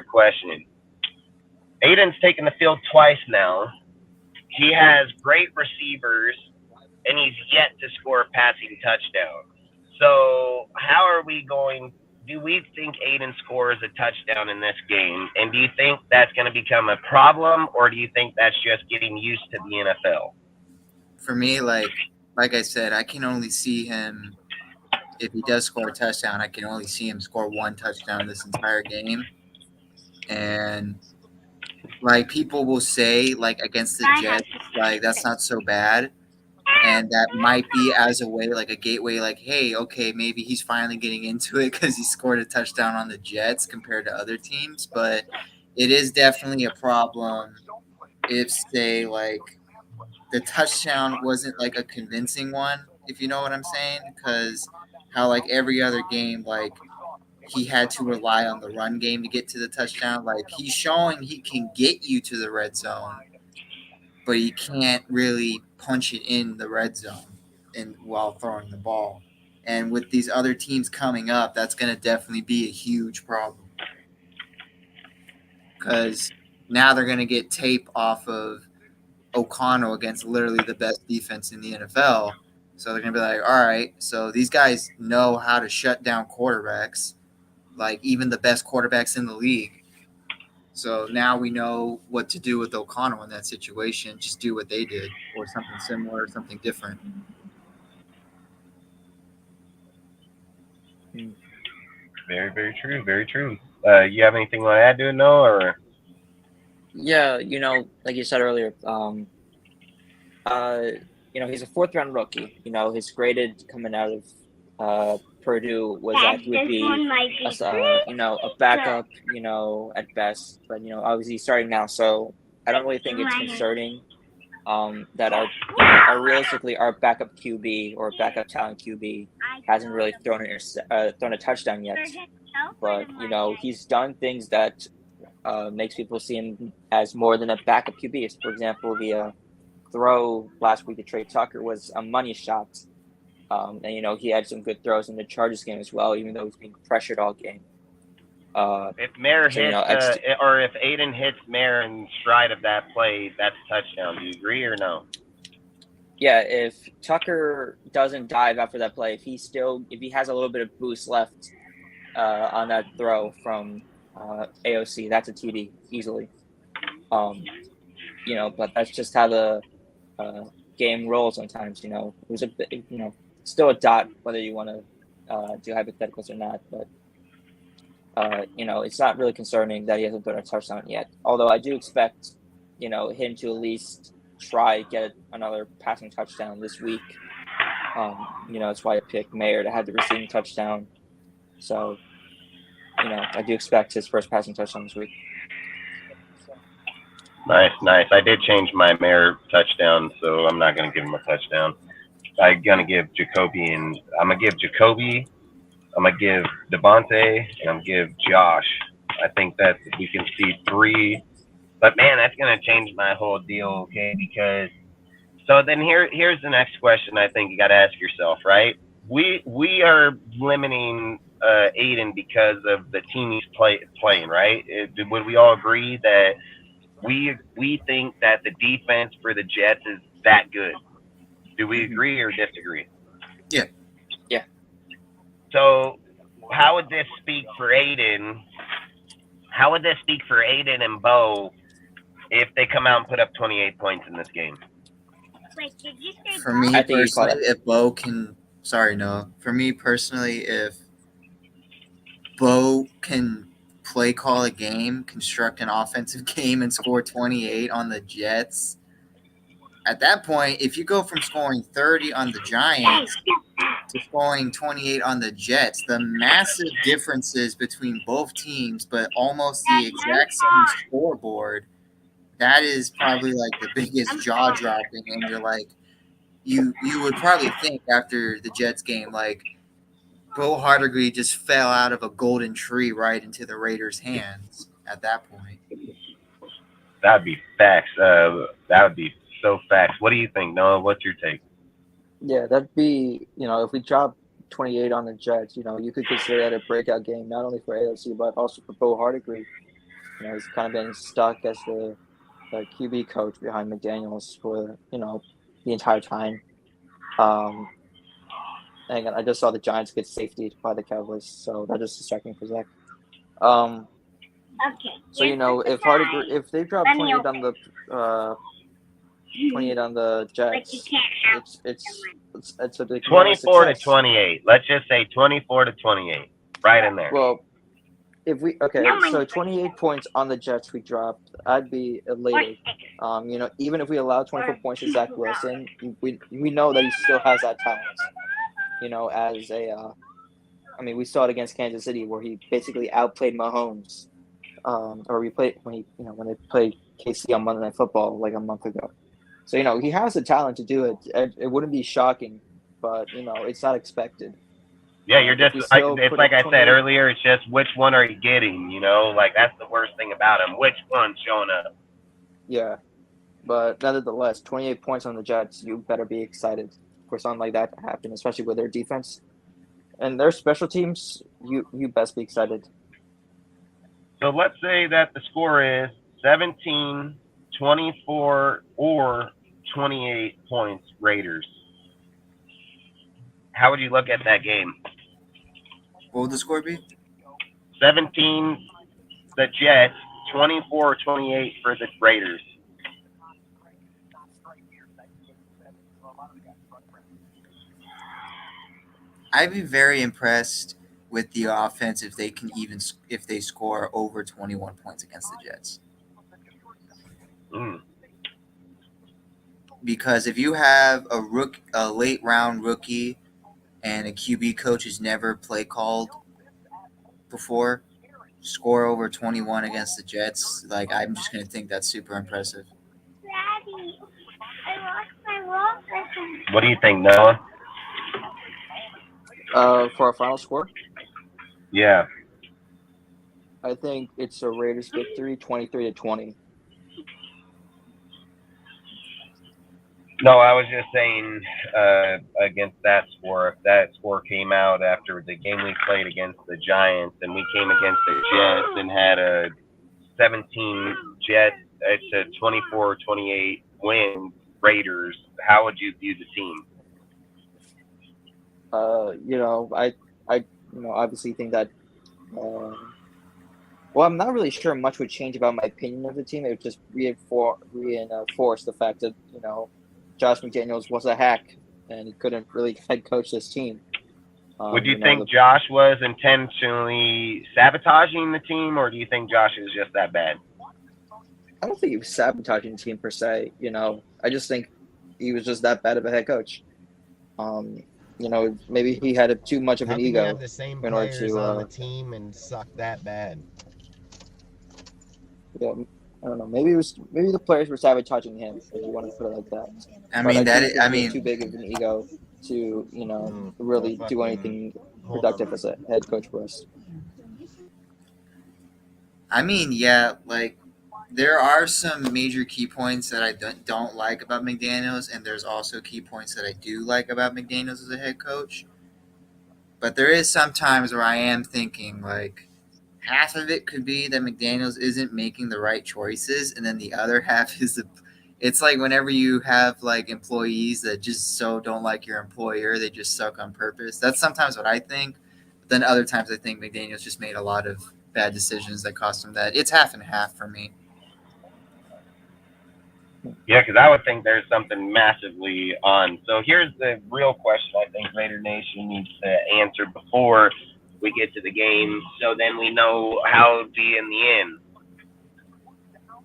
question. Aiden's taken the field twice now. he has great receivers, and he's yet to score a passing touchdown. So how are we going? Do we think Aiden scores a touchdown in this game? And do you think that's going to become a problem, or do you think that's just getting used to the NFL? For me, like I said, I can only see him, if he does score a touchdown, I can only see him score one touchdown this entire game. And like people will say, like against the Jets, like that's not so bad. And that might be as a way, like a gateway, like, hey, okay, maybe he's finally getting into it because he scored a touchdown on the Jets compared to other teams. But it is definitely a problem if, say, like the touchdown wasn't like a convincing one, if you know what I'm saying, because how like every other game, like he had to rely on the run game to get to the touchdown. Like he's showing he can get you to the red zone, but he can't really punch it in the red zone and while throwing the ball. And with these other teams coming up, that's going to definitely be a huge problem. Because now they're going to get tape off of O'Connell against literally the best defense in the NFL. So they're going to be like, all right, so these guys know how to shut down quarterbacks, like even the best quarterbacks in the league. So now we know what to do with O'Connell in that situation. Just do what they did, or something similar, or something different. Very, very true. Very true. You have anything you want to add to it, Noah? Or? Yeah, like you said earlier, he's a 4th-round rookie. His graded coming out of Purdue was that he would be a backup, at best. But obviously starting now, so I don't really think it's concerning that our realistically our backup QB or backup talent QB hasn't really thrown a touchdown yet. But he's done things that makes people see him as more than a backup QB. For example, the throw last week to Trey Tucker was a money shot. And he had some good throws in the Chargers game as well, even though he's being pressured all game. If Mayer hits, or if Aiden hits Mayer in stride of that play, that's a touchdown. Do you agree or no? Yeah, if Tucker doesn't dive after that play, if he has a little bit of boost left on that throw from AOC, that's a TD easily. But that's just how the game rolls sometimes. It was a bit, still a dot, whether you want to do hypotheticals or not. But, it's not really concerning that he hasn't thrown a touchdown yet. Although I do expect, him to at least try get another passing touchdown this week. That's why I picked Mayer to have the receiving touchdown. So, I do expect his first passing touchdown this week. Nice. I did change my Mayer touchdown, so I'm not going to give him a touchdown. I'm going to give Jacoby, I'm going to give Devontae, and I'm going to give Josh. I think that we can see 3. But, man, that's going to change my whole deal, okay? Because so then here's the next question I think you got to ask yourself, right? We are limiting Aiden because of the team he's playing, right? Would we all agree that we think that the defense for the Jets is that good? Do we agree or disagree? Yeah. So how would this speak for Aiden? How would this speak for Aiden and Bo if they come out and put up 28 points in this game? Wait, did you say For me personally, if Bo can, for me personally, if Bo can play call a game, construct an offensive game, and score 28 on the Jets, at that point, if you go from scoring 30 on the Giants to scoring 28 on the Jets, the massive differences between both teams, but almost the exact same scoreboard, that is probably like the biggest jaw dropping. And you're like, you would probably think after the Jets game, like, Bo Hardegree just fell out of a golden tree right into the Raiders' hands at that point. That'd be facts. That would be so facts. What do you think, Noah? What's your take? Yeah, that'd be, if we drop 28 on the Jets, you could consider that a breakout game, not only for AOC, but also for Bo Hardegree. He's kind of been stuck as the the QB coach behind McDaniels for the entire time. And again, I just saw the Giants get safetied by the Cowboys, so that just distracted me for Zach. Okay. So if they drop 28 on the 28 on the Jets, it's a big 24 to 28. Let's just say 24 to 28, right in there. Well, so 28 points on the Jets we dropped, I'd be elated. Even if we allow 24 points to Zach Wilson, we know that he still has that talent. We saw it against Kansas City where he basically outplayed Mahomes. Or we played when they played KC on Monday Night Football like a month ago. So he has the talent to do it. It wouldn't be shocking, but it's not expected. Yeah, you're just it's like I said earlier. It's just which one are you getting? Like that's the worst thing about him. Which one's showing up? Yeah, but nevertheless, 28 points on the Jets. You better be excited for something like that to happen, especially with their defense and their special teams. You best be excited. So let's say that the score is 17, 24, or 28 points Raiders. How would you look at that game? What would the score be? 17, the Jets, 24 or 28 for the Raiders. I'd be very impressed with the offense if they score over 21 points against the Jets. Because if you have a late round rookie and a QB coach who's never play called before, score over 21 against the Jets, I'm just going to think that's super impressive. Daddy, I lost my wallet. What do you think, Noah? For our final score? Yeah. I think it's a Raiders victory, 23-20. No, I was just saying against that score. If that score came out after the game we played against the Giants and we came against the Jets and had a 17 Jets to 24-28 win Raiders, how would you view the team? I obviously think that. I'm not really sure much would change about my opinion of the team. It would just reinforce the fact that Josh McDaniels was a hack and he couldn't really head coach this team. Would you think Josh was intentionally sabotaging the team, or do you think Josh is just that bad? I don't think he was sabotaging the team per se. I just think he was just that bad of a head coach. Maybe he had too much of an ego. Have the same players on the team and suck that bad. Yeah, I don't know. Maybe the players were sabotaging him, if you want to put it like that. Too big of an ego to really do anything productive as a head coach for us. There are some major key points that I don't like about McDaniels, and there's also key points that I do like about McDaniels as a head coach. But there is some times where I am thinking, half of it could be that McDaniels isn't making the right choices, and then the other half is it's like whenever you have employees that just so don't like your employer, they just suck on purpose. That's sometimes what I think. But then other times I think McDaniels just made a lot of bad decisions that cost him that. It's half and half for me. Yeah, because I would think there's something massively on. So here's the real question I think Raider Nation needs to answer before we get to the game, so then we know how it'll be in the end.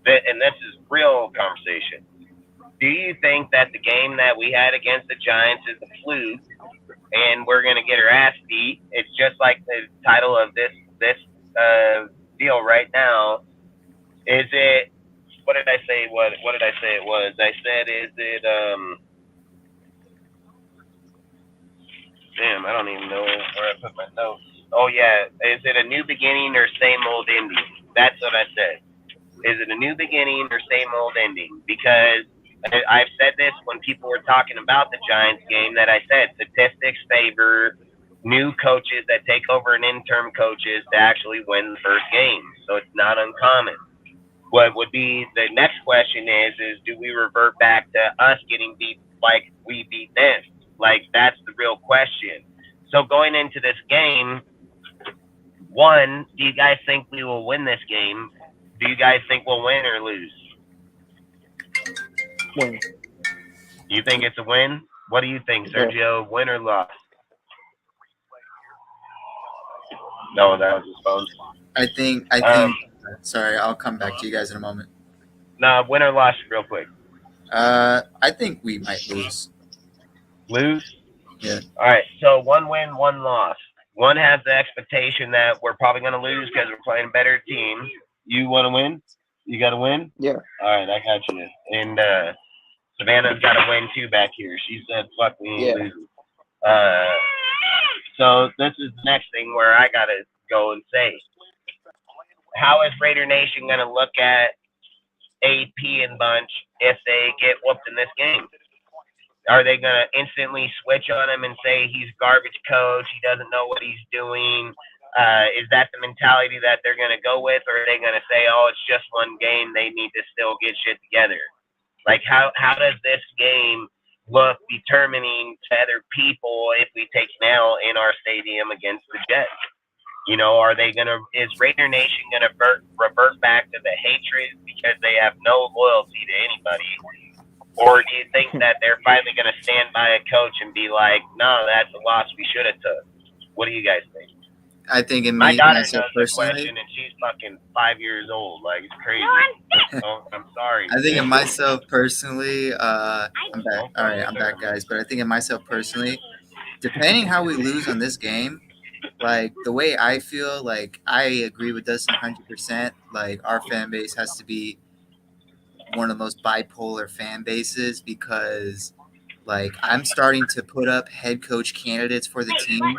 And this is real conversation. Do you think that the game that we had against the Giants is a fluke and we're going to get our ass beat? It's just like the title of this deal right now. Is it, what did I say? What did I say it was? I said, is it, damn, I don't even know where I put my notes. Oh, yeah. Is it a new beginning or same old ending? That's what I said. Is it a new beginning or same old ending? Because I've said this when people were talking about the Giants game, that I said statistics favor new coaches that take over an interim coaches to actually win the first game. So it's not uncommon. what would be the next question is do we revert back to us getting beat like we beat them? Like, that's the real question. So going into this game, one, do you guys think we will win this game? Do you guys think we'll win or lose? Win. You think it's a win? What do you think, Sergio? Win or loss? No, that was his phone. I think. Sorry, I'll come back to you guys in a moment. No, win or loss, real quick. I think we might lose. Lose? Yeah. All right. So 1 win, 1 loss. One has the expectation that we're probably going to lose because we're playing a better team. You want to win? You got to win? Yeah. All right, I got you. And Savannah's got to win too back here. She said, "Fuck, we ain't losing." So this is the next thing where I got to go and say, how is Raider Nation going to look at AP and Bunch if they get whooped in this game? Are they going to instantly switch on him and say he's garbage coach, he doesn't know what he's doing? Is that the mentality that they're going to go with, or are they going to say, oh, it's just one game, they need to still get shit together? Like, how does this game look determining to other people if we take an L in our stadium against the Jets? You know, is Raider Nation going to revert back to the hatred because they have no loyalty to anybody? Or do you think that they're finally going to stand by a coach and be like, no, that's a loss we should have took? What do you guys think? I think in my daughter myself knows the personally, question, and she's fucking 5 years old. Like, it's crazy. Oh, I'm sorry. I think in myself personally, I'm back. All right, I'm back, guys. But I think in myself personally, depending how we lose on this game, like the way I feel, like I agree with Dustin 100%. Like our fan base has to be one of the most bipolar fan bases because, like, I'm starting to put up head coach candidates for the team,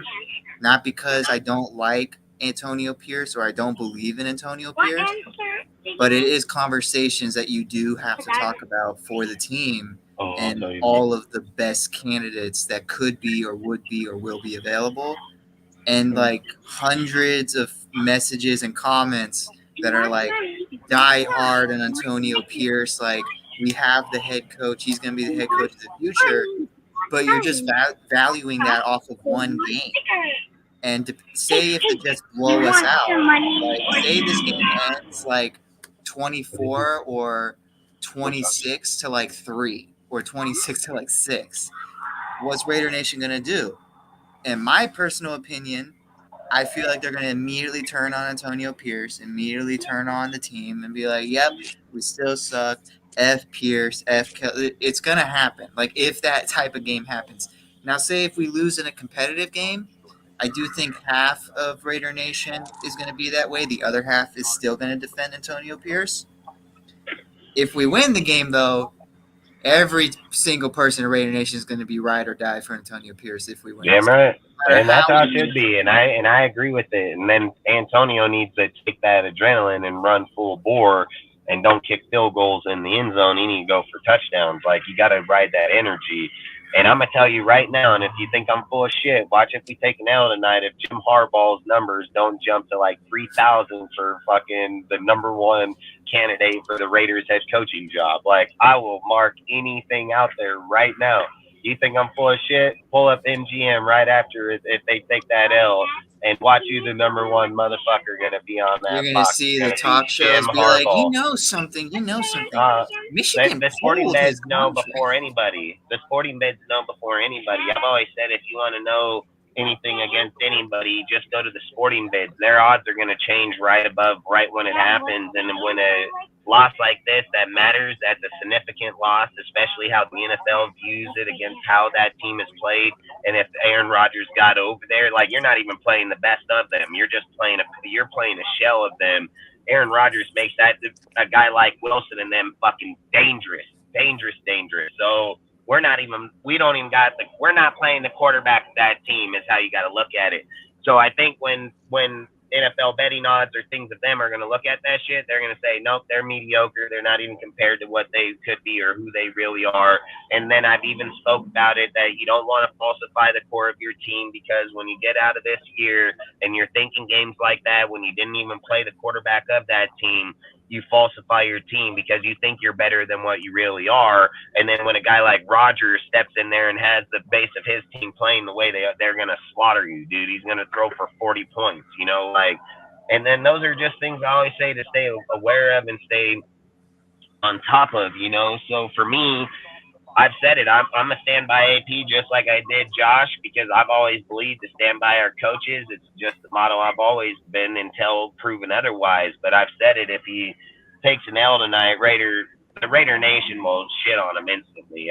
not because I don't like Antonio Pierce or I don't believe in Antonio Pierce, but it is conversations that you do have to talk about for the team and all of the best candidates that could be or would be or will be available. And like hundreds of messages and comments that are like die hard and Antonio Pierce, like we have the head coach, he's going to be the head coach of the future, but you're just valuing that off of one game. And to say if the Jets blow us out, like say this game ends like 24 or 26 to like 3 or 26 to like 6, what's Raider Nation going to do? In my personal opinion, I feel like they're going to immediately turn on Antonio Pierce, immediately turn on the team and be like, yep, we still suck. F Pierce, F Kelly. It's going to happen. Like if that type of game happens. Now, say if we lose in a competitive game, I do think half of Raider Nation is going to be that way. The other half is still going to defend Antonio Pierce. If we win the game, though, every single person in Raider Nation is going to be ride or die for Antonio Pierce if we win. Damn right. And that's how it should be. And I agree with it. And then Antonio needs to take that adrenaline and run full bore and don't kick field goals in the end zone. He needs to go for touchdowns. Like, you got to ride that energy. And I'm going to tell you right now, and if you think I'm full of shit, watch if we take an L tonight. If Jim Harbaugh's numbers don't jump to like 3,000 for fucking the #1 candidate for the Raiders head coaching job, like I will mark anything out there right now. You think I'm full of shit? Pull up MGM right after if they take that L and watch you the #1 motherfucker going to be on that. You're going to see the talk shows be like, you know something. Michigan, the sporting beds know before anybody. The sporting beds know before anybody. I've always said if you want to know anything against anybody, just go to the sporting beds. Their odds are going to change right when it happens. And when a loss like this that matters, that's a significant loss, especially how the NFL views it against how that team is played. And if Aaron Rodgers got over there, like you're not even playing the best of them. You're just playing a shell of them. Aaron Rodgers makes that a guy like Wilson and them fucking dangerous. So we're not playing the quarterback of that team is how you got to look at it. So I think when NFL betting odds or things of them are going to look at that shit, they're going to say, nope, they're mediocre. They're not even compared to what they could be or who they really are. And then I've even spoke about it that you don't want to falsify the core of your team because when you get out of this year and you're thinking games like that, when you didn't even play the quarterback of that team, you falsify your team because you think you're better than what you really are. And then when a guy like Rodgers steps in there and has the base of his team playing the way they're going to slaughter you, dude. He's going to throw for 40 points, you know, like, and then those are just things I always say to stay aware of and stay on top of, you know. So for me, I've said it. I'm a stand by AP just like I did Josh, because I've always believed to stand by our coaches. It's just the motto I've always been until proven otherwise. But I've said it, if he takes an L tonight, the Raider Nation will shit on him instantly.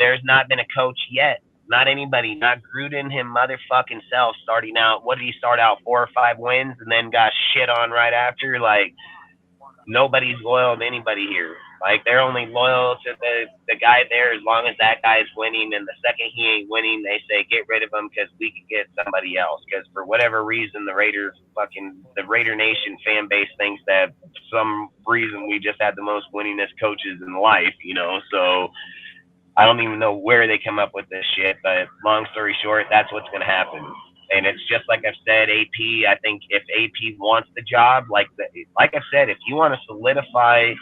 There's not been a coach yet, not anybody, not Gruden him motherfucking self starting out. What did he start out, 4 or 5 wins and then got shit on right after? Like, nobody's loyal to anybody here. Like, they're only loyal to the guy there as long as that guy's winning. And the second he ain't winning, they say get rid of him because we can get somebody else. Because for whatever reason, the Raider Nation fan base thinks that for some reason we just had the most winningest coaches in life, you know. So I don't even know where they come up with this shit. But long story short, that's what's going to happen. And it's just like I've said, AP, I think if AP wants the job, like I've said, if you want to solidify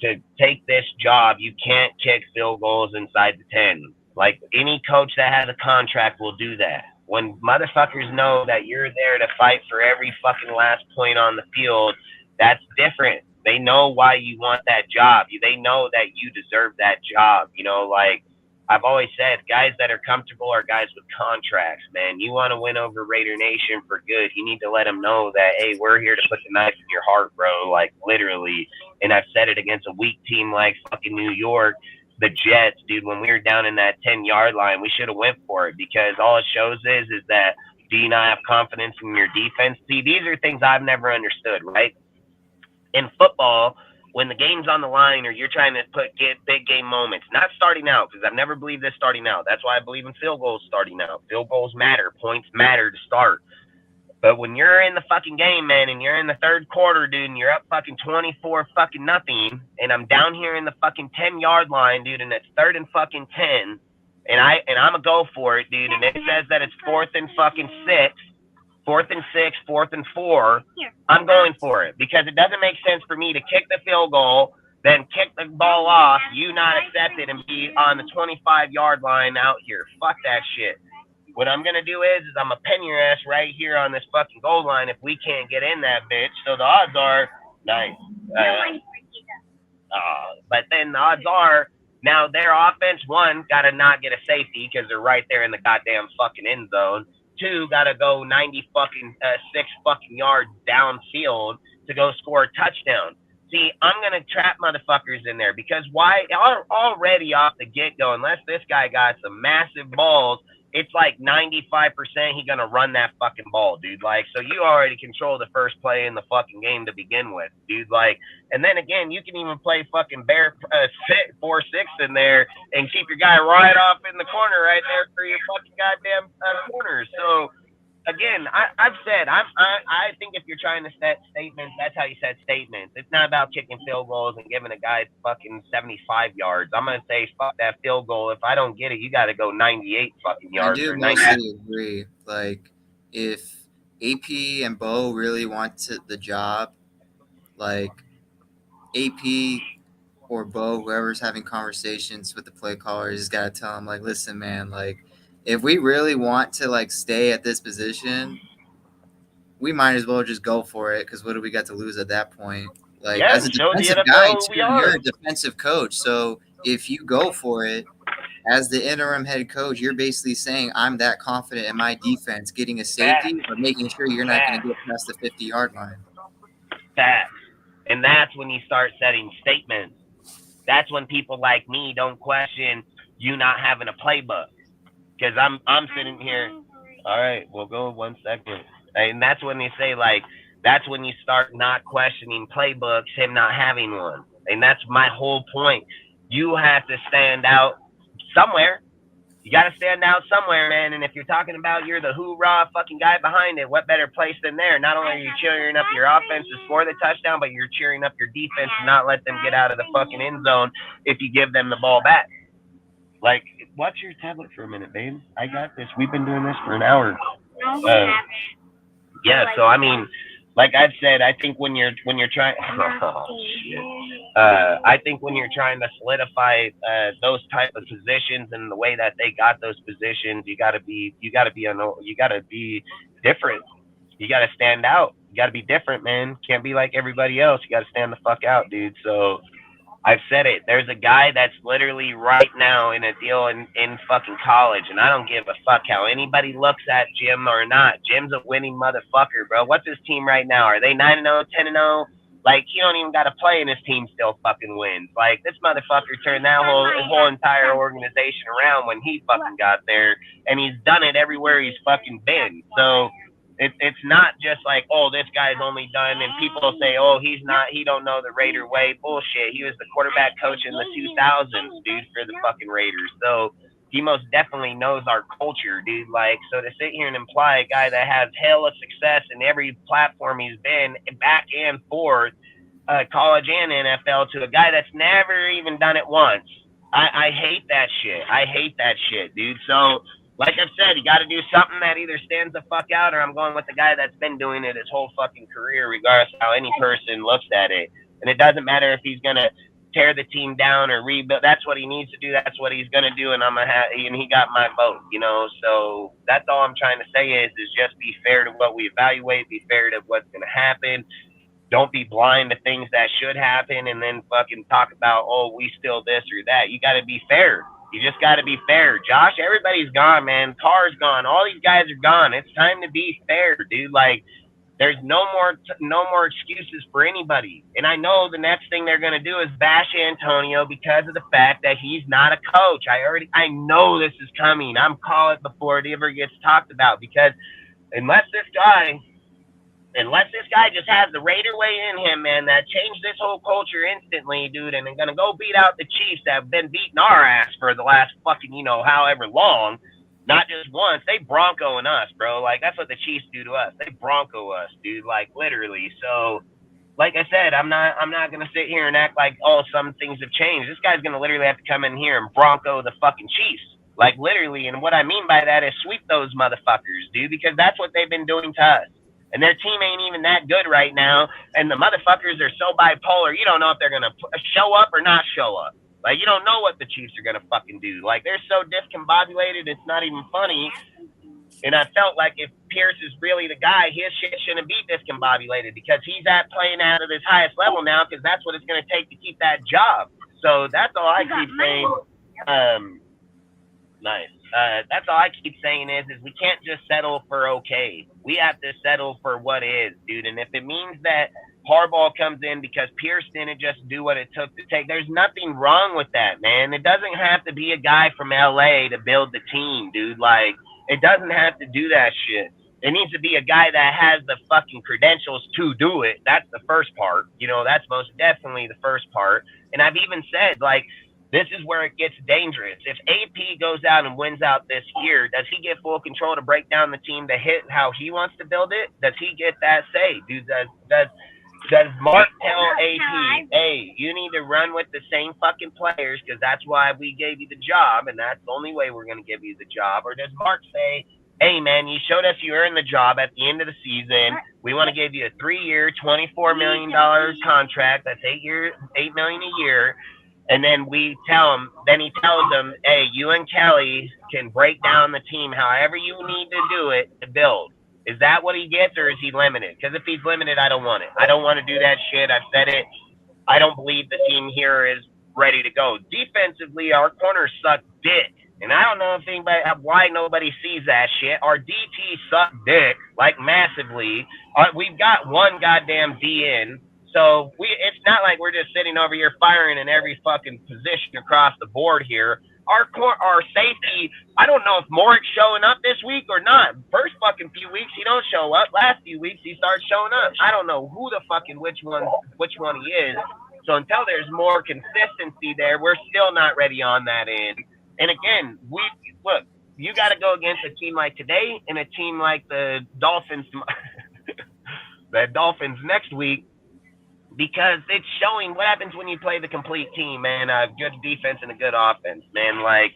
to take this job, you can't kick field goals inside the 10. Like, any coach that has a contract will do that. When motherfuckers know that you're there to fight for every fucking last point on the field, that's different. They know why you want that job. They know that you deserve that job. You know, like, I've always said, guys that are comfortable are guys with contracts, man. You want to win over Raider Nation for good, you need to let them know that, hey, we're here to put the knife in your heart, bro, like, literally. And I've said it against a weak team like fucking New York, the Jets, dude, when we were down in that 10-yard line, we should have went for it, because all it shows is that, do you not have confidence in your defense? See, these are things I've never understood, right? In football, when the game's on the line or you're trying to get big game moments, not starting out, because I've never believed this starting out. That's why I believe in field goals starting out. Field goals matter. Points matter to start. But when you're in the fucking game, man, and you're in the third quarter, dude, and you're up fucking 24 fucking nothing, and I'm down here in the fucking 10-yard line, dude, and it's 3rd and fucking 10, and I'm a go for it, dude, and it says that it's 4th and fucking 6, 4th and 6, 4th and 4, I'm going for it, because it doesn't make sense for me to kick the field goal, then kick the ball off, you not accept it, and be on the 25-yard line out here. Fuck that shit. What I'm going to do is I'm going to pin your ass right here on this fucking goal line if we can't get in that bitch. So the odds are nice. But then the odds are, now their offense, 1, got to not get a safety because they're right there in the goddamn fucking end zone. 2, got to go 96 fucking yards downfield to go score a touchdown. See, I'm going to trap motherfuckers in there, because why? Already off the get-go, unless this guy got some massive balls, it's like 95% he's going to run that fucking ball, dude. Like, so you already control the first play in the fucking game to begin with, dude. Like, and then again, you can even play fucking 4-6 in there and keep your guy right off in the corner right there for your fucking goddamn corner. So, again, I've said, I think if you're trying to set statements, that's how you set statements. It's not about kicking field goals and giving a guy fucking 75 yards. I'm going to say, fuck that field goal. If I don't get it, you got to go 98 fucking yards. I do mostly agree. Like, if AP and Bo really want the job, like, AP or Bo, whoever's having conversations with the play callers, has got to tell them, like, listen, man, like, if we really want to, like, stay at this position, we might as well just go for it, because what do we got to lose at that point? Like, yeah, as a defensive guy, too, you're a defensive coach. So if you go for it, as the interim head coach, you're basically saying, I'm that confident in my defense getting a safety, but making sure you're not going to get past the 50-yard line. Facts. And that's when you start setting statements. That's when people like me don't question you not having a playbook. Because I'm sitting here, all right, we'll go 1 second. And that's when they say, like, that's when you start not questioning playbooks, him not having one. And that's my whole point. You have to stand out somewhere. You got to stand out somewhere, man. And if you're talking about you're the hoorah fucking guy behind it, what better place than there? Not only are you cheering up your offense to score the touchdown, but you're cheering up your defense to not let them get out of the fucking end zone if you give them the ball back. Like, watch your tablet for a minute, babe. I got this. We've been doing this for an hour. Yeah, so, I mean, like I've said, I think when you're trying, I think when you're trying to solidify those type of positions and the way that they got those positions, you gotta be different. You gotta stand out. You gotta be different, man. Can't be like everybody else. You gotta stand the fuck out, dude. So I've said it. There's a guy that's literally right now in a deal in fucking college, and I don't give a fuck how anybody looks at Jim or not. Jim's a winning motherfucker, bro. What's his team right now? Are they 9-0, 10-0? Like, he don't even got to play, and his team still fucking wins. Like, this motherfucker turned that whole entire organization around when he fucking got there, and he's done it everywhere he's fucking been. So it's not just like, oh, this guy's only done, and people say, oh, he don't know the Raider way. Bullshit. He was the quarterback coach in the 2000s, dude, for the fucking Raiders. So he most definitely knows our culture, dude. Like, so to sit here and imply a guy that has hella success in every platform he's been, back and forth, college and NFL, to a guy that's never even done it once. I hate that shit. I hate that shit, dude. So, like I've said, you got to do something that either stands the fuck out, or I'm going with the guy that's been doing it his whole fucking career, regardless of how any person looks at it. And it doesn't matter if he's going to tear the team down or rebuild. That's what he needs to do. That's what he's going to do. And and he got my vote, you know? So that's all I'm trying to say is just be fair to what we evaluate, be fair to what's going to happen. Don't be blind to things that should happen and then fucking talk about, oh, we still this or that. You got to be fair. You just got to be fair. Josh, everybody's gone, man. Carr's gone. All these guys are gone. It's time to be fair, dude. Like, there's no more excuses for anybody. And I know the next thing they're going to do is bash Antonio because of the fact that he's not a coach. I know this is coming. I'm calling it before it ever gets talked about, because unless this guy just has the Raider way in him, man, that changed this whole culture instantly, dude, and they're going to go beat out the Chiefs that have been beating our ass for the last fucking, however long, not just once. They Broncoing us, bro. Like, that's what the Chiefs do to us. They Bronco us, dude, like, literally. So, like I said, I'm not going to sit here and act like, oh, some things have changed. This guy's going to literally have to come in here and Bronco the fucking Chiefs. Like, literally, and what I mean by that is sweep those motherfuckers, dude, because that's what they've been doing to us. And their team ain't even that good right now. And the motherfuckers are so bipolar, you don't know if they're going to show up or not show up. Like, you don't know what the Chiefs are going to fucking do. Like, they're so discombobulated, it's not even funny. And I felt like if Pierce is really the guy, his shit shouldn't be discombobulated, because he's playing out of his highest level now, because that's what it's going to take to keep that job. So that's all I keep saying. Nice. That's all I keep saying is we can't just settle for okay. We have to settle for what is, dude. And if it means that Harbaugh comes in because Pierce didn't just do what it took to take, there's nothing wrong with that, man. It doesn't have to be a guy from LA to build the team, dude. Like, it doesn't have to do that shit. It needs to be a guy that has the fucking credentials to do it. That's the first part. That's most definitely the first part. And I've even said, like, this is where it gets dangerous. If AP goes out and wins out this year, does he get full control to break down the team to hit how he wants to build it? Does he get that say? Dude, does Mark tell AP, hey, you need to run with the same fucking players because that's why we gave you the job and that's the only way we're going to give you the job? Or does Mark say, hey, man, you showed us you earned the job at the end of the season. We want to give you a 3-year, $24 million contract. That's $8 million a year. And then he tells them, hey, you and Kelly can break down the team however you need to do it to build. Is that what he gets, or is he limited? Because if he's limited, I don't want it. I don't want to do that shit. I've said it. I don't believe the team here is ready to go. Defensively, our corners suck dick. And I don't know why nobody sees that shit. Our DT suck dick, like massively. We've got one goddamn DN. So it's not like we're just sitting over here firing in every fucking position across the board here. Our safety, I don't know if Morik's showing up this week or not. First fucking few weeks he don't show up. Last few weeks he starts showing up. I don't know who the fucking which one he is. So until there's more consistency there, we're still not ready on that end. And again, look, you got to go against a team like today and a team like the Dolphins, the Dolphins next week. Because it's showing what happens when you play the complete team, man. A good defense and a good offense, man. Like,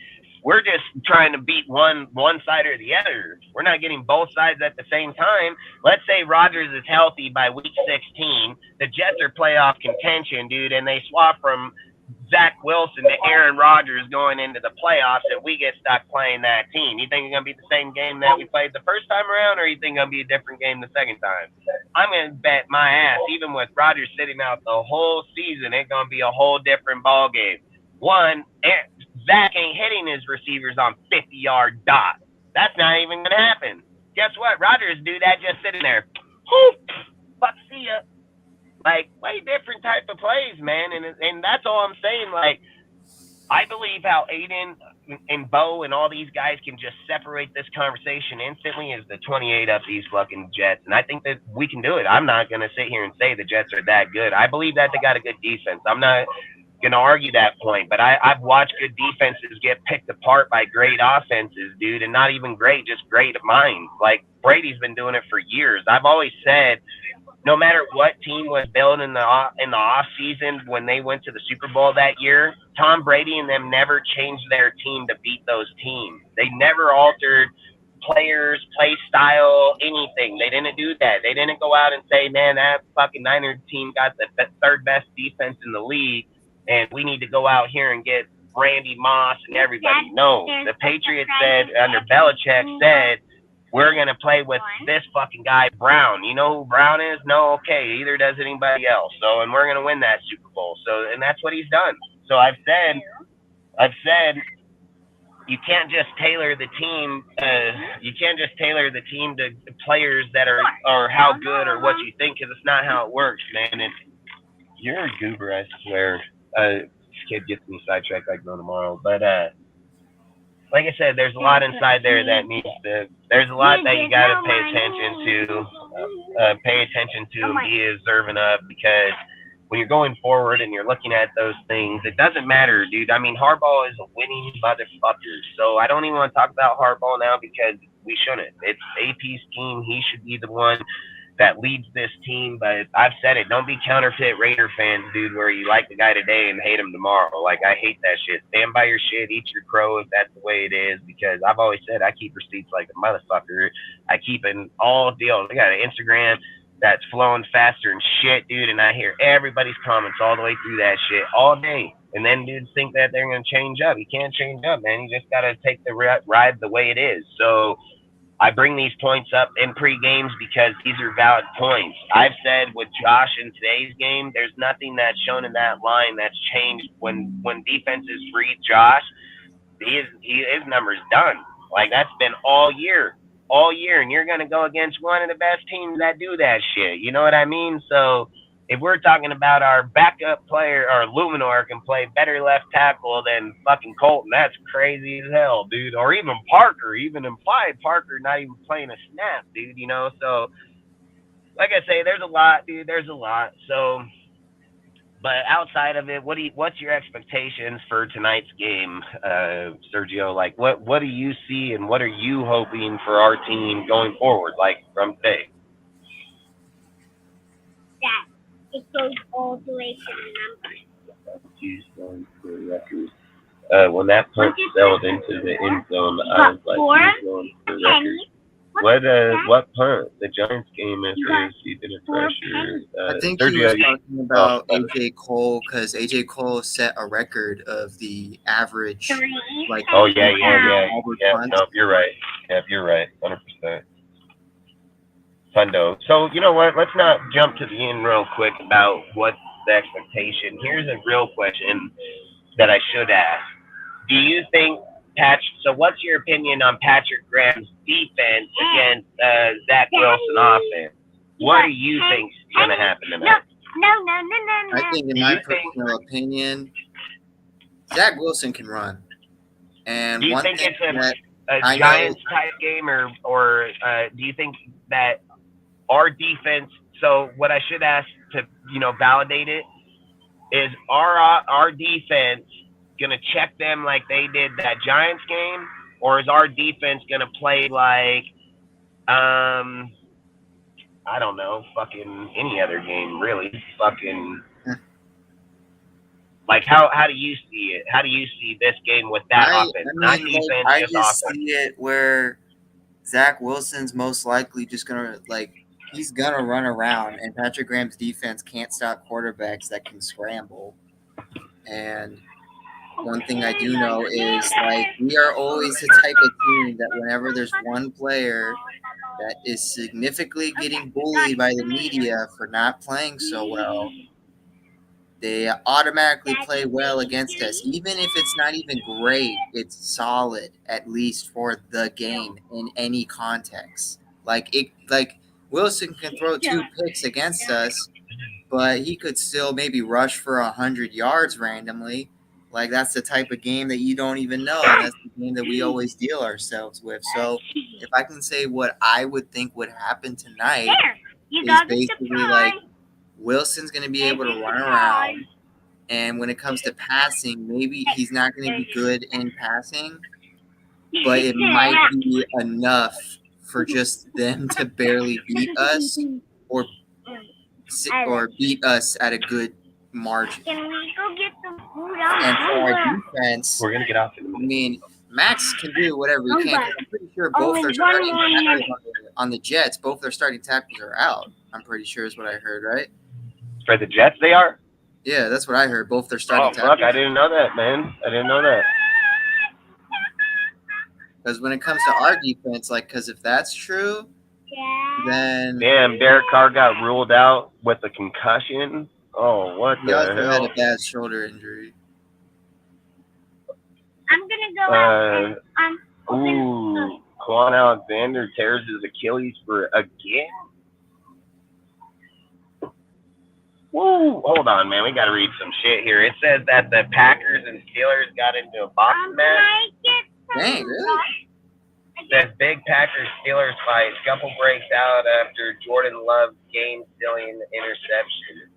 We're just trying to beat one side or the other. We're not getting both sides at the same time. Let's say Rodgers is healthy by week 16. The Jets are playoff contention, dude, and they swap from Zach Wilson to Aaron Rodgers going into the playoffs, and we get stuck playing that team. You think it's going to be the same game that we played the first time around, or you think it's going to be a different game the second time? I'm going to bet my ass, even with Rodgers sitting out the whole season, it's going to be a whole different ball game. One, Zach ain't hitting his receivers on 50-yard dots. That's not even going to happen. Guess what? Rodgers do that just sitting there. Fuck, see ya. Like, way different type of plays, man. And that's all I'm saying. Like, I believe how Aiden and Bo and all these guys can just separate this conversation instantly is the 28 up these fucking Jets. And I think that we can do it. I'm not going to sit here and say the Jets are that good. I believe that they got a good defense. I'm not going to argue that point. But I've watched good defenses get picked apart by great offenses, dude. And not even great, just great minds. Like, Brady's been doing it for years. I've always said, no matter what team was built in the off season when they went to the Super Bowl that year, Tom Brady and them never changed their team to beat those teams. They never altered players, play style, anything. They didn't do that. They didn't go out and say, man, that fucking Niners team got the third best defense in the league, and we need to go out here and get Randy Moss and everybody. No, the Patriots said, under Belichick said, we're going to play with this fucking guy, Brown. You know who Brown is? No, okay. Either does anybody else. So, and we're going to win that Super Bowl. So, and that's what he's done. So I've said, you can't just tailor the team. You can't just tailor the team to players that are how good or what you think, because it's not how it works, man. You're a goober, I swear. This kid gets me sidetracked like no tomorrow. But, like I said, there's a lot inside there that needs to. There's a lot that you got to pay attention to, and be observant of, because when you're going forward and you're looking at those things, it doesn't matter, dude. I mean, Harbaugh is a winning motherfucker, so I don't even want to talk about Harbaugh now because we shouldn't. It's AP's team. He should be the one that leads this team. But I've said it. Don't be counterfeit Raider fans, dude, where you like the guy today and hate him tomorrow. Like, I hate that shit. Stand by your shit. Eat your crow if that's the way it is, because I've always said I keep receipts like a motherfucker. I keep an all deal. I got an Instagram that's flowing faster and shit, dude, and I hear everybody's comments all the way through that shit all day. And then dudes think that they're going to change up. You can't change up, man. You just got to take the ride the way it is. So I bring these points up in pre-games because these are valid points. I've said with Josh in today's game, there's nothing that's shown in that line that's changed. When defenses read Josh, his number's done. Like, that's been all year. And you're going to go against one of the best teams that do that shit. You know what I mean? So if we're talking about our backup player, or Luminor can play better left tackle than fucking Colton, that's crazy as hell, dude. Or even Parker, even implied Parker not even playing a snap, dude, you know? So, like I say, there's a lot, dude. There's a lot. So, but outside of it, what's your expectations for tonight's game, Sergio? Like, what do you see, and what are you hoping for our team going forward, like from today? That it goes all the way to the numbers. When that punt sailed into the end zone, I was like, he's going for the record. What punt? The Giants game after receiving a pressure. I think he was talking about AJ Cole, because AJ Cole set a record of the average. Like, oh yeah. No, you're right. Yeah, you're right. 100%. Fundo. So you know what? Let's not jump to the end real quick about what's the expectation. Here's a real question that I should ask. Do you think so what's your opinion on Patrick Graham's defense against Zach Wilson offense? What do you think's going to happen tonight? No. I think, in my personal opinion, Zach Wilson can run. And do you think it's a Giants type game, or do you think that our defense? So what I should ask to validate it is our defense going to check them like they did that Giants game, or is our defense going to play like, I don't know, fucking any other game, really? Fucking, Like, how do you see it? How do you see this game with that offense? Not defense, I just just offense. see it where Zach Wilson's most likely just gonna he's gonna run around, and Patrick Graham's defense can't stop quarterbacks that can scramble. And one thing I do know is we are always the type of team that whenever there's one player that is significantly getting bullied by the media for not playing so well, they automatically play well against us. Even if it's not even great, it's solid, at least for the game in any context. Wilson can throw 2 picks against us, but he could still maybe rush for 100 yards randomly. That's the type of game that you don't even know. And that's the game that we always deal ourselves with. So if I can say what I would think would happen tonight is basically Wilson's going to be able to run around. And when it comes to passing, maybe he's not going to be good in passing, but it might be enough for just them to barely beat us or beat us at a good margin. Can we go get some food? And for our defense, We're gonna get off. Max can do whatever he can. I'm pretty sure both their starting tackles on the Jets, both their starting tackles are out. I'm pretty sure is what I heard, right? For the Jets, they are? Yeah, that's what I heard. Both their starting tackles. Fuck, I didn't know that, man. I didn't know that. Because when it comes to our defense, because if that's true, then... Damn, Derek Carr got ruled out with a concussion. Oh, what the hell? He also had a bad shoulder injury. I'm gonna go out. Quan Alexander tears his Achilles again. Woo! Hold on, man. We got to read some shit here. It says that the Packers and Steelers got into a boxing match. Dang, really? It says big Packers-Steelers fight. Scuffle breaks out after Jordan Love's game-stealing interception.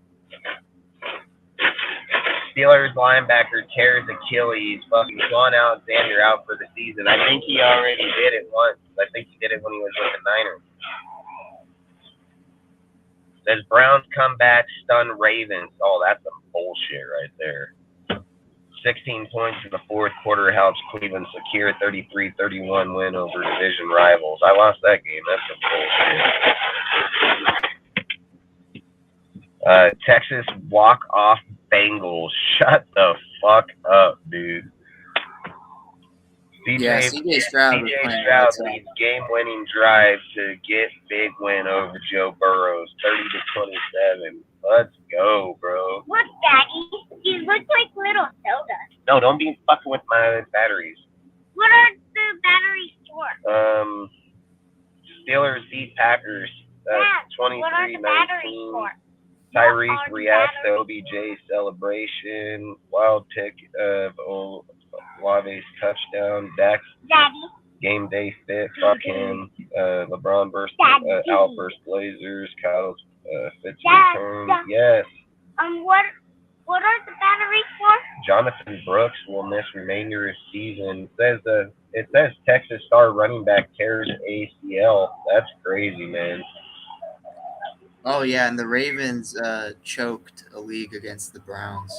Steelers linebacker tears Achilles. Fucking Quan Alexander out for the season. I think he already did it once. I think he did it when he was with the Niners. Says Browns comeback stun Ravens. Oh, that's some bullshit right there. 16 points in the fourth quarter helps Cleveland secure 33-31 win over division rivals. I lost that game. That's some bullshit. Texas walk-off Bengals. Shut the fuck up, dude. CJ Stroud leads game-winning drive to get big win over Joe Burrows, 30-27. Let's go, bro. Look, Daddy. These look like little sodas. No, don't be fucking with my batteries. What are the batteries for? Steelers beat Packers, what are the batteries 23-19. for? Tyreek reacts to OBJ celebration. Wild pick of Olave's touchdown. Dax game day fit. Fuck him. LeBron versus Al versus Blazers. Kyle's Fitz return. Yes. What are the batteries for? Jonathan Brooks will miss remainder of season. It says Texas star running back tears ACL. That's crazy, man. Oh yeah, and the Ravens choked a league against the Browns.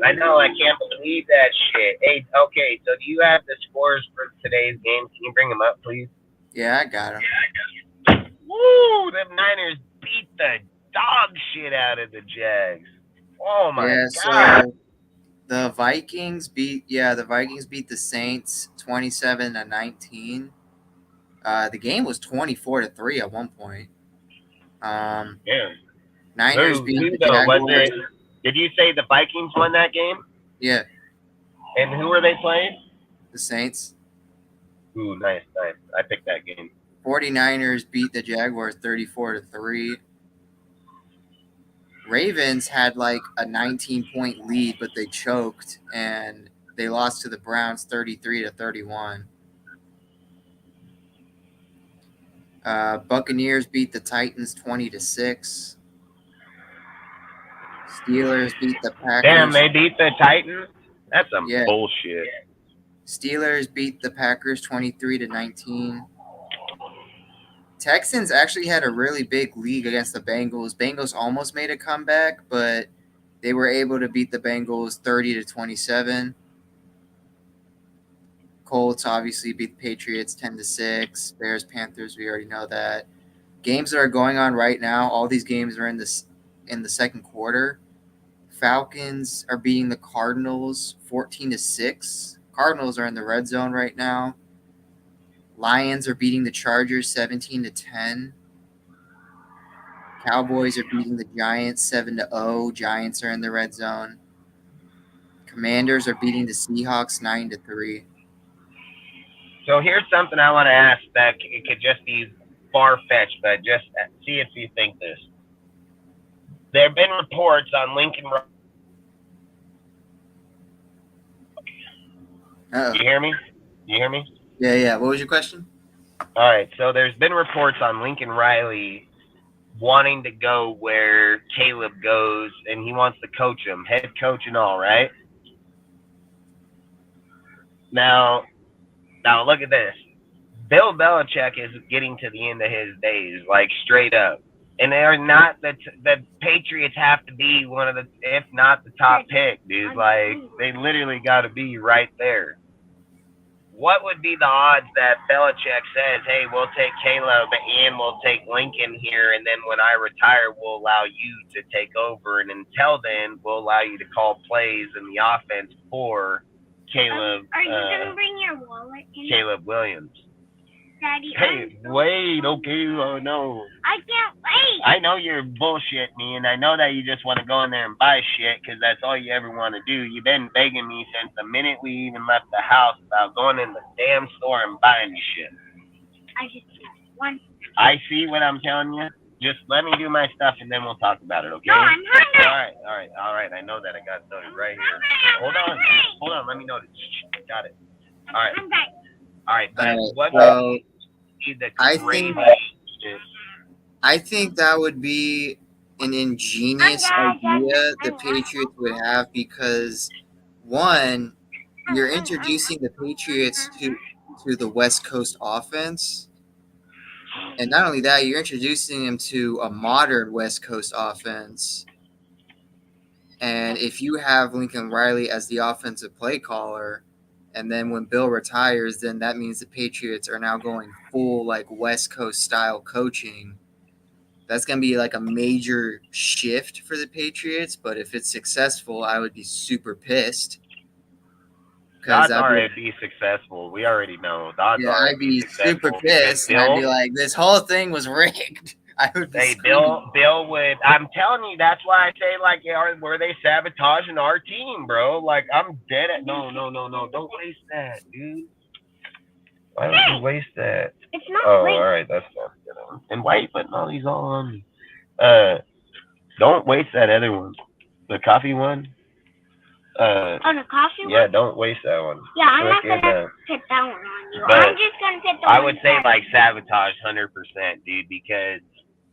I know, I can't believe that shit. Hey, okay, so do you have the scores for today's game? Can you bring them up, please? Yeah, I got them. Woo! The Niners beat the dog shit out of the Jags. Oh my god! So the Vikings beat the Saints 27-19. The game was 24-3 at one point. Niners beat the Jaguars. Did you say the Vikings won that game? Yeah. And who were they playing? The Saints. Ooh, nice. I picked that game. 49ers beat the Jaguars 34-3. Ravens had like a 19-point lead, but they choked and they lost to the Browns 33-31. Buccaneers beat the Titans 20-6. Steelers beat the Packers. Damn, they beat the Titans? That's some bullshit. Steelers beat the Packers 23-19. Texans actually had a really big lead against the Bengals. Bengals almost made a comeback, but They were able to beat the Bengals 30-27. Colts obviously beat the Patriots 10-6. Bears, Panthers, we already know that. Games that are going on right now, all these games are in the second quarter. Falcons are beating the Cardinals 14-6. Cardinals are in the red zone right now. Lions are beating the Chargers 17-10. Cowboys are beating the Giants 7-0. Giants are in the red zone. Commanders are beating the Seahawks 9-3. So here's something I want to ask that it could just be far-fetched, but just see if you think this. There have been reports on Lincoln. Uh-oh. You hear me? You hear me? Yeah. What was your question? All right. So there's been reports on Lincoln Riley wanting to go where Caleb goes, and he wants to coach him, head coach and all, right? Now look at this. Bill Belichick is getting to the end of his days, like straight up. And they are not the Patriots have to be one of the, if not the top pick, dude. Like, they literally got to be right there. What would be the odds that Belichick says, hey, we'll take Caleb and we'll take Lincoln here, and then when I retire, we'll allow you to take over, and until then, we'll allow you to call plays in the offense for Caleb. Are you gonna bring your wallet in? Caleb Williams. Daddy, Hey, wait, okay, oh no. I can't wait. I know you're bullshit me, and I know that you just want to go in there and buy shit because that's all you ever want to do. You've been begging me since the minute we even left the house about going in the damn store and buying you shit. I just one. I see what I'm telling you. Just let me do my stuff, and then we'll talk about it, okay? No, I'm hungry. All right. I know that. I got noted right here. Hold on. Let me notice. Got it. All right. I'm back. All right, but what So the I think that would be an ingenious idea the Patriots would have because, one, you're introducing the Patriots to the West Coast offense. And not only that, you're introducing them to a modern West Coast offense. And if you have Lincoln Riley as the offensive play caller, and then when Bill retires, then that means the Patriots are now going full like West Coast style coaching. That's going to be like a major shift for the Patriots. But if it's successful, I would be super pissed. Odds are it'd be successful. We already know. I'd be super pissed. And I'd be like, this whole thing was rigged. I would say Bill would. I'm telling you, that's why I say, like, were they sabotaging our team, bro? Like, I'm dead at no. Don't waste that, dude. Why would you waste that? It's not late. All right, that's not good. And why are you putting all these on? Don't waste that other one, the coffee one. The coffee one? Yeah, don't waste that one. Yeah, I'm not gonna put that one on you. But I'm just gonna put the I one would say like sabotage 100%, dude, because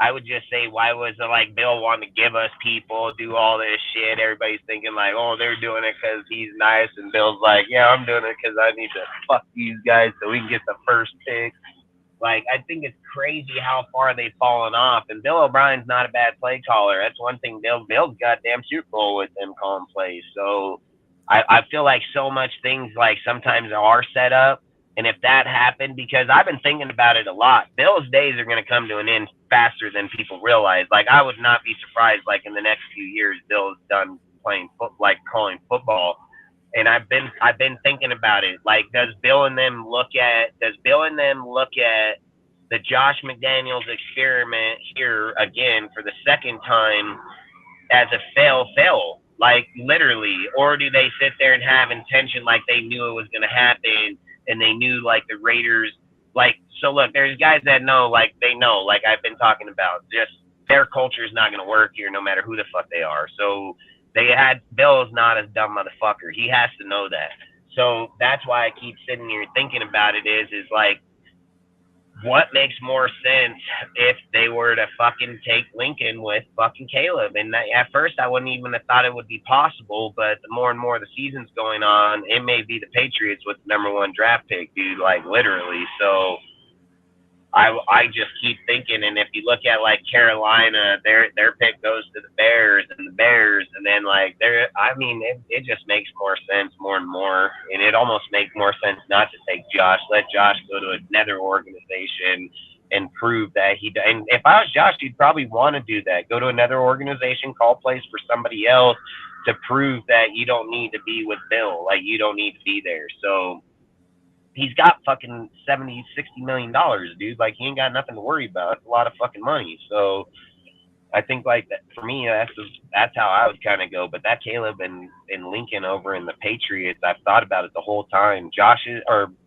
I would just say, why was it like Bill wanting to give us people, do all this shit? Everybody's thinking like, oh, they're doing it because he's nice, and Bill's like, yeah, I'm doing it because I need to fuck these guys so we can get the first pick. Like, I think it's crazy how far they've fallen off. And Bill O'Brien's not a bad play caller. That's one thing. Bill's goddamn Super Bowl with them calling plays. So I feel like so much things like sometimes are set up. And if that happened, because I've been thinking about it a lot, Bill's days are going to come to an end faster than people realize. Like, I would not be surprised, like, in the next few years, Bill's done playing calling football. And I've been thinking about it. Like, does Bill and them look at the Josh McDaniels experiment here again for the second time as a fail, like literally, or do they sit there and have intention like they knew it was going to happen and they knew like the Raiders, like, so look, there's guys that know, like they know, like I've been talking about, just their culture is not going to work here no matter who the fuck they are. So Bill's not a dumb motherfucker. He has to know that. So that's why I keep sitting here thinking about it is like, what makes more sense if they were to fucking take Lincoln with fucking Caleb? And at first I wouldn't even have thought it would be possible, but the more and more the season's going on, it may be the Patriots with the #1 draft pick, dude, like literally. So I just keep thinking, and if you look at like Carolina, their pick goes to the Bears, and then like it just makes more sense more and more, and it almost makes more sense not to take Josh. Let Josh go to another organization and prove that and if I was Josh, he'd probably want to do that. Go to another organization, call plays for somebody else to prove that you don't need to be with Bill, like you don't need to be there. So he's got fucking $70-60 million, dude. Like he ain't got nothing to worry about. It's a lot of fucking money. So I think like that for me, that's how I would kind of go. But that Caleb and Lincoln over in the Patriots, I've thought about it the whole time.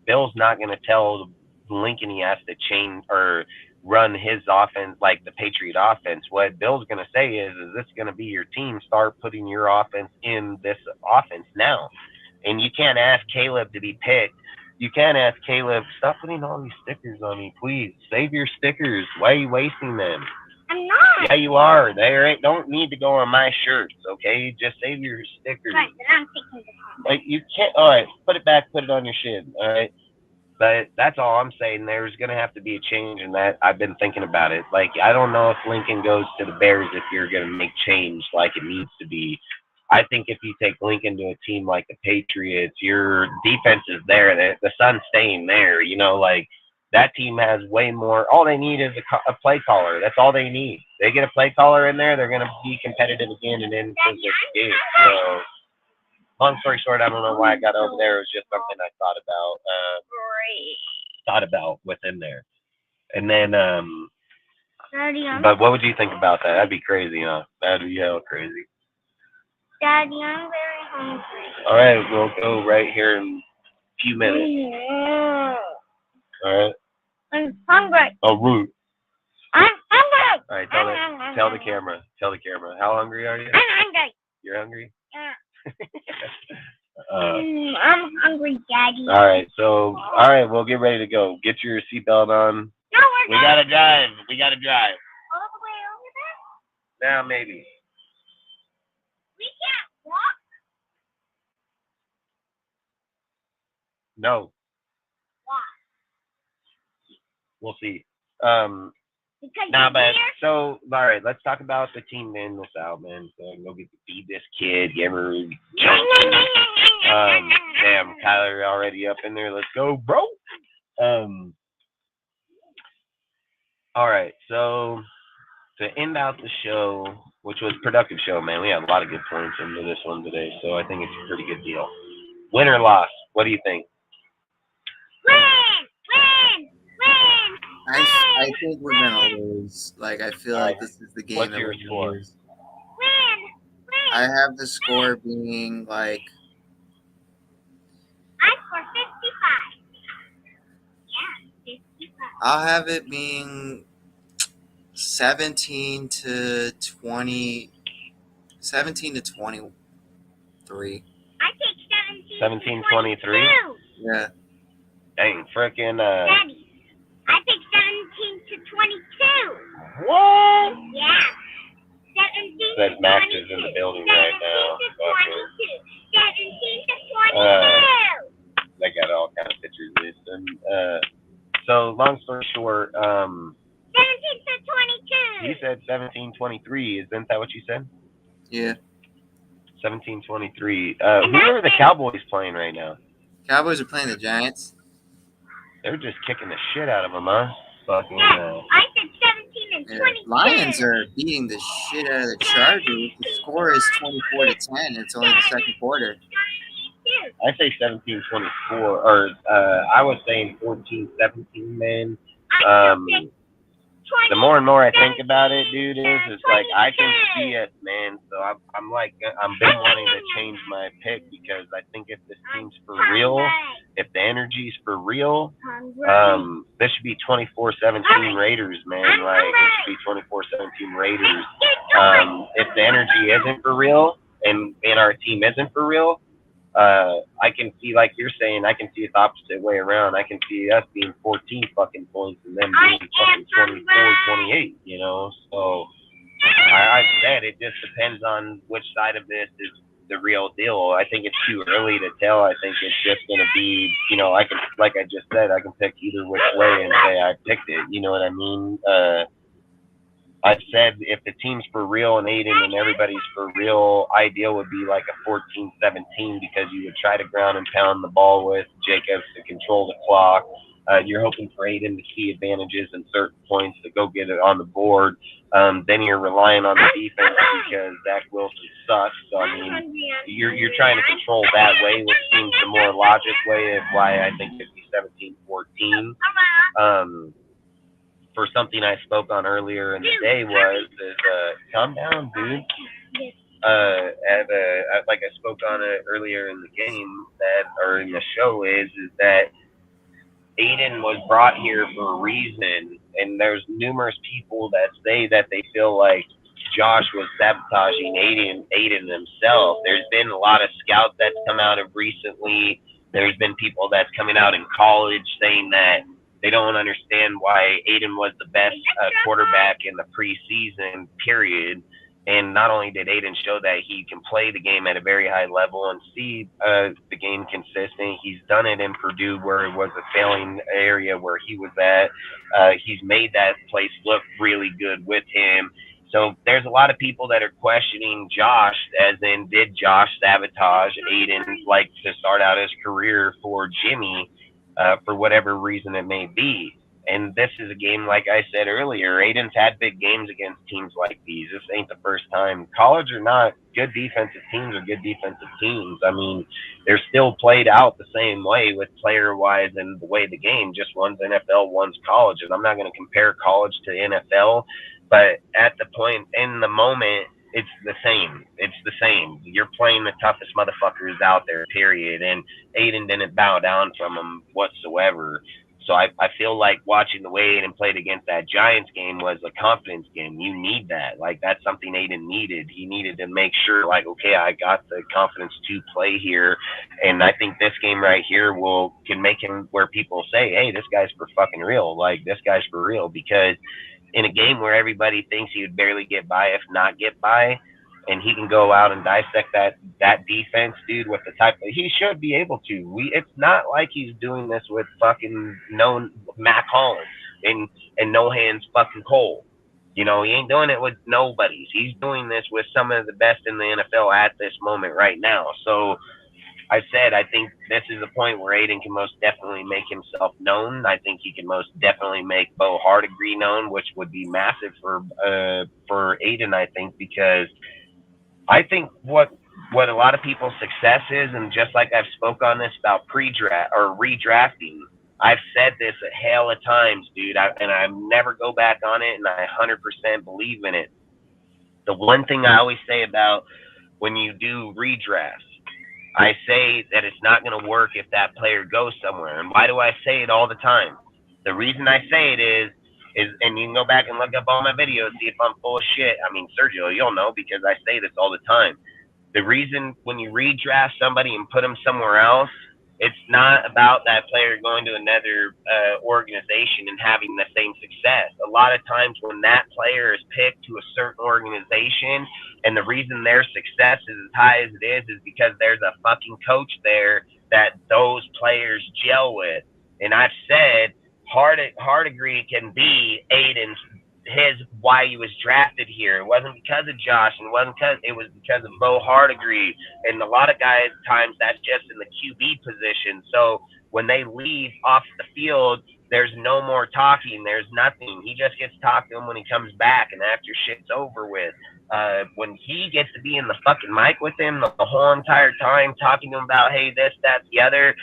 Bill's not gonna tell Lincoln he has to change or run his offense like the Patriot offense. What Bill's gonna say is this gonna be your team? Start putting your offense in this offense now. And you can't ask Caleb to be picked. You can't ask Caleb, stop putting all these stickers on me, please. Save your stickers. Why are you wasting them? I'm not. Yeah, you are. They don't need to go on my shirts, okay? Just save your stickers. Right, but I'm taking it off. Like, you can't. All right, put it back, put it on your shin, all right? But that's all I'm saying. There's going to have to be a change in that. I've been thinking about it. Like, I don't know if Lincoln goes to the Bears if you're going to make change like it needs to be. I think if you take Lincoln to a team like the Patriots, your defense is there. The sun's staying there. You know, like that team has way more. All they need is a play caller. That's all they need. They get a play caller in there, they're going to be competitive again and then win this game. So, long story short, I don't know why I got over there. It was just something I thought about within there. And then, but what would you think about that? That'd be crazy, huh? That'd be hell crazy. Daddy, I'm very hungry. All right, we'll go right here in a few minutes. Yeah. All right. I'm hungry. Oh, rude. I'm hungry. All right, tell the camera. Tell the camera. How hungry are you? I'm hungry. You're hungry? Yeah. I'm hungry, Daddy. All right, we'll get ready to go. Get your seatbelt on. No, We gotta drive. All the way over there? Now maybe. We can't walk? No. Why? We'll see. Because all right, let's talk about the team in this out, man. So I can go get to feed this kid, give her damn, Kyler already up in there. Let's go, bro. All right, so to end out the show, which was a productive show, man, we had a lot of good points into this one today, so I think it's a pretty good deal. Win or loss, what do you think? Win! I think we're gonna lose. Like I feel like this is the game What's that your we're gonna score? lose. Win! I have the score being like I score 55. Yeah, 55. I'll have it being 17 to 23. I take 17, 23? Yeah. Dang, frickin' Daddy, I take 17 to 22. What? Yeah. 17 That to Max 22. is in the building right now. 17 to 22. They got all kind of pictures of this. And so long story short, 17 to 22. you said 17-23. Isn't that what you said? Yeah. 17-23. Who are the Cowboys playing right now? Cowboys are playing the Giants. They're just kicking the shit out of them, huh? Fucking. I said 17 and 22. Lions are beating the shit out of the Chargers. The score is 24 to 10. It's only the second quarter. I say 17-24, or I was saying 14-17, man. The more and more I think about it, dude, it's like I can see it, man. So I'm been wanting to change my pick because I think if this team's for real, if the energy's for real, this should be 24-17 Raiders, man. Like it should be 24-17 Raiders. If the energy isn't for real and our team isn't for real, I can see, like you're saying, I can see it the opposite way around. I can see us being 14 fucking points and them being fucking 24-28, you know? So I said it just depends on which side of this is the real deal. I think it's too early to tell. I think it's just going to be, like I just said, I can pick either which way and say I picked it. You know what I mean? I've said if the team's for real and Aiden and everybody's for real, ideal would be like a 14-17 because you would try to ground and pound the ball with Jacobs to control the clock. You're hoping for Aiden to see advantages in certain points to go get it on the board. Then you're relying on the defense because Zach Wilson sucks. So, I mean, you're trying to control that way, which seems the more logic way of why I think it'd be 17-14. For something I spoke on earlier in the day calm down, dude. Like I spoke on it earlier in the game or in the show is that Aiden was brought here for a reason, and there's numerous people that say that they feel like Josh was sabotaging Aiden himself. There's been a lot of scouts that's come out of recently. There's been people that's coming out in college saying that they don't understand why Aiden was the best quarterback in the preseason period. And not only did Aiden show that he can play the game at a very high level and see the game consistent, he's done it in Purdue where it was a failing area where he was at. He's made that place look really good with him. So there's a lot of people that are questioning Josh, as in, did Josh sabotage Aiden like to start out his career for Jimmy? For whatever reason it may be. And this is a game, like I said earlier, Aiden's had big games against teams like these. This ain't the first time. College or not, good defensive teams are good defensive teams. I mean, they're still played out the same way with player-wise and the way the game. Just one's NFL, one's college. And I'm not going to compare college to NFL, but at the point, in the moment, it's the same. It's the same. You're playing the toughest motherfuckers out there, period. And Aiden didn't bow down from them whatsoever. So I feel like watching the way Aiden played against that Giants game was a confidence game. You need that. Like, that's something Aiden needed. He needed to make sure, like, okay, I got the confidence to play here. And I think this game right here can make him where people say, hey, this guy's for fucking real. Like, this guy's for real. Because in a game where everybody thinks he would barely get by, if not get by, and he can go out and dissect that defense, dude, with the type of, he should be able to. It's not like he's doing this with fucking no Mac Hollins and no hands fucking Cole. You know, he ain't doing it with nobodies. He's doing this with some of the best in the NFL at this moment right now. So I said, I think this is a point where Aiden can most definitely make himself known. I think he can most definitely make Bo Hardegree known, which would be massive for Aiden, I think, because I think what a lot of people's success is, and just like I've spoke on this about pre-draft or redrafting, I've said this a hell of times, dude, and I never go back on it, and I 100% believe in it. The one thing I always say about when you do redrafts, I say that it's not going to work if that player goes somewhere. And why do I say it all the time? The reason I say it is, and you can go back and look up all my videos, see if I'm full of shit. I mean, Sergio, you'll know because I say this all the time. The reason when you redraft somebody and put them somewhere else, it's not about that player going to another organization and having the same success. A lot of times when that player is picked to a certain organization and the reason their success is as high as it is because there's a fucking coach there that those players gel with. And I've said Hardegree can be Aiden's why he was drafted here. It wasn't because of Josh, and it was because of Bo Hardegree. And a lot of guys times that's just in the QB position. So when they leave off the field, there's no more talking. There's nothing. He just gets talked to him when he comes back and after shit's over with. When he gets to be in the fucking mic with him the whole entire time, talking to him about, hey, this, that, the other,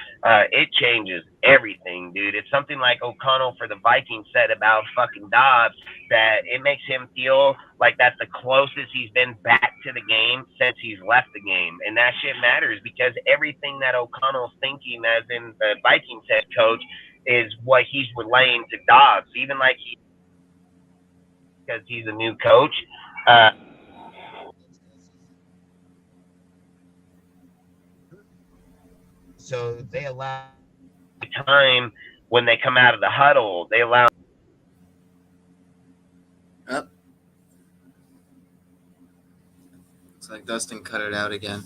it changes everything, dude. It's something like O'Connell for the Vikings said about fucking Dobbs, that it makes him feel like that's the closest he's been back to the game since he's left the game. And that shit matters because everything that O'Connell's thinking, as in the Vikings head coach, is what he's relaying to Dobbs. Even like because he's a new coach, so they allow time when they come out of the huddle, they allow. Looks like Dustin cut it out again.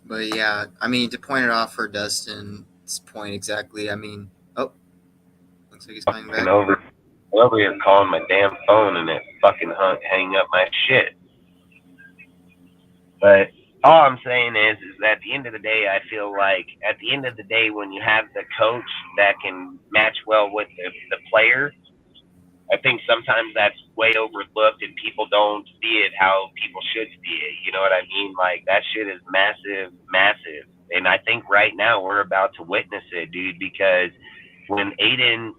But yeah, I mean, to point it off for Dustin's point exactly, I mean, looks like he's coming back. Over here calling my damn phone and it fucking hang up my shit. But all I'm saying is that at the end of the day, I feel like at the end of the day, when you have the coach that can match well with the player, I think sometimes that's way overlooked and people don't see it how people should see it. You know what I mean? Like, that shit is massive, massive. And I think right now we're about to witness it, dude, because when Aiden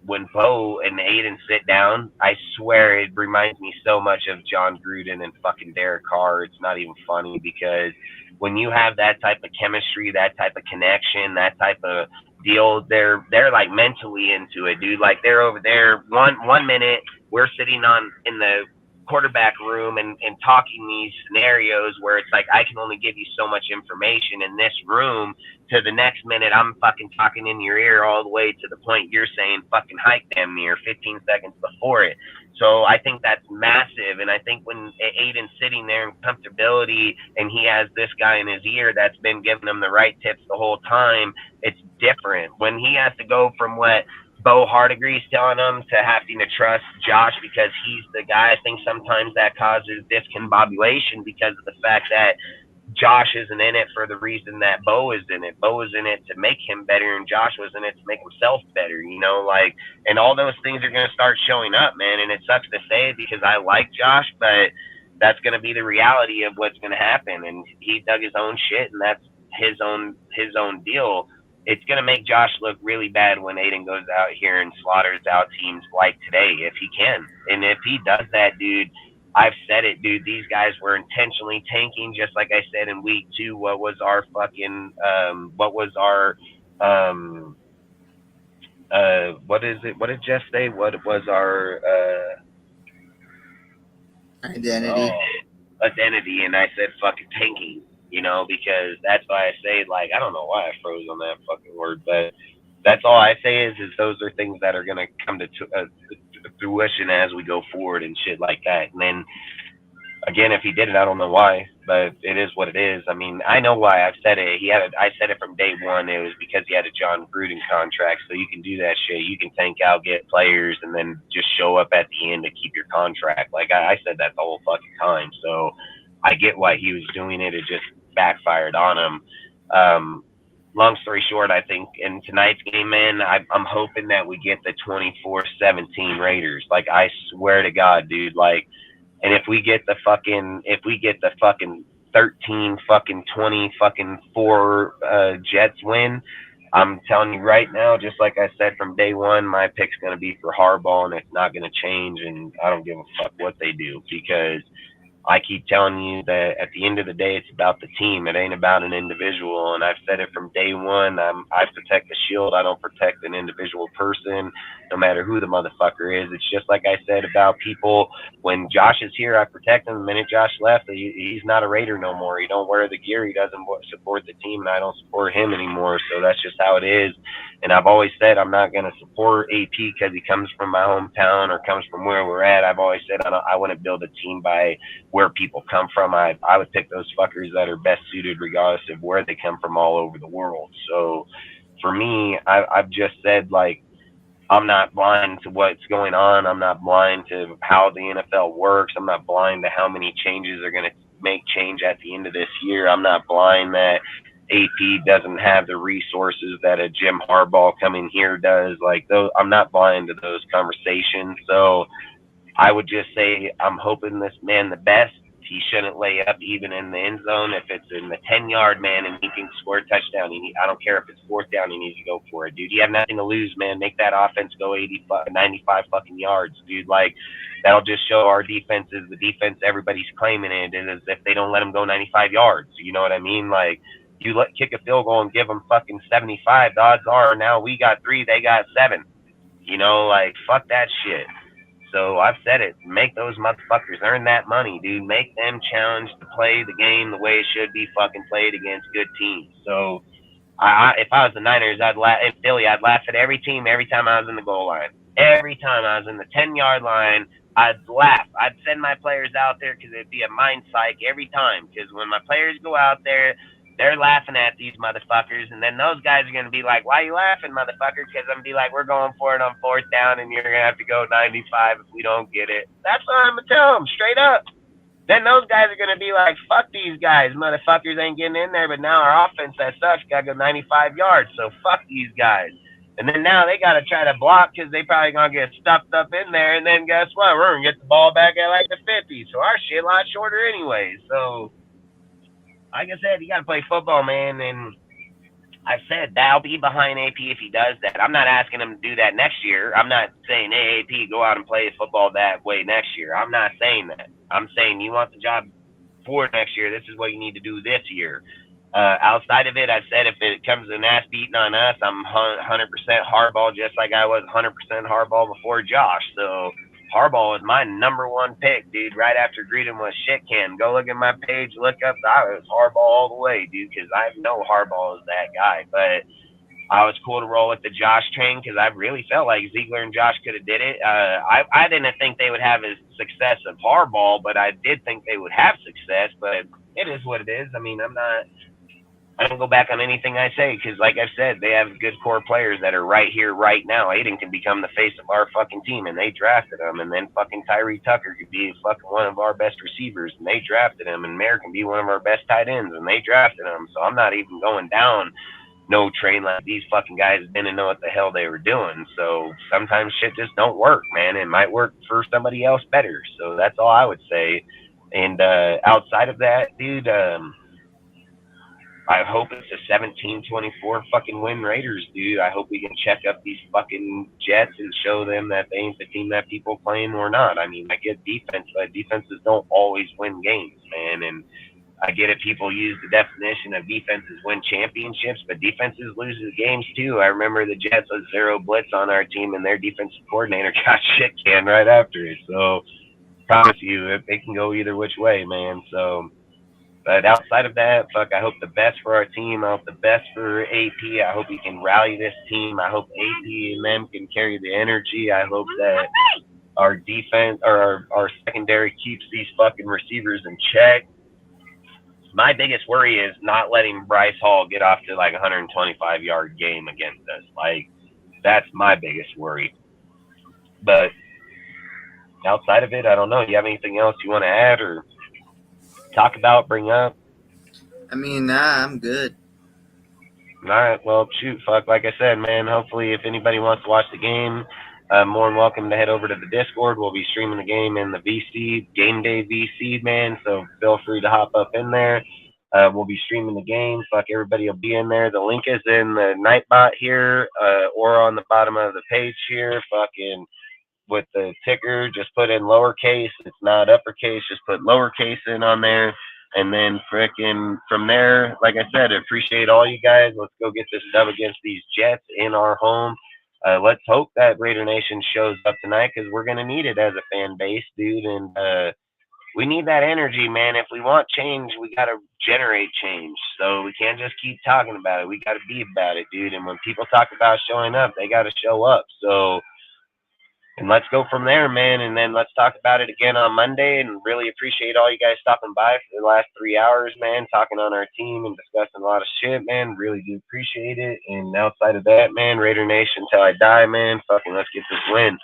when Bo and Aiden sit down, I swear it reminds me so much of John Gruden and fucking Derek Carr. It's not even funny, because when you have that type of chemistry, that type of connection, that type of deal, they're like mentally into it, dude. Like, they're over there one minute we're sitting in the quarterback room and talking these scenarios where it's like, I can only give you so much information in this room, to the next minute I'm fucking talking in your ear all the way to the point you're saying fucking hike damn near 15 seconds before it. So I think that's massive. And I think when Aiden's sitting there in comfortability and he has this guy in his ear that's been giving him the right tips the whole time, it's different. When he has to go from what Bo Hardegree's telling him to having to trust Josh because he's the guy, I think sometimes that causes discombobulation because of the fact that Josh isn't in it for the reason that Bo is in it. Bo is in it to make him better, and Josh was in it to make himself better, you know, like, and all those things are going to start showing up, man. And it sucks to say it because I like Josh, but that's going to be the reality of what's going to happen. And he dug his own shit, and that's his own deal. It's going to make Josh look really bad when Aiden goes out here and slaughters out teams like today, if he can. And if he does that, dude, I've said it, dude, these guys were intentionally tanking, just like I said in week 2. What was our what did Jeff say? What was our identity? Identity, and I said fucking tanking, you know, because that's why I say, like, I don't know why I froze on that fucking word, but that's all I say is those are things that are going to come to fruition as we go forward and shit like that. And then again, if he did it, I don't know why, but it is what it is. I mean, I know why. I've said it. I said it from day one. It was because he had a John Gruden contract, so you can do that shit. You can tank out, get players, and then just show up at the end to keep your contract. Like, I said that the whole fucking time. So I get why he was doing it. It just backfired on him. Long story short, I think in tonight's game, man, I'm hoping that we get the 24-17 Raiders. Like, I swear to God, dude. Like, and if we get the fucking 13 fucking 20 fucking 4 Jets win, I'm telling you right now, just like I said from day one, my pick's gonna be for Harbaugh, and it's not gonna change. And I don't give a fuck what they do, because I keep telling you that at the end of the day, it's about the team. It ain't about an individual. And I've said it from day one. I protect the shield. I don't protect an individual person, no matter who the motherfucker is. It's just like I said about people. When Josh is here, I protect him. The minute Josh left, he's not a Raider no more. He don't wear the gear. He doesn't support the team, and I don't support him anymore. So that's just how it is. And I've always said I'm not going to support AP because he comes from my hometown or comes from where we're at. I've always said I wouldn't build a team by where people come from. I would pick those fuckers that are best suited regardless of where they come from all over the world. So for me, I've just said, like, I'm not blind to what's going on. I'm not blind to how the NFL works. I'm not blind to how many changes are going to make change at the end of this year. I'm not blind that AP doesn't have the resources that a Jim Harbaugh coming here does. Like, those, I'm not blind to those conversations. So I would just say I'm hoping this man the best. He shouldn't lay up even in the end zone. If it's in the 10-yard, man, and he can score a touchdown, I don't care if it's 4th down, he needs to go for it, dude. You have nothing to lose, man. Make that offense go 95 fucking yards, dude. Like, that'll just show our defense is the defense everybody's claiming it is if they don't let them go 95 yards. You know what I mean? Like, you kick a field goal and give them fucking 75, the odds are now we got 3, they got 7. You know, like, fuck that shit. So I've said it. Make those motherfuckers earn that money, dude. Make them challenge to play the game the way it should be fucking played against good teams. So if I was the Niners, in Philly, I'd laugh at every team every time I was in the goal line. Every time I was in the 10-yard line, I'd laugh. I'd send my players out there because it'd be a mind psych every time. Because when my players go out there, they're laughing at these motherfuckers, and then those guys are gonna be like, "Why you laughing, motherfucker?" Because I'm gonna be like, "We're going for it on 4th down, and you're gonna have to go 95 if we don't get it." That's what I'm gonna tell them straight up. Then those guys are gonna be like, "Fuck these guys, motherfuckers ain't getting in there." But now our offense that sucks gotta go 95 yards, so fuck these guys. And then now they gotta try to block because they probably gonna get stuffed up in there. And then guess what? We're gonna get the ball back at like the 50, so our shit a lot shorter anyway. So, like I said, you gotta play football, man. And I said that I'll be behind AP if he does that. I'm not asking him to do that next year. I'm not saying, "Hey, AP, go out and play football that way next year." I'm not saying that. I'm saying you want the job for next year. This is what you need to do this year. Outside of it, I said if it comes to an ass beating on us, I'm 100% Harbaugh, just like I was 100% Harbaugh before Josh. So Harbaugh was my #1 pick, dude. Right after Gruden was shit can. Go look at my page, look up. I was Harbaugh all the way, dude, because I know Harbaugh is that guy. But I was cool to roll with the Josh train because I really felt like Ziegler and Josh could have did it. I didn't think they would have as success of Harbaugh, but I did think they would have success. But it is what it is. I mean, I don't go back on anything I say because, like I've said, they have good core players that are right here, right now. Aiden can become the face of our fucking team, and they drafted him. And then fucking Tyree Tucker could be fucking one of our best receivers, and they drafted him. And Mayer can be one of our best tight ends, and they drafted him. So I'm not even going down no train like these fucking guys didn't know what the hell they were doing. So sometimes shit just don't work, man. It might work for somebody else better. So that's all I would say. And outside of that, dude, I hope it's a 17-24 fucking win Raiders, dude. I hope we can check up these fucking Jets and show them that they ain't the team that people claim or not. I mean, I get defense, but defenses don't always win games, man. And I get it. People use the definition of defenses win championships, but defenses lose games too. I remember the Jets with 0 blitz on our team, and their defensive coordinator got shit canned right after it. So, promise you, it can go either which way, man. So, but outside of that, fuck, I hope the best for our team. I hope the best for AP. I hope he can rally this team. I hope AP and them can carry the energy. I hope that our defense or our secondary keeps these fucking receivers in check. My biggest worry is not letting Bryce Hall get off to like a 125-yard game against us. Like, that's my biggest worry. But outside of it, I don't know. You have anything else you want to add or talk about, bring up? I mean, nah, I'm good. All right, well, shoot, fuck. Like I said, man, hopefully if anybody wants to watch the game, more than welcome to head over to the Discord. We'll be streaming the game in the VC, Game Day VC, man, so feel free to hop up in there. We'll be streaming the game. Fuck, everybody will be in there. The link is in the Nightbot here or on the bottom of the page here. Fucking with the ticker, just put in lowercase. It's not uppercase. Just put lowercase in on there. And then frickin' from there, like I said, I appreciate all you guys. Let's go get this dub against these Jets in our home. Let's hope that Raider Nation shows up tonight because we're going to need it as a fan base, dude. And we need that energy, man. If we want change, we got to generate change. So we can't just keep talking about it. We got to be about it, dude. And when people talk about showing up, they got to show up. So, and let's go from there, man. And then let's talk about it again on Monday. And really appreciate all you guys stopping by for the last 3 hours, man, talking on our team and discussing a lot of shit, man. Really do appreciate it. And outside of that, man, Raider Nation till I die, man. Fucking let's get this win.